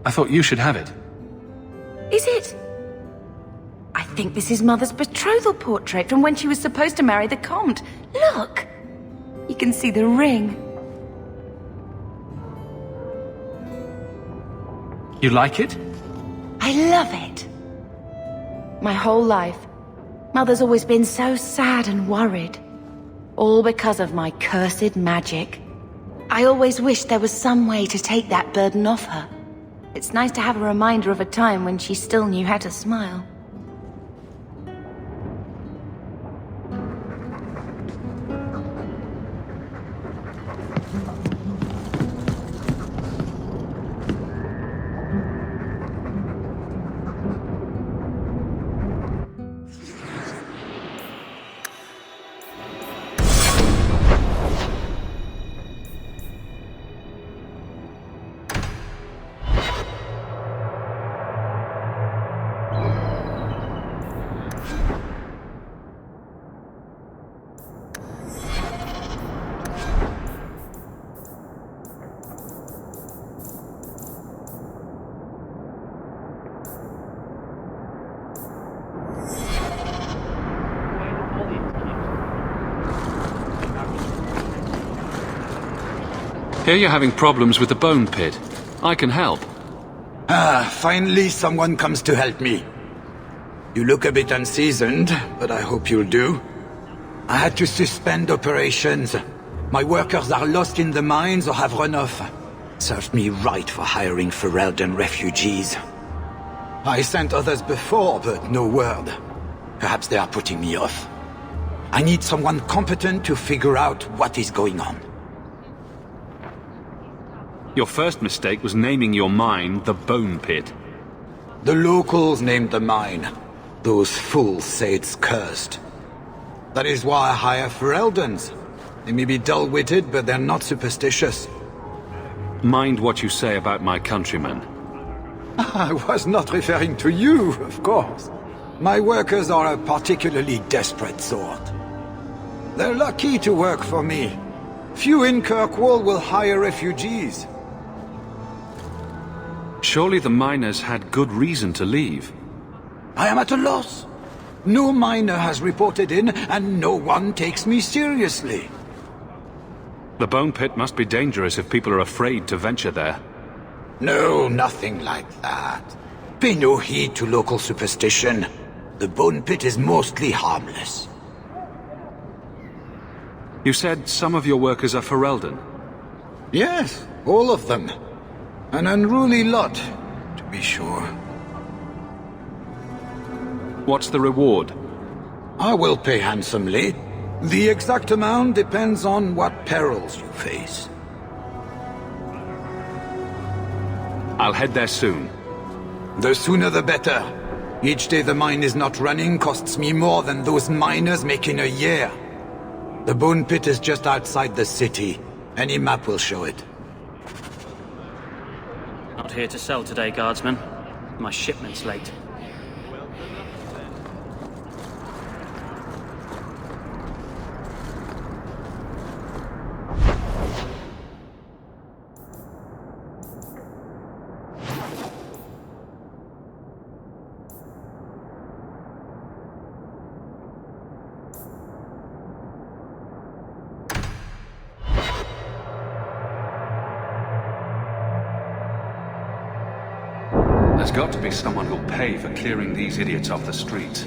I thought you should have it. Is it? I think this is Mother's betrothal portrait from when she was supposed to marry the Comte. Look! You can see the ring. You like it? I love it. My whole life, Mother's always been so sad and worried. All because of my cursed magic. I always wished there was some way to take that burden off her. It's nice to have a reminder of a time when she still knew how to smile. Here you're having problems with the bone pit. I can help. Ah, finally someone comes to help me. You look a bit unseasoned, but I hope you'll do. I had to suspend operations. My workers are lost in the mines or have run off. Served me right for hiring Ferelden refugees. I sent others before, but no word. Perhaps they are putting me off. I need someone competent to figure out what is going on. Your first mistake was naming your mine the Bone Pit. The locals named the mine. Those fools say it's cursed. That is why I hire Fereldens. They may be dull-witted, but they're not superstitious. Mind what you say about my countrymen. I was not referring to you, of course. My workers are a particularly desperate sort. They're lucky to work for me. Few in Kirkwall will hire refugees. Surely the miners had good reason to leave. I am at a loss. No miner has reported in, and no one takes me seriously. The Bone Pit must be dangerous if people are afraid to venture there. No, nothing like that. Pay no heed to local superstition. The Bone Pit is mostly harmless. You said some of your workers are Ferelden? Yes, all of them. An unruly lot, to be sure. What's the reward? I will pay handsomely. The exact amount depends on what perils you face. I'll head there soon. The sooner the better. Each day the mine is not running costs me more than those miners make in a year. The Bone Pit is just outside the city. Any map will show it. Not here to sell today, guardsman. My shipment's late. There's got to be someone who'll pay for clearing these idiots off the streets.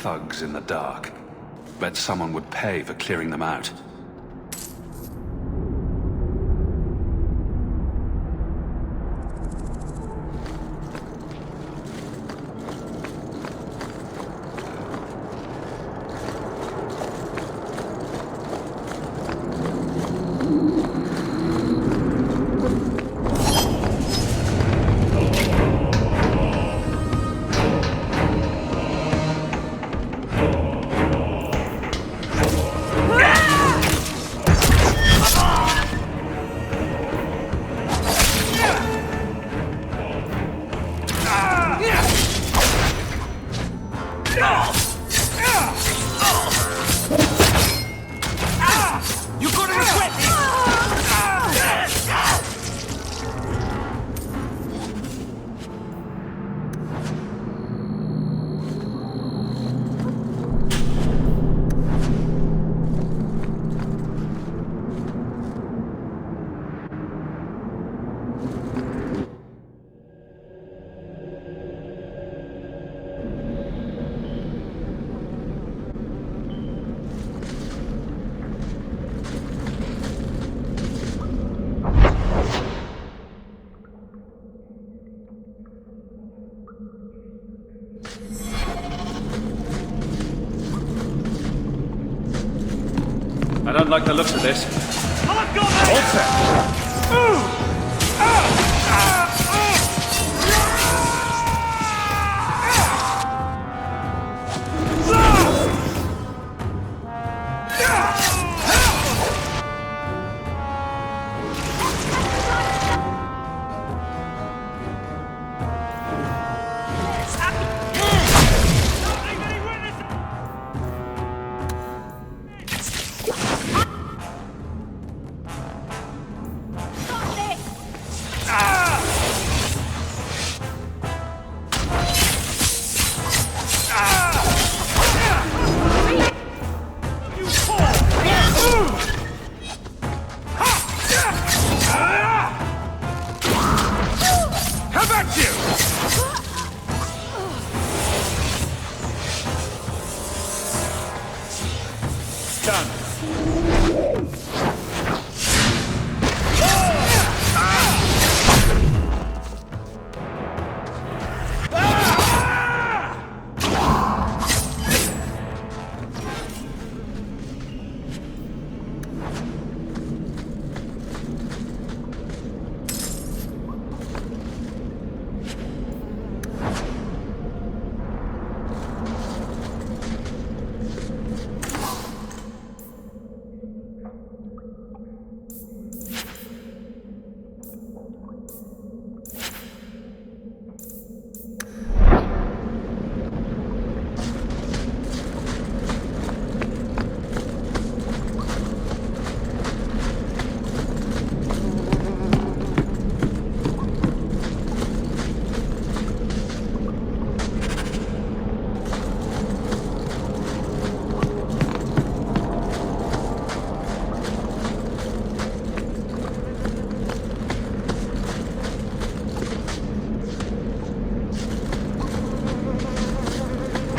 Thugs in the dark. Bet someone would pay for clearing them out. I don't like the looks of this. All set. Got it!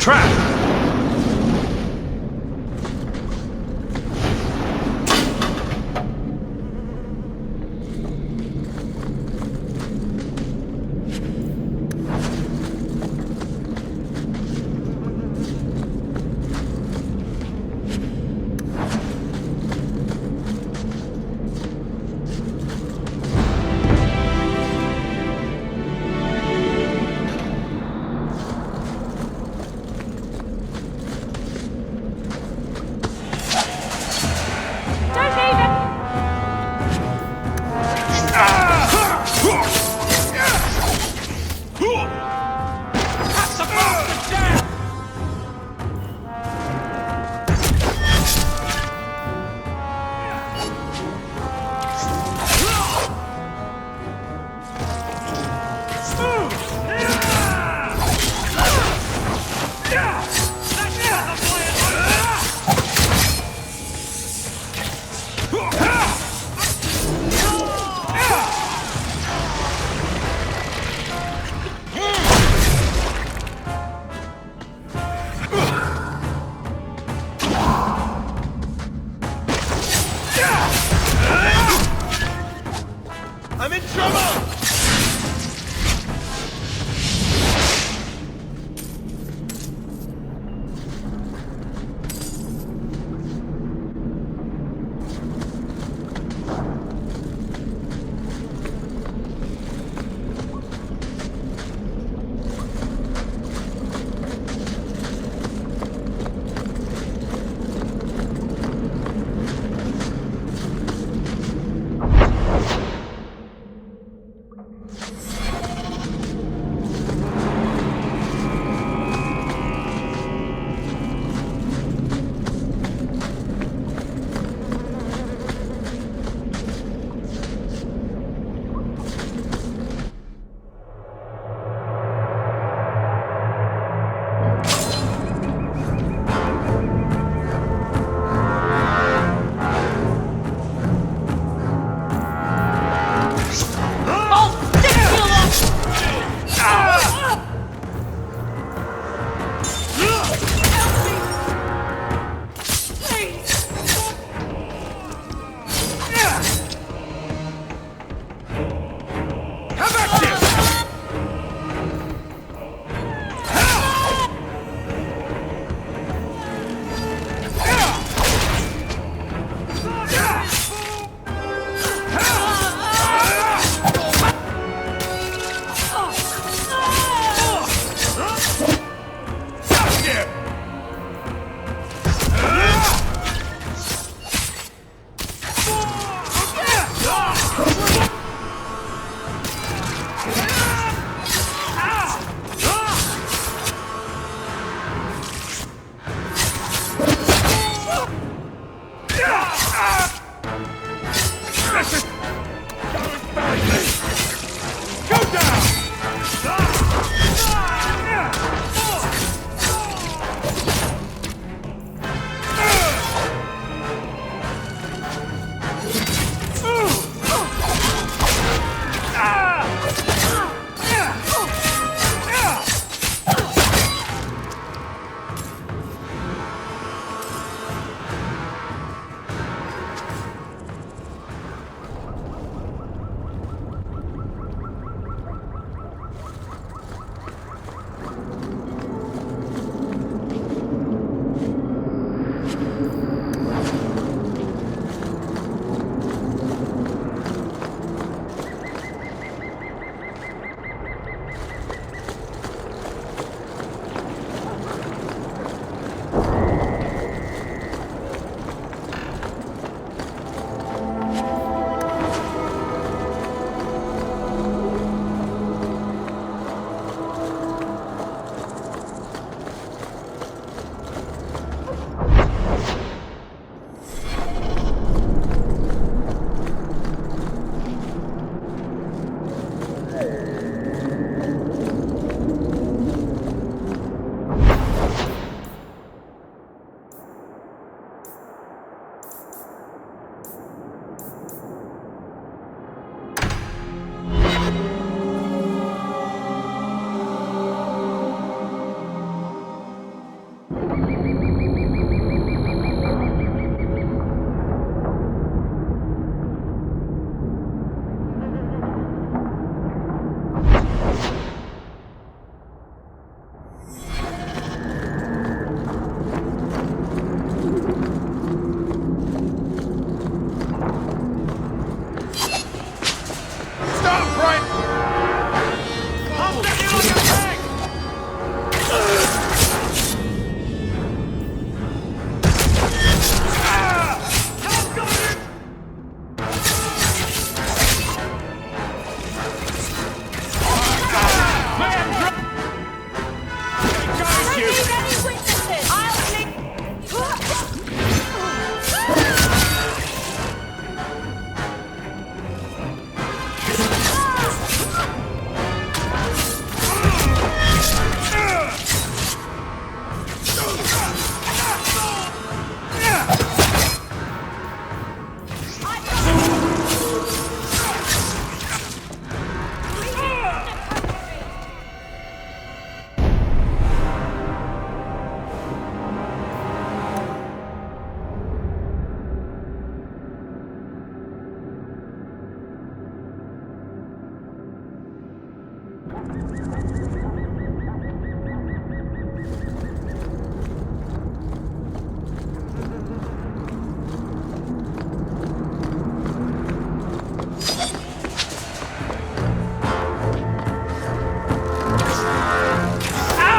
trap!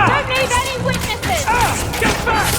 Don't leave any witnesses! Get back!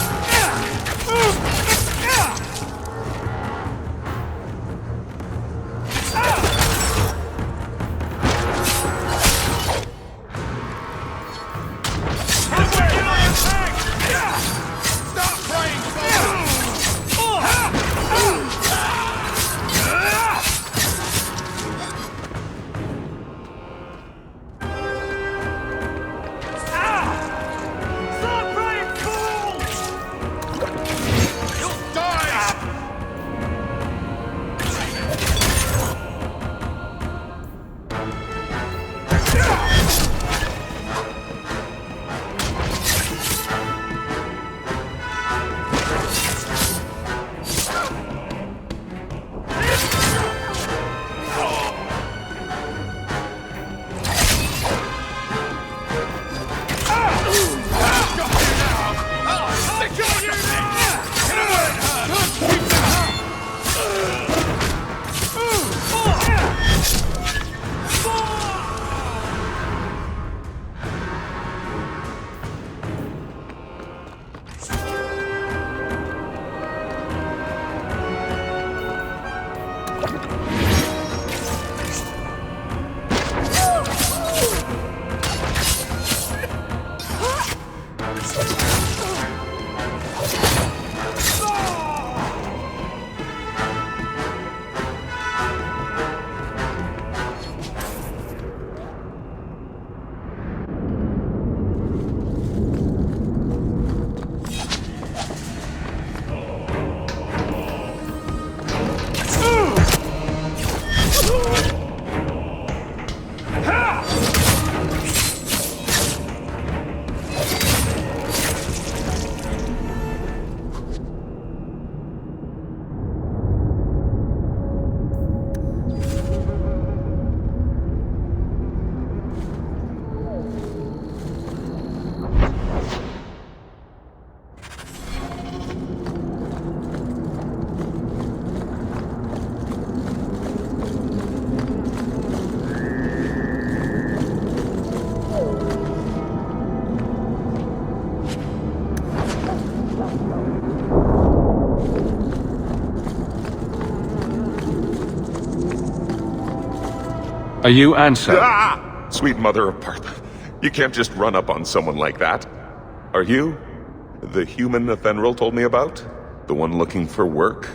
Are you Ansel? Ah! Sweet mother of Partha. You can't just run up on someone like that. Are you the human Athenril told me about? The one looking for work?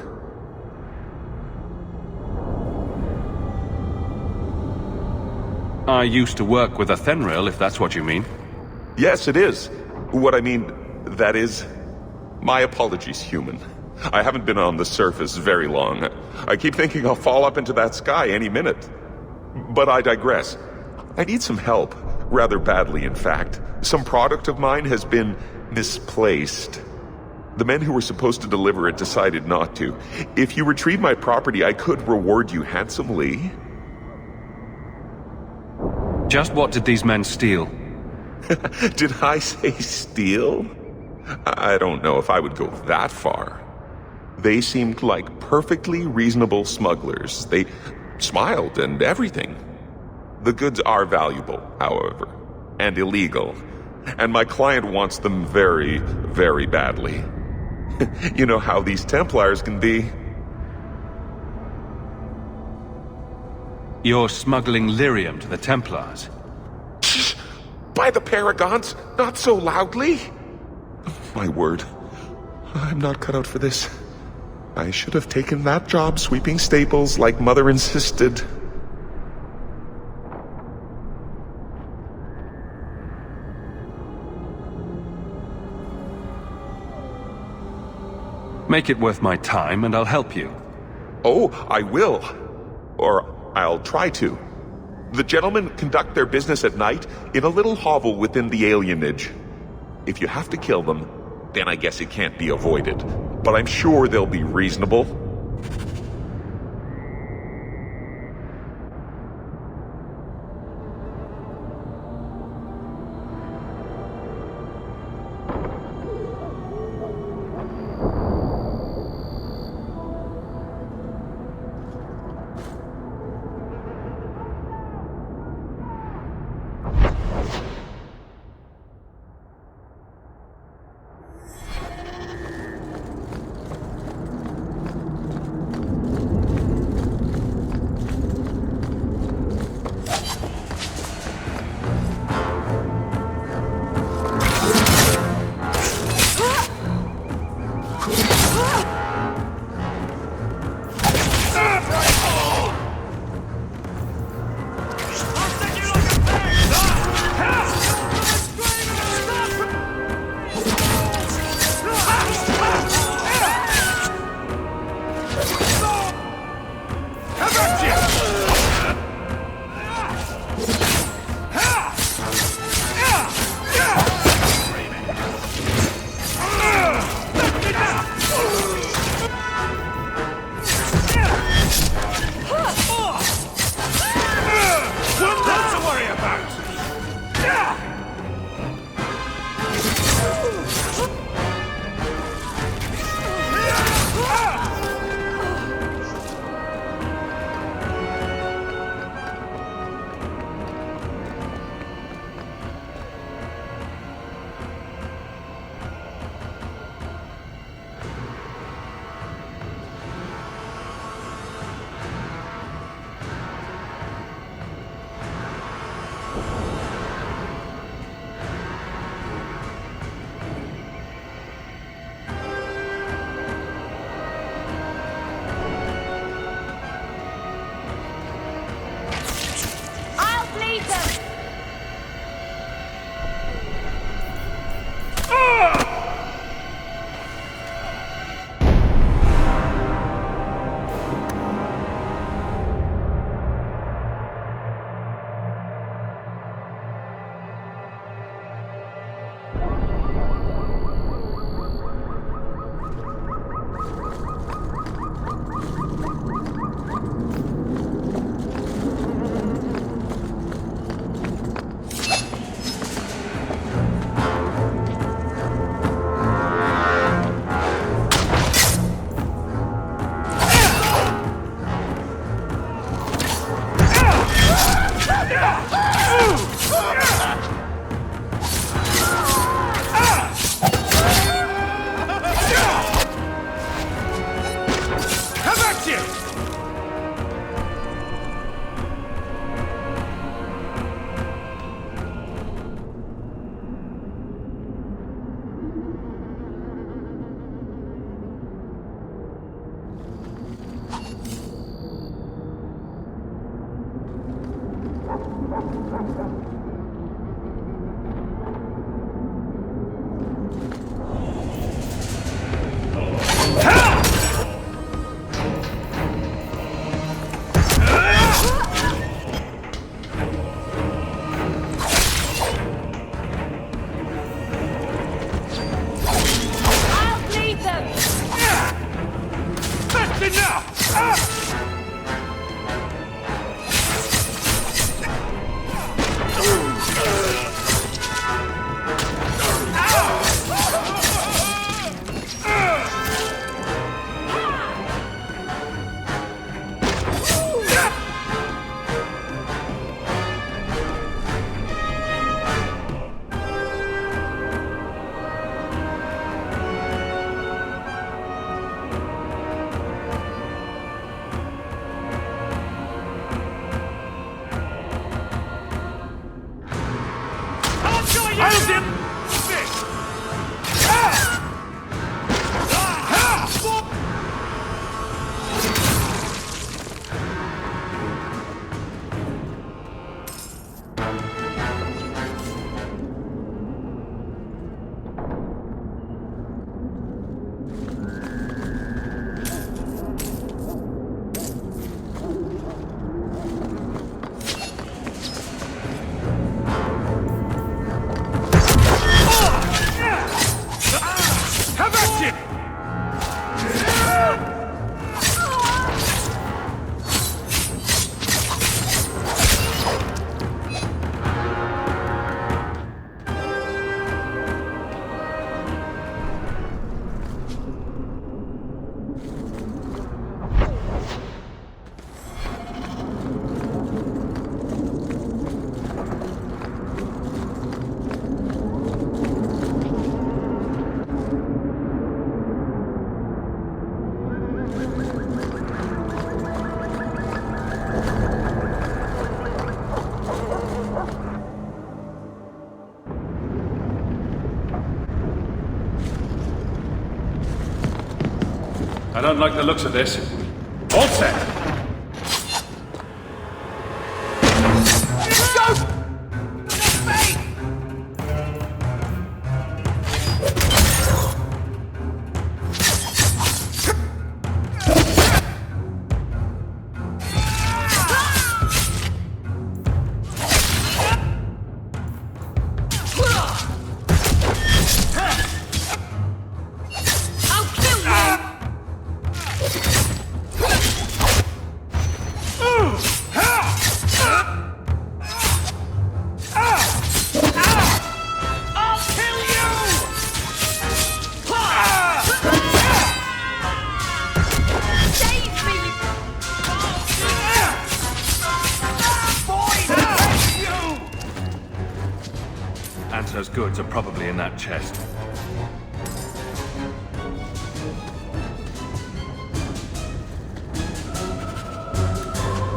I used to work with Athenril, if that's what you mean. Yes, it is. What I mean, that is... My apologies, human. I haven't been on the surface very long. I keep thinking I'll fall up into that sky any minute. But I digress. I need some help. Rather badly, in fact. Some product of mine has been misplaced. The men who were supposed to deliver it decided not to. If you retrieve my property, I could reward you handsomely. Just what did these men steal? Did I say steal? I don't know if I would go that far. They seemed like perfectly reasonable smugglers. They smiled and everything. The goods are valuable, however, and illegal. And my client wants them very, very badly. You know how these Templars can be. You're smuggling lyrium to the Templars? By the Paragons, not so loudly. My word, I'm not cut out for this. I should have taken that job sweeping stables like Mother insisted. Make it worth my time and I'll help you. Oh, I will. Or I'll try to. The gentlemen conduct their business at night in a little hovel within the alienage. If you have to kill them, then I guess it can't be avoided. But I'm sure they'll be reasonable. I'll dip this! Have at you! I don't like the looks of this. All set! Anso's goods are probably in that chest.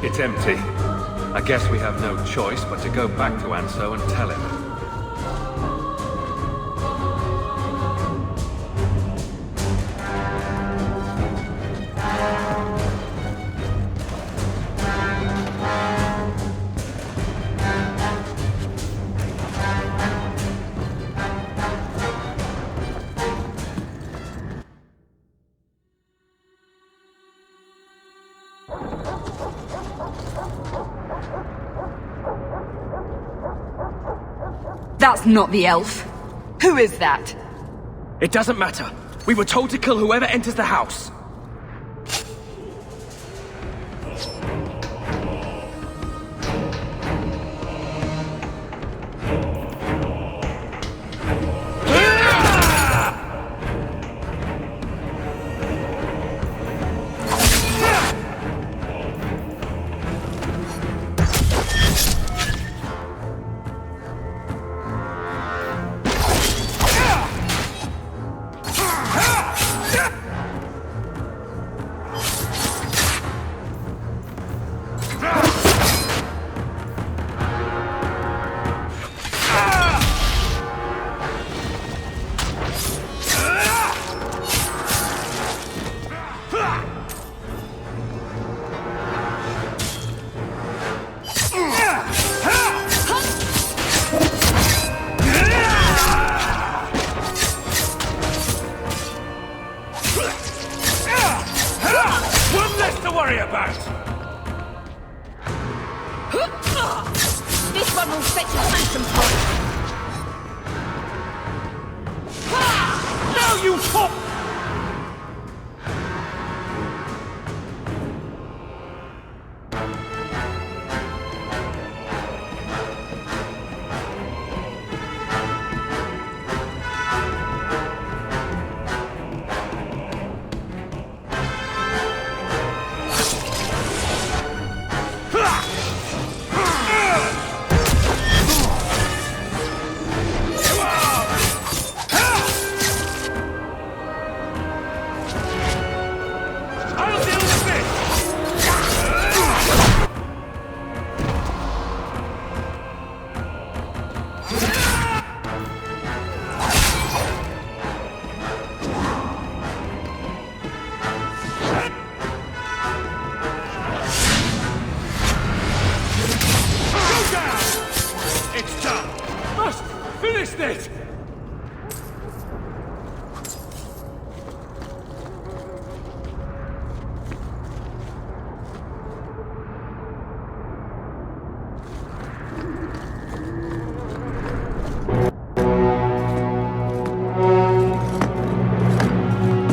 It's empty. I guess we have no choice but to go back to Anso and tell him. That's not the elf. Who is that? It doesn't matter. We were told to kill whoever enters the house. finished it!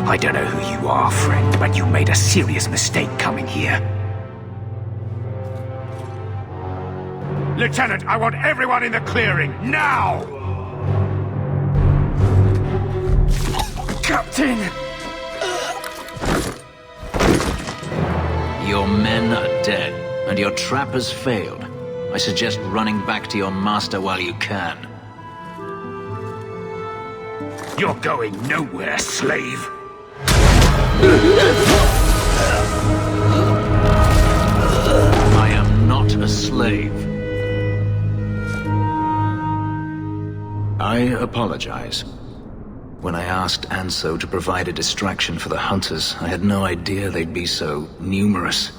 I don't know who you are, friend, but you made a serious mistake coming here. Lieutenant, I want everyone in the clearing, now! Captain! Your men are dead, and your trap has failed. I suggest running back to your master while you can. You're going nowhere, slave. I am not a slave. I apologize. When I asked Anso to provide a distraction for the hunters, I had no idea they'd be so numerous.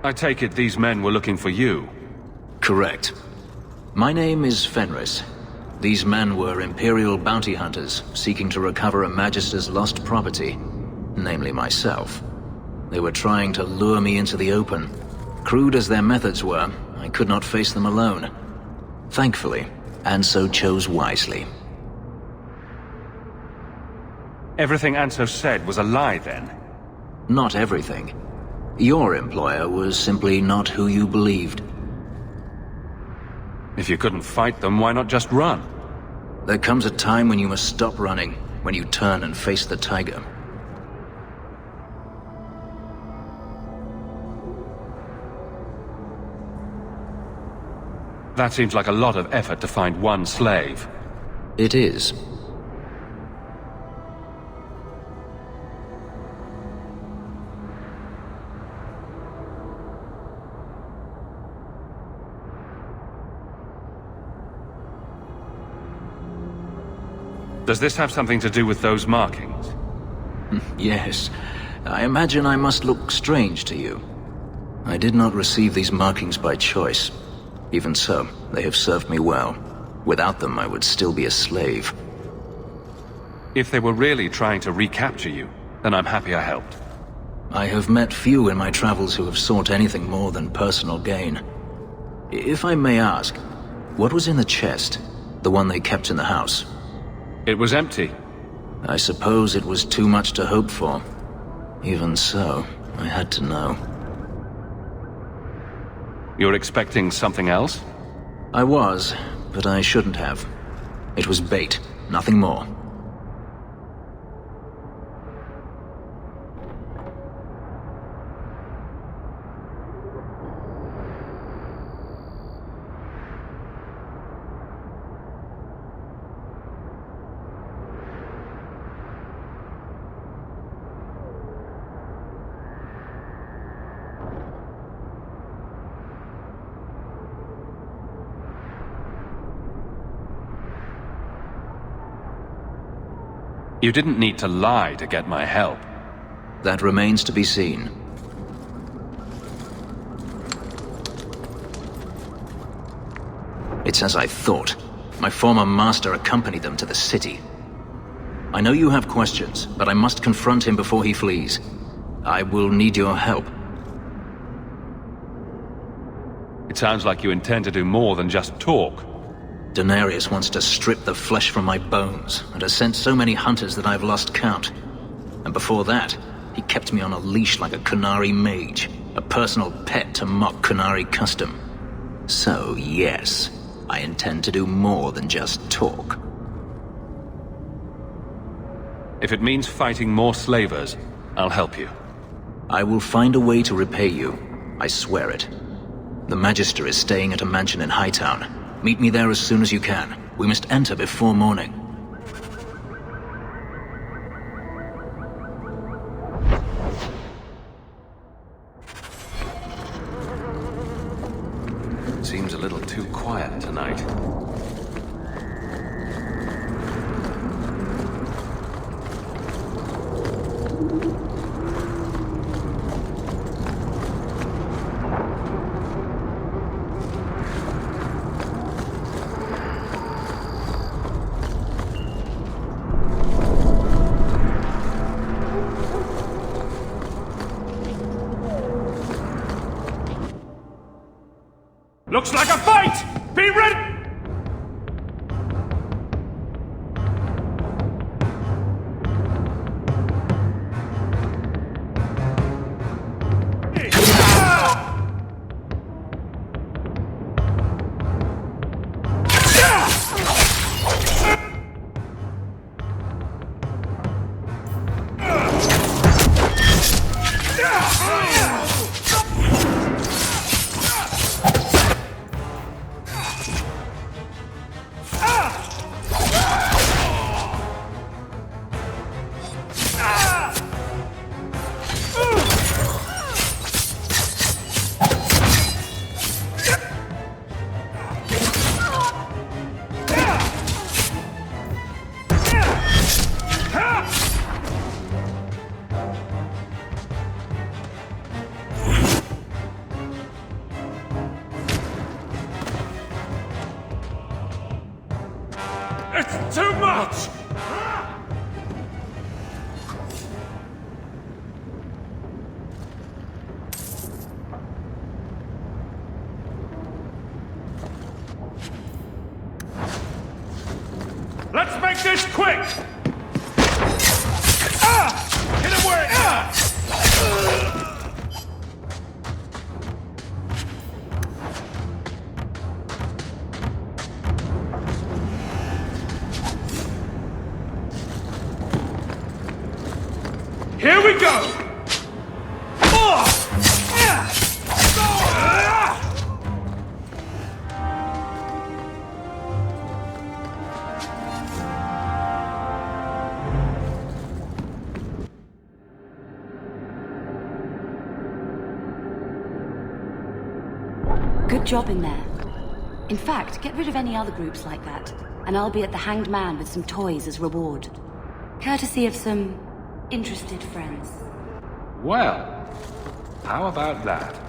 I take it these men were looking for you? Correct. My name is Fenris. These men were Imperial bounty hunters, seeking to recover a Magister's lost property, namely myself. They were trying to lure me into the open. Crude as their methods were, I could not face them alone. Thankfully, Anso chose wisely. Everything Anso said was a lie, then? Not everything. Your employer was simply not who you believed. If you couldn't fight them, why not just run? There comes a time when you must stop running, when you turn and face the tiger. That seems like a lot of effort to find one slave. It is. Does this have something to do with those markings? Yes. I imagine I must look strange to you. I did not receive these markings by choice. Even so, they have served me well. Without them, I would still be a slave. If they were really trying to recapture you, then I'm happy I helped. I have met few in my travels who have sought anything more than personal gain. If I may ask, what was in the chest? The one they kept in the house? It was empty. I suppose it was too much to hope for. Even so, I had to know. You're expecting something else? I was, but I shouldn't have. It was bait, nothing more. You didn't need to lie to get my help. That remains to be seen. It's as I thought. My former master accompanied them to the city. I know you have questions, but I must confront him before he flees. I will need your help. It sounds like you intend to do more than just talk. Daenerys wants to strip the flesh from my bones, and has sent so many hunters that I've lost count. And before that, he kept me on a leash like a Qunari mage, a personal pet to mock Qunari custom. So, yes, I intend to do more than just talk. If it means fighting more slavers, I'll help you. I will find a way to repay you. I swear it. The Magister is staying at a mansion in Hightown. Meet me there as soon as you can. We must enter before morning. Seems a little too quiet tonight. Looks like a fight! Be ready! It's too much! Let's make this quick! Get him where Here we go! Good job in there. In fact, get rid of any other groups like that, and I'll be at the Hanged Man with some toys as reward. Courtesy of some interested friends. Well, how about that?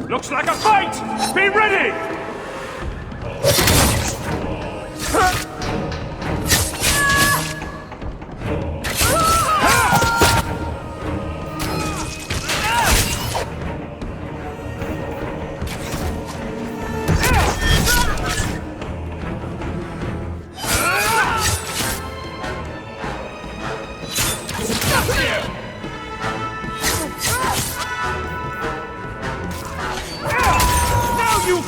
Looks like a fight! Be ready! Now you...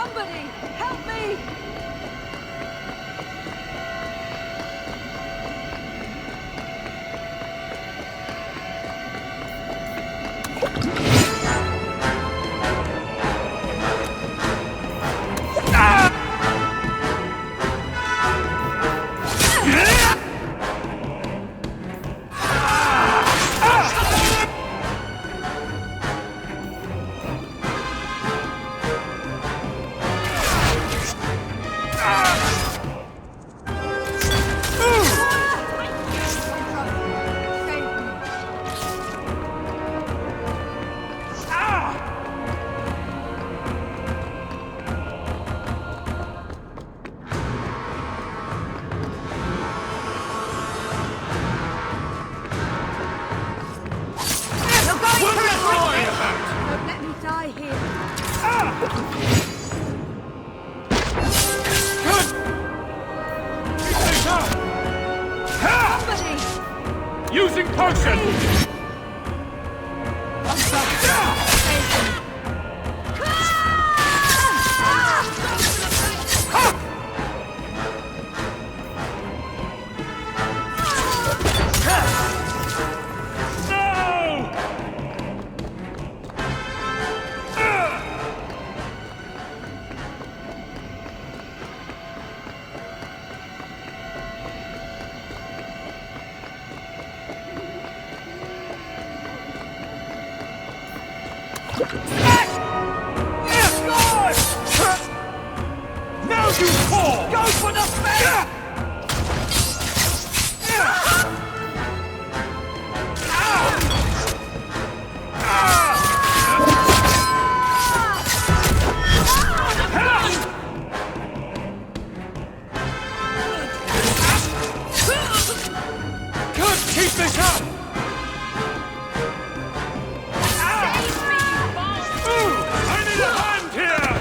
Somebody, help me! Using potion! Now you fall! Go for the face! Good, keep this up! I need a hand here!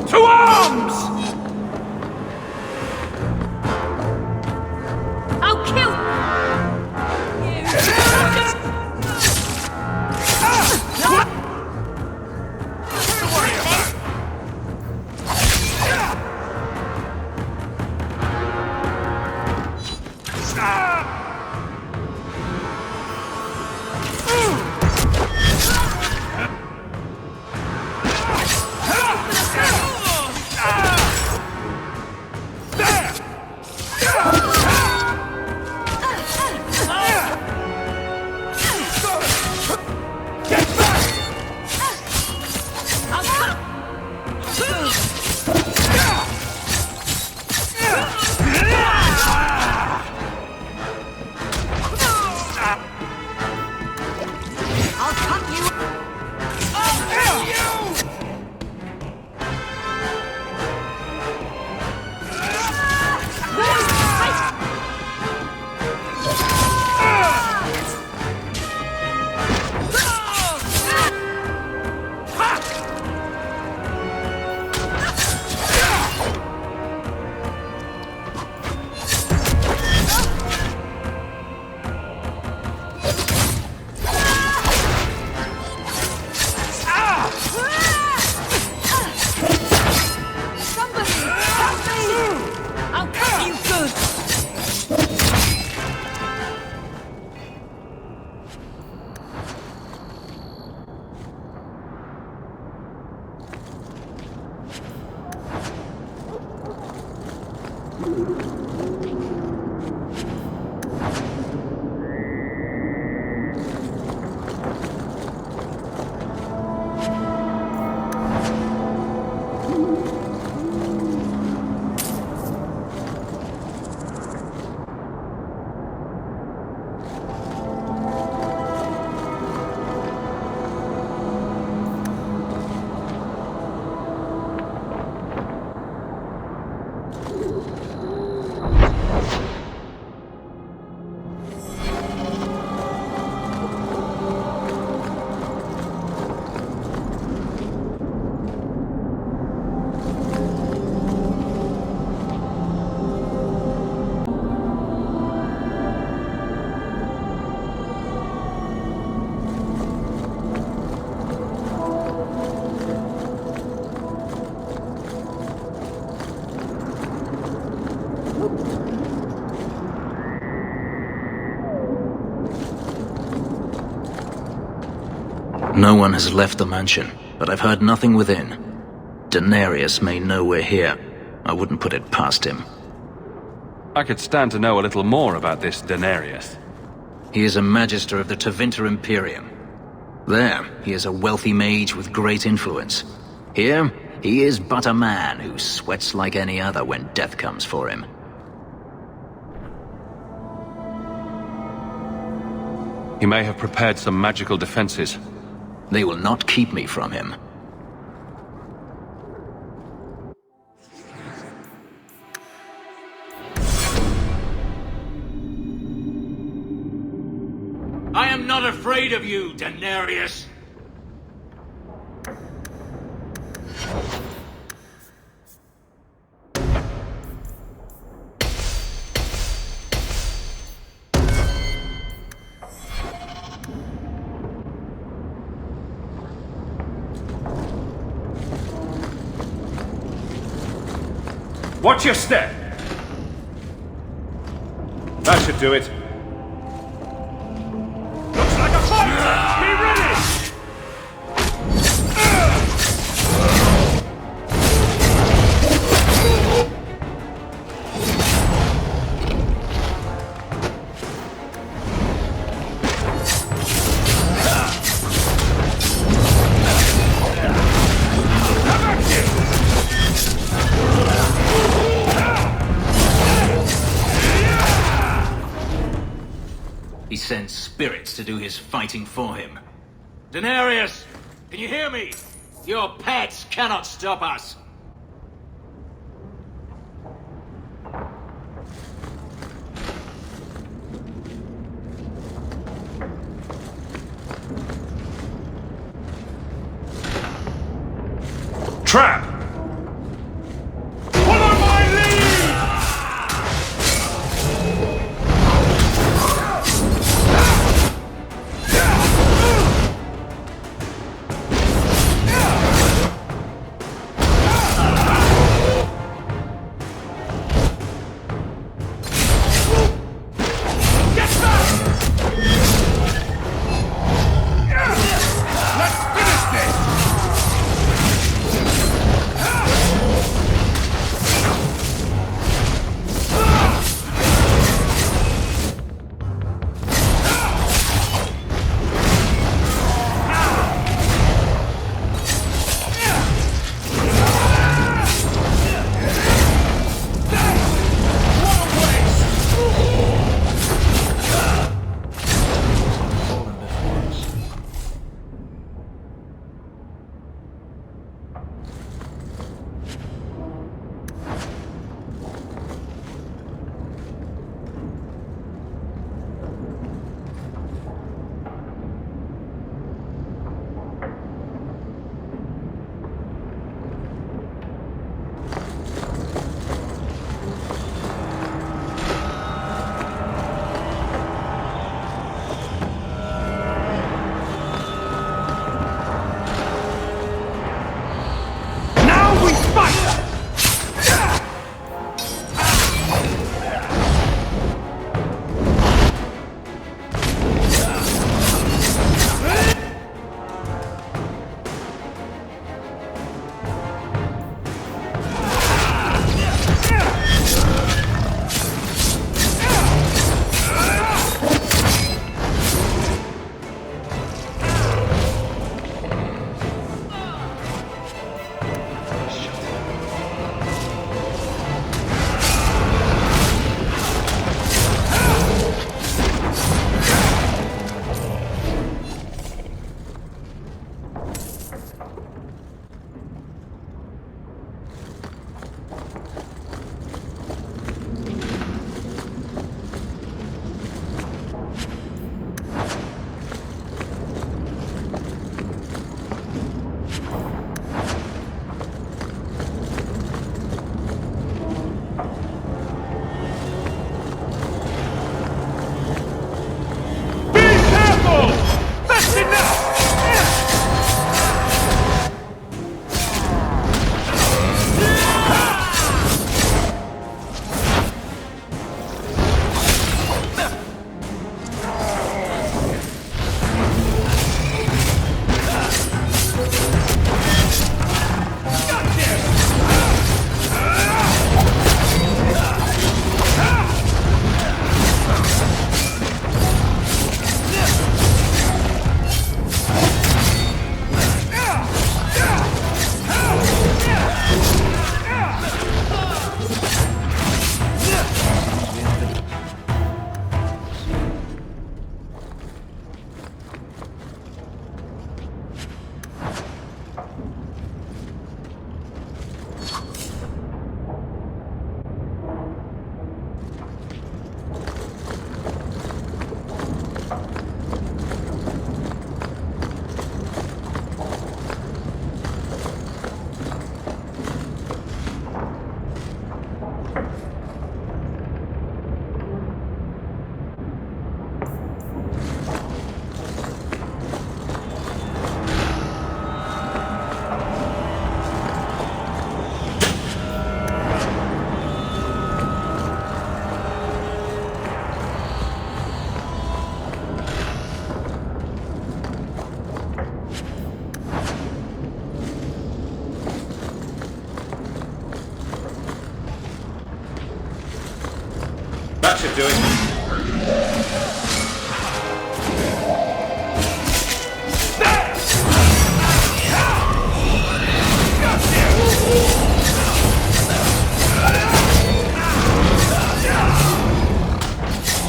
To arms! I'll kill No one has left the mansion, but I've heard nothing within. Denarius may know we're here. I wouldn't put it past him. I could stand to know a little more about this Denarius. He is a Magister of the Tevinter Imperium. There, he is a wealthy mage with great influence. Here, he is but a man who sweats like any other when death comes for him. He may have prepared some magical defenses. They will not keep me from him. I am not afraid of you, Denarius. Watch your step! That should do it. Looks like a fight! Be ready! He sends spirits to do his fighting for him. Denarius! Can you hear me? Your pets cannot stop us! Trap! should do it.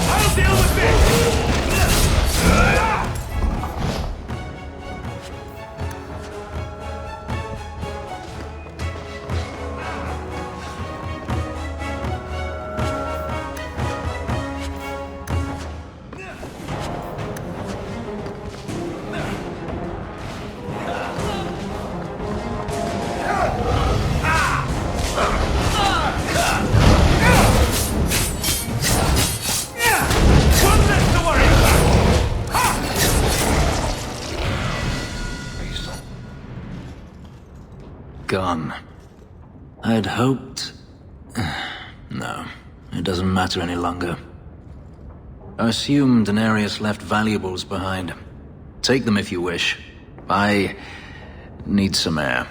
I'll deal with this! Gone. I'd hoped... No, it doesn't matter any longer. I assume Daenerys left valuables behind. Take them if you wish. I need some air.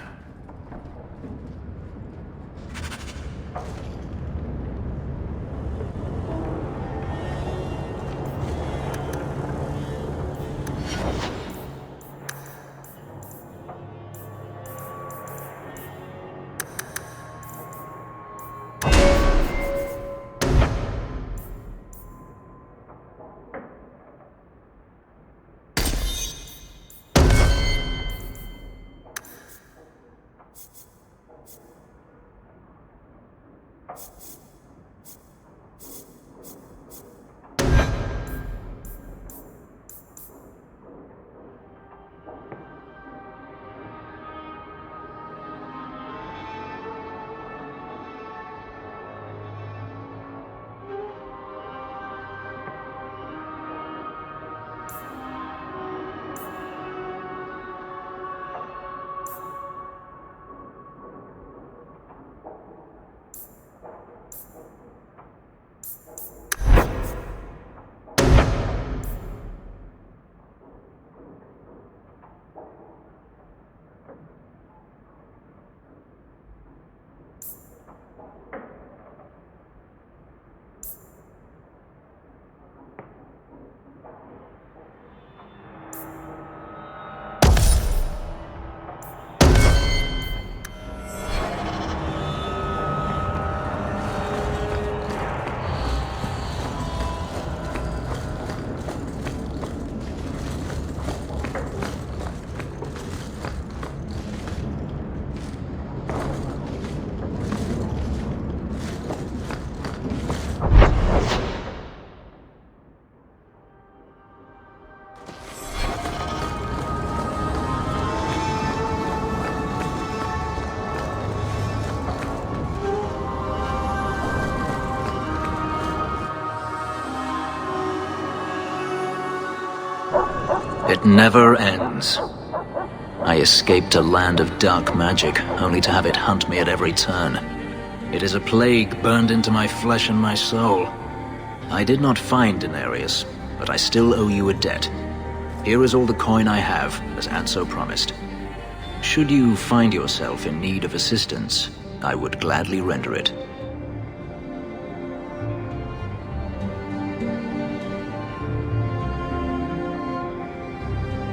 It never ends. I escaped a land of dark magic, only to have it hunt me at every turn. It is a plague burned into my flesh and my soul. I did not find Daenerys, but I still owe you a debt. Here is all the coin I have, as Anso promised. Should you find yourself in need of assistance, I would gladly render it.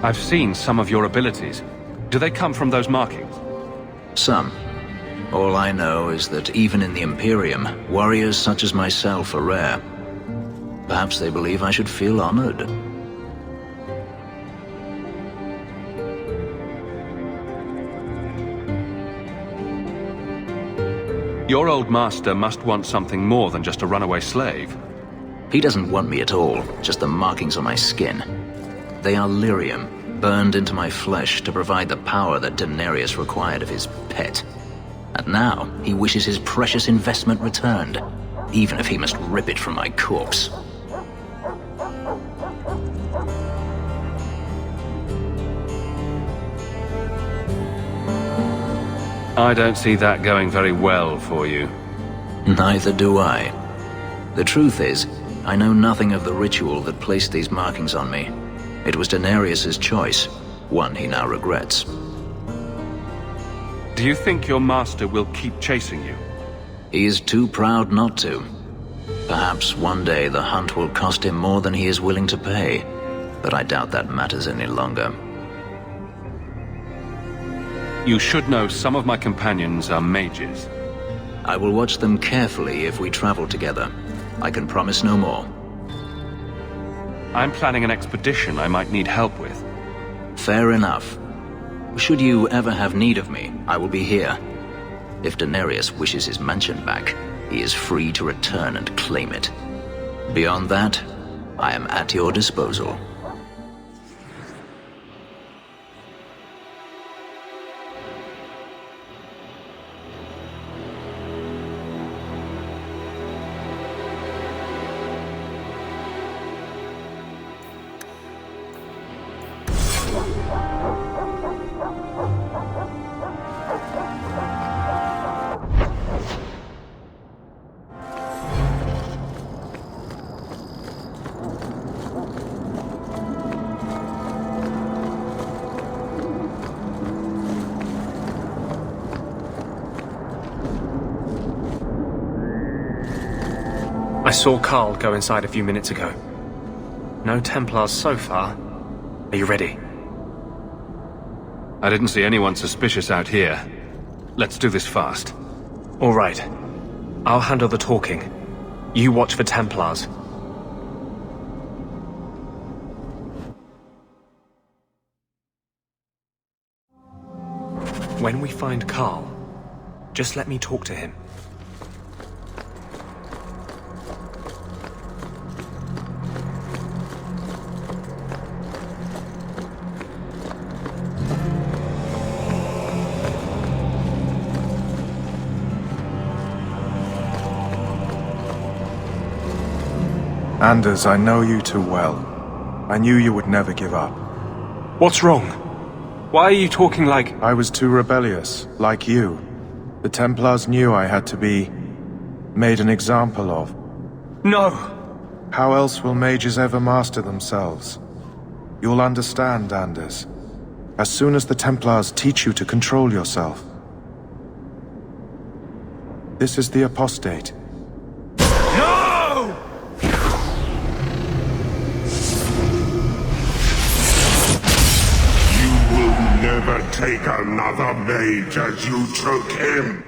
I've seen some of your abilities. Do they come from those markings? Some. All I know is that even in the Imperium, warriors such as myself are rare. Perhaps they believe I should feel honored. Your old master must want something more than just a runaway slave. He doesn't want me at all, just the markings on my skin. They are lyrium, burned into my flesh to provide the power that Daenerys required of his pet. And now, he wishes his precious investment returned, even if he must rip it from my corpse. I don't see that going very well for you. Neither do I. The truth is, I know nothing of the ritual that placed these markings on me. It was Daenerys' choice, one he now regrets. Do you think your master will keep chasing you? He is too proud not to. Perhaps one day the hunt will cost him more than he is willing to pay, but I doubt that matters any longer. You should know some of my companions are mages. I will watch them carefully if we travel together. I can promise no more. I'm planning an expedition I might need help with. Fair enough. Should you ever have need of me, I will be here. If Daenerys wishes his mansion back, he is free to return and claim it. Beyond that, I am at your disposal. I saw Carl go inside a few minutes ago. No Templars so far. Are you ready? I didn't see anyone suspicious out here. Let's do this fast. All right. I'll handle the talking. You watch for Templars. When we find Carl, just let me talk to him. Anders, I know you too well. I knew you would never give up. What's wrong? Why are you talking like... I was too rebellious, like you. The Templars knew I had to be... made an example of. No! How else will mages ever master themselves? You'll understand, Anders. As soon as the Templars teach you to control yourself. This is the apostate. No! Never take another mage as you took him.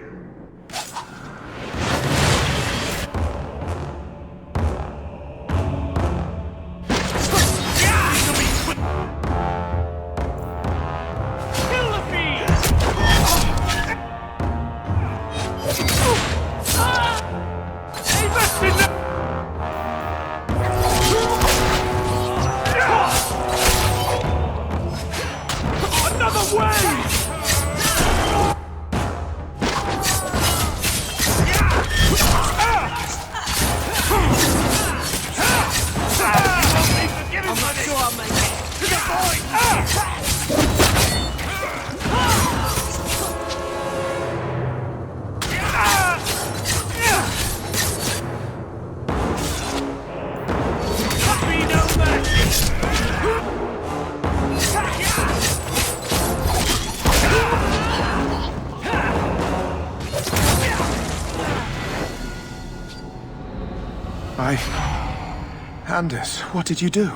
Anders, what did you do?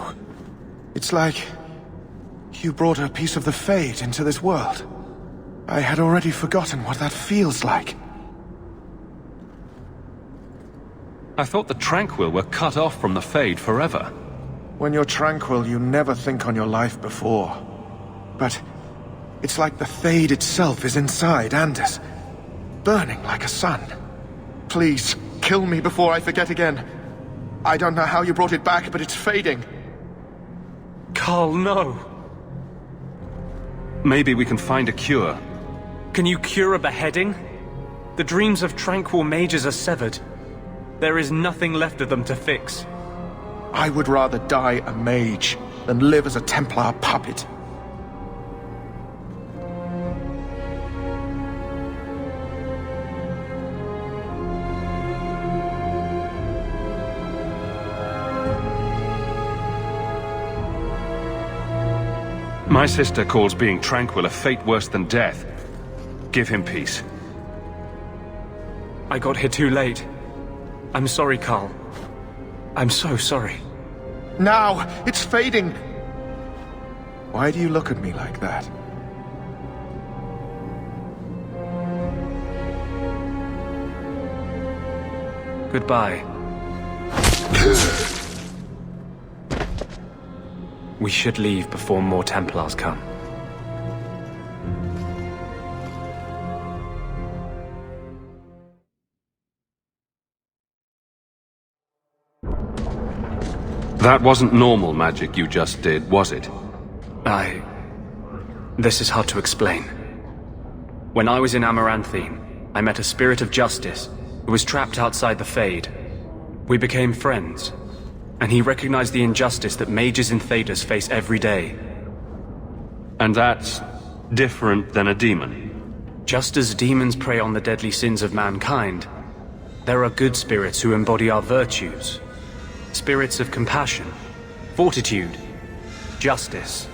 It's like... you brought a piece of the Fade into this world. I had already forgotten what that feels like. I thought the Tranquil were cut off from the Fade forever. When you're tranquil, you never think on your life before. But it's like the Fade itself is inside Anders, burning like a sun. Please, kill me before I forget again. I don't know how you brought it back, but it's fading. Carl, no. Maybe we can find a cure. Can you cure a beheading? The dreams of tranquil mages are severed. There is nothing left of them to fix. I would rather die a mage than live as a Templar puppet. My sister calls being tranquil a fate worse than death. Give him peace. I got here too late. I'm sorry, Carl. I'm so sorry. Now! It's fading! Why do you look at me like that? Goodbye. We should leave before more Templars come. That wasn't normal magic you just did, was it? This is hard to explain. When I was in Amaranthine, I met a spirit of justice who was trapped outside the Fade. We became friends, and he recognized the injustice that mages in Thedas face every day. And that's different than a demon? Just as demons prey on the deadly sins of mankind, there are good spirits who embody our virtues. Spirits of compassion, fortitude, justice.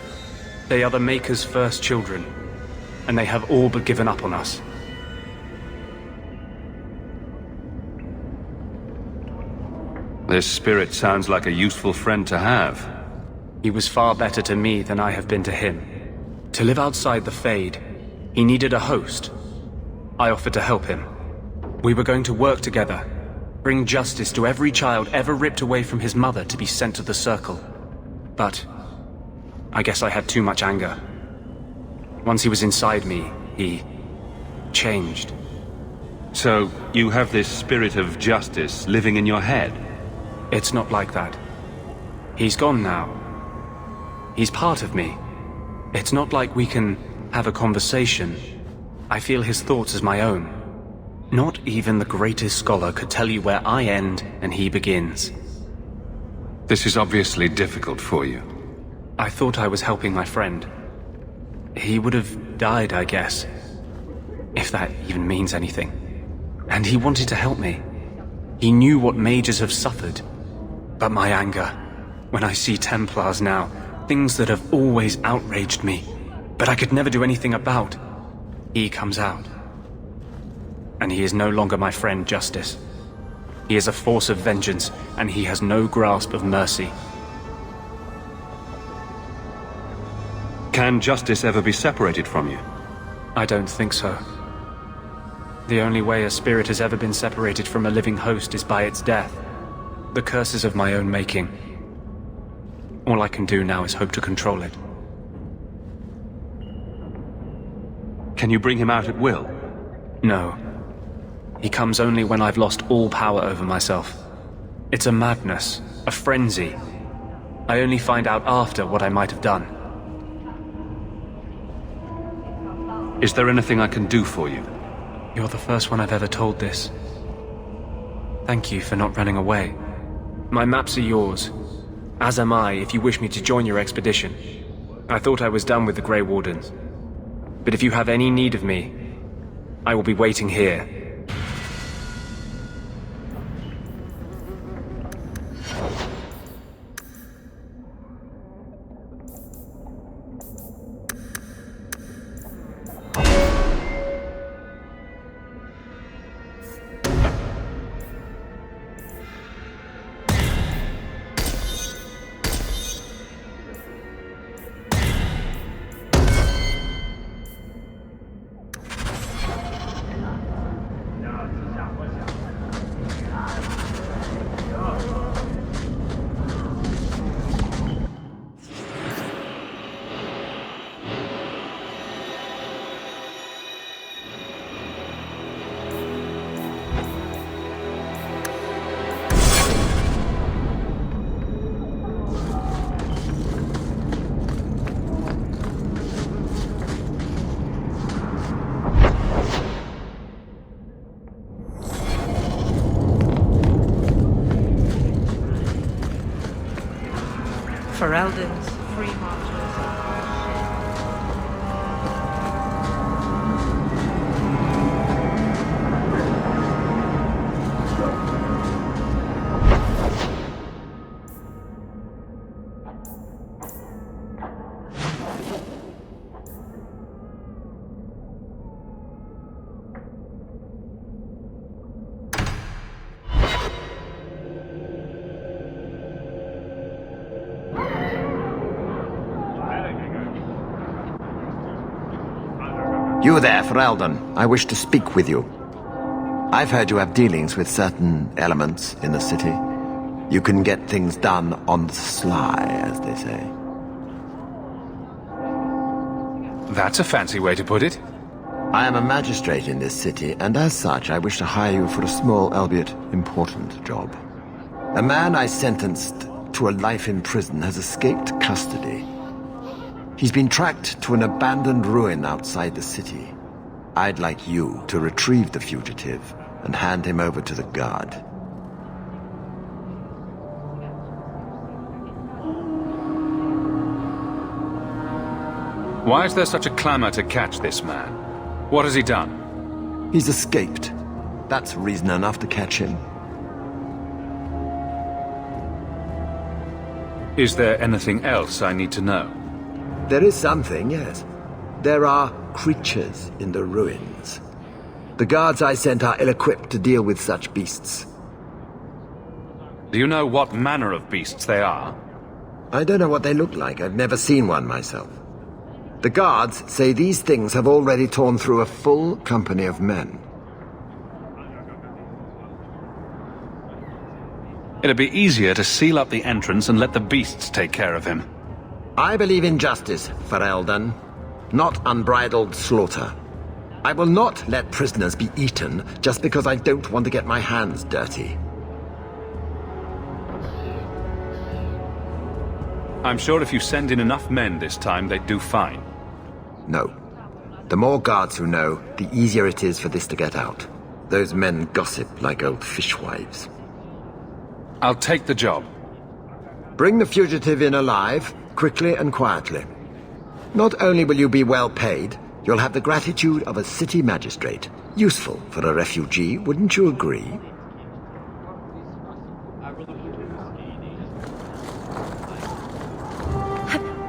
They are the Maker's first children, and they have all but given up on us. This spirit sounds like a useful friend to have. He was far better to me than I have been to him. To live outside the Fade, he needed a host. I offered to help him. We were going to work together, bring justice to every child ever ripped away from his mother to be sent to the Circle. But I guess I had too much anger. Once he was inside me, he changed. So, you have this spirit of justice living in your head? It's not like that. He's gone now. He's part of me. It's not like we can have a conversation. I feel his thoughts as my own. Not even the greatest scholar could tell you where I end and he begins. This is obviously difficult for you. I thought I was helping my friend. He would have died, I guess. If that even means anything. And he wanted to help me. He knew what mages have suffered. But my anger, when I see Templars now, things that have always outraged me, but I could never do anything about, he comes out. And he is no longer my friend, Justice. He is a force of vengeance, and he has no grasp of mercy. Can justice ever be separated from you? I don't think so. The only way a spirit has ever been separated from a living host is by its death. The curse is of my own making. All I can do now is hope to control it. Can you bring him out at will? No. He comes only when I've lost all power over myself. It's a madness, a frenzy. I only find out after what I might have done. Is there anything I can do for you? You're the first one I've ever told this. Thank you for not running away. My maps are yours, as am I if you wish me to join your expedition. I thought I was done with the Grey Wardens. But if you have any need of me, I will be waiting here. For Eldon's free martyrs. You there, Ferelden. I wish to speak with you. I've heard you have dealings with certain elements in the city. You can get things done on the sly, as they say. That's a fancy way to put it. I am a magistrate in this city, and as such, I wish to hire you for a small, albeit important, job. A man I sentenced to a life in prison has escaped custody. He's been tracked to an abandoned ruin outside the city. I'd like you to retrieve the fugitive and hand him over to the guard. Why is there such a clamor to catch this man? What has he done? He's escaped. That's reason enough to catch him. Is there anything else I need to know? There is something, yes. There are creatures in the ruins. The guards I sent are ill-equipped to deal with such beasts. Do you know what manner of beasts they are? I don't know what they look like. I've never seen one myself. The guards say these things have already torn through a full company of men. It'd be easier to seal up the entrance and let the beasts take care of him. I believe in justice, Ferelden, not unbridled slaughter. I will not let prisoners be eaten just because I don't want to get my hands dirty. I'm sure if you send in enough men this time, they'd do fine. No. The more guards who know, the easier it is for this to get out. Those men gossip like old fishwives. I'll take the job. Bring the fugitive in alive, quickly and quietly. Not only will you be well paid, you'll have the gratitude of a city magistrate. Useful for a refugee, wouldn't you agree?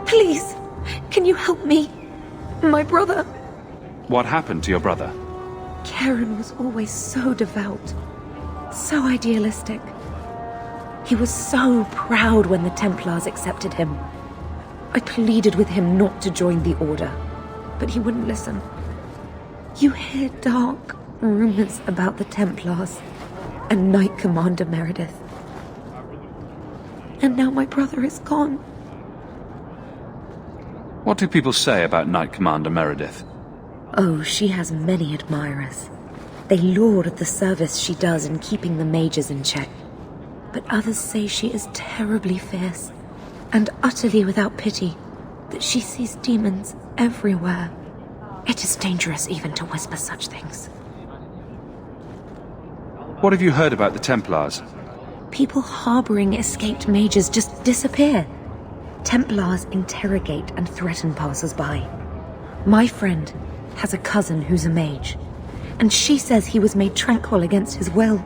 Please, can you help me? My brother. What happened to your brother? Karen was always so devout, so idealistic. He was so proud when the Templars accepted him. I pleaded with him not to join the Order, but he wouldn't listen. You hear dark rumors about the Templars and Knight Commander Meredith. And now my brother is gone. What do people say about Knight Commander Meredith? Oh, she has many admirers. They laud the service she does in keeping the mages in check. But others say she is terribly fierce and utterly without pity, that she sees demons everywhere. It is dangerous even to whisper such things. What have you heard about the Templars? People harboring escaped mages just disappear. Templars interrogate and threaten passers-by. My friend has a cousin who's a mage, and she says he was made tranquil against his will.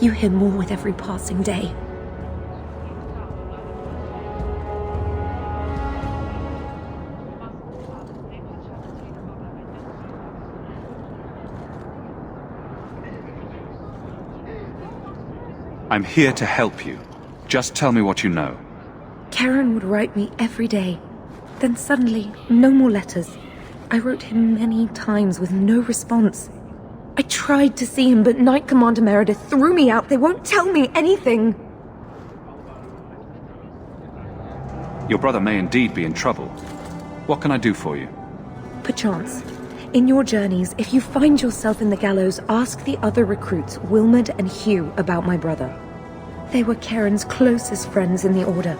You hear more with every passing day. I'm here to help you. Just tell me what you know. Karen would write me every day. Then suddenly, no more letters. I wrote him many times with no response. I tried to see him, but Knight Commander Meredith threw me out. They won't tell me anything. Your brother may indeed be in trouble. What can I do for you? Perchance. In your journeys, if you find yourself in the gallows, ask the other recruits, Wilmerd and Hugh, about my brother. They were Karen's closest friends in the Order.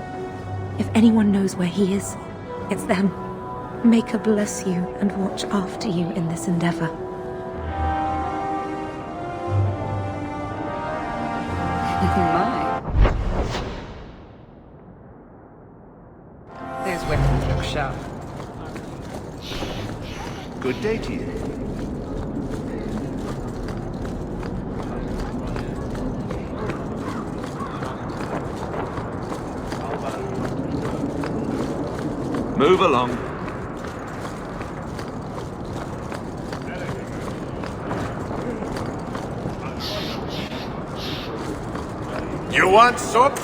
If anyone knows where he is, it's them. May God bless you and watch after you in this endeavor. My. Those weapons look sharp. Good day to you. Move along. You want soup?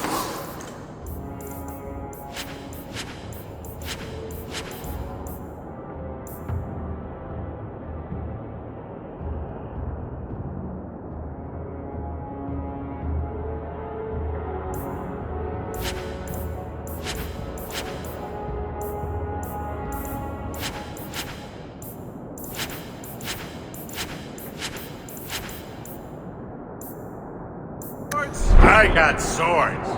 I got swords.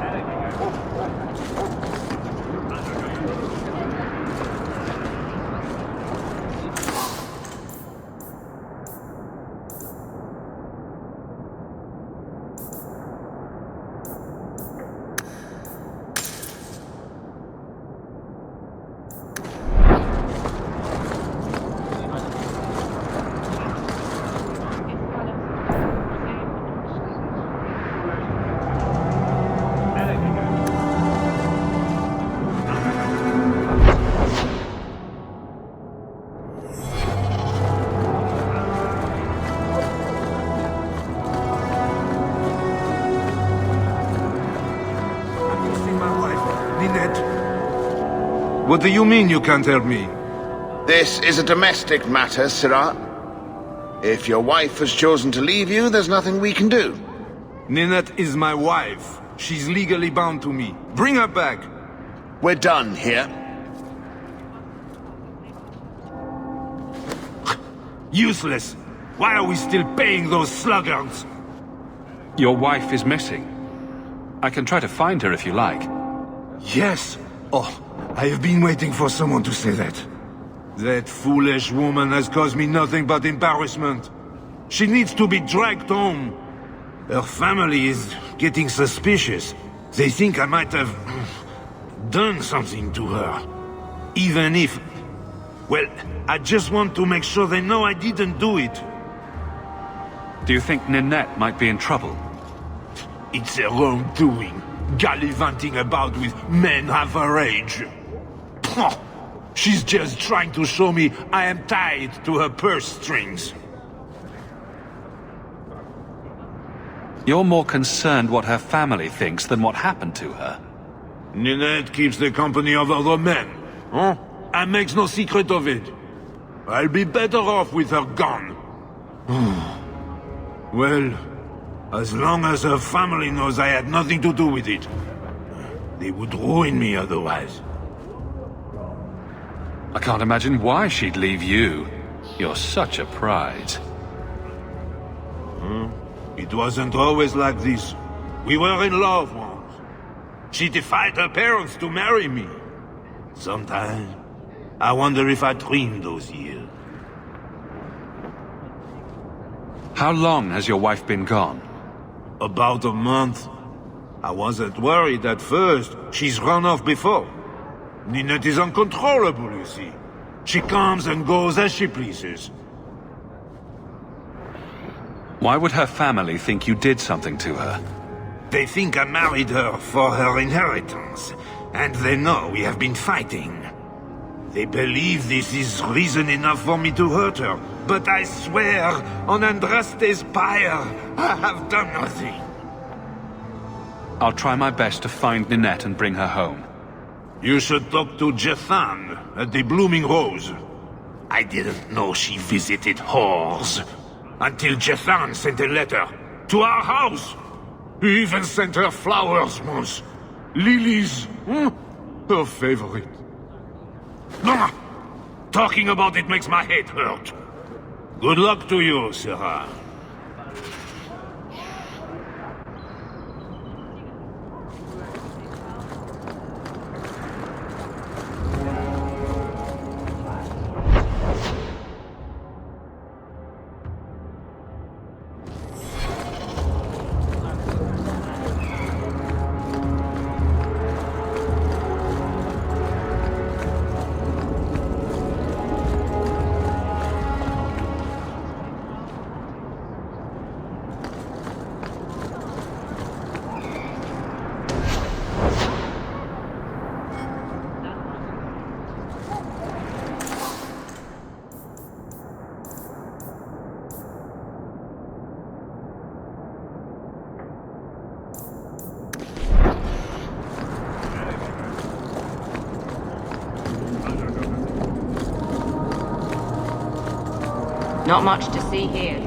What do you mean you can't help me? This is a domestic matter, Sirrah. If your wife has chosen to leave you, there's nothing we can do. Ninette is my wife. She's legally bound to me. Bring her back. We're done here. Useless. Why are we still paying those sluggards? Your wife is missing. I can try to find her if you like. Yes. Oh, I have been waiting for someone to say that. That foolish woman has caused me nothing but embarrassment. She needs to be dragged home. Her family is getting suspicious. They think I might have done something to her. Even if... Well, I just want to make sure they know I didn't do it. Do you think Ninette might be in trouble? It's her own doing. Gallivanting about with men half her age. She's just trying to show me I am tied to her purse strings. You're more concerned what her family thinks than what happened to her. Ninette keeps the company of other men, huh? And makes no secret of it. I'll be better off with her gone. Well, as long as her family knows I had nothing to do with it. They would ruin me otherwise. I can't imagine why she'd leave you. You're such a prize. It wasn't always like this. We were in love once. She defied her parents to marry me. Sometimes, I wonder if I dreamed those years. How long has your wife been gone? About a month. I wasn't worried at first. She's run off before. Ninette is uncontrollable, you see. She comes and goes as she pleases. Why would her family think you did something to her? They think I married her for her inheritance, and they know we have been fighting. They believe this is reason enough for me to hurt her, but I swear, on Andraste's pyre, I have done nothing. I'll try my best to find Ninette and bring her home. You should talk to Jethan at the Blooming Rose. I didn't know she visited whores. Until Jethan sent a letter to our house. He even sent her flowers once. Lilies. Her favorite. Talking about it makes my head hurt. Good luck to you, Sarah. Not much to see here.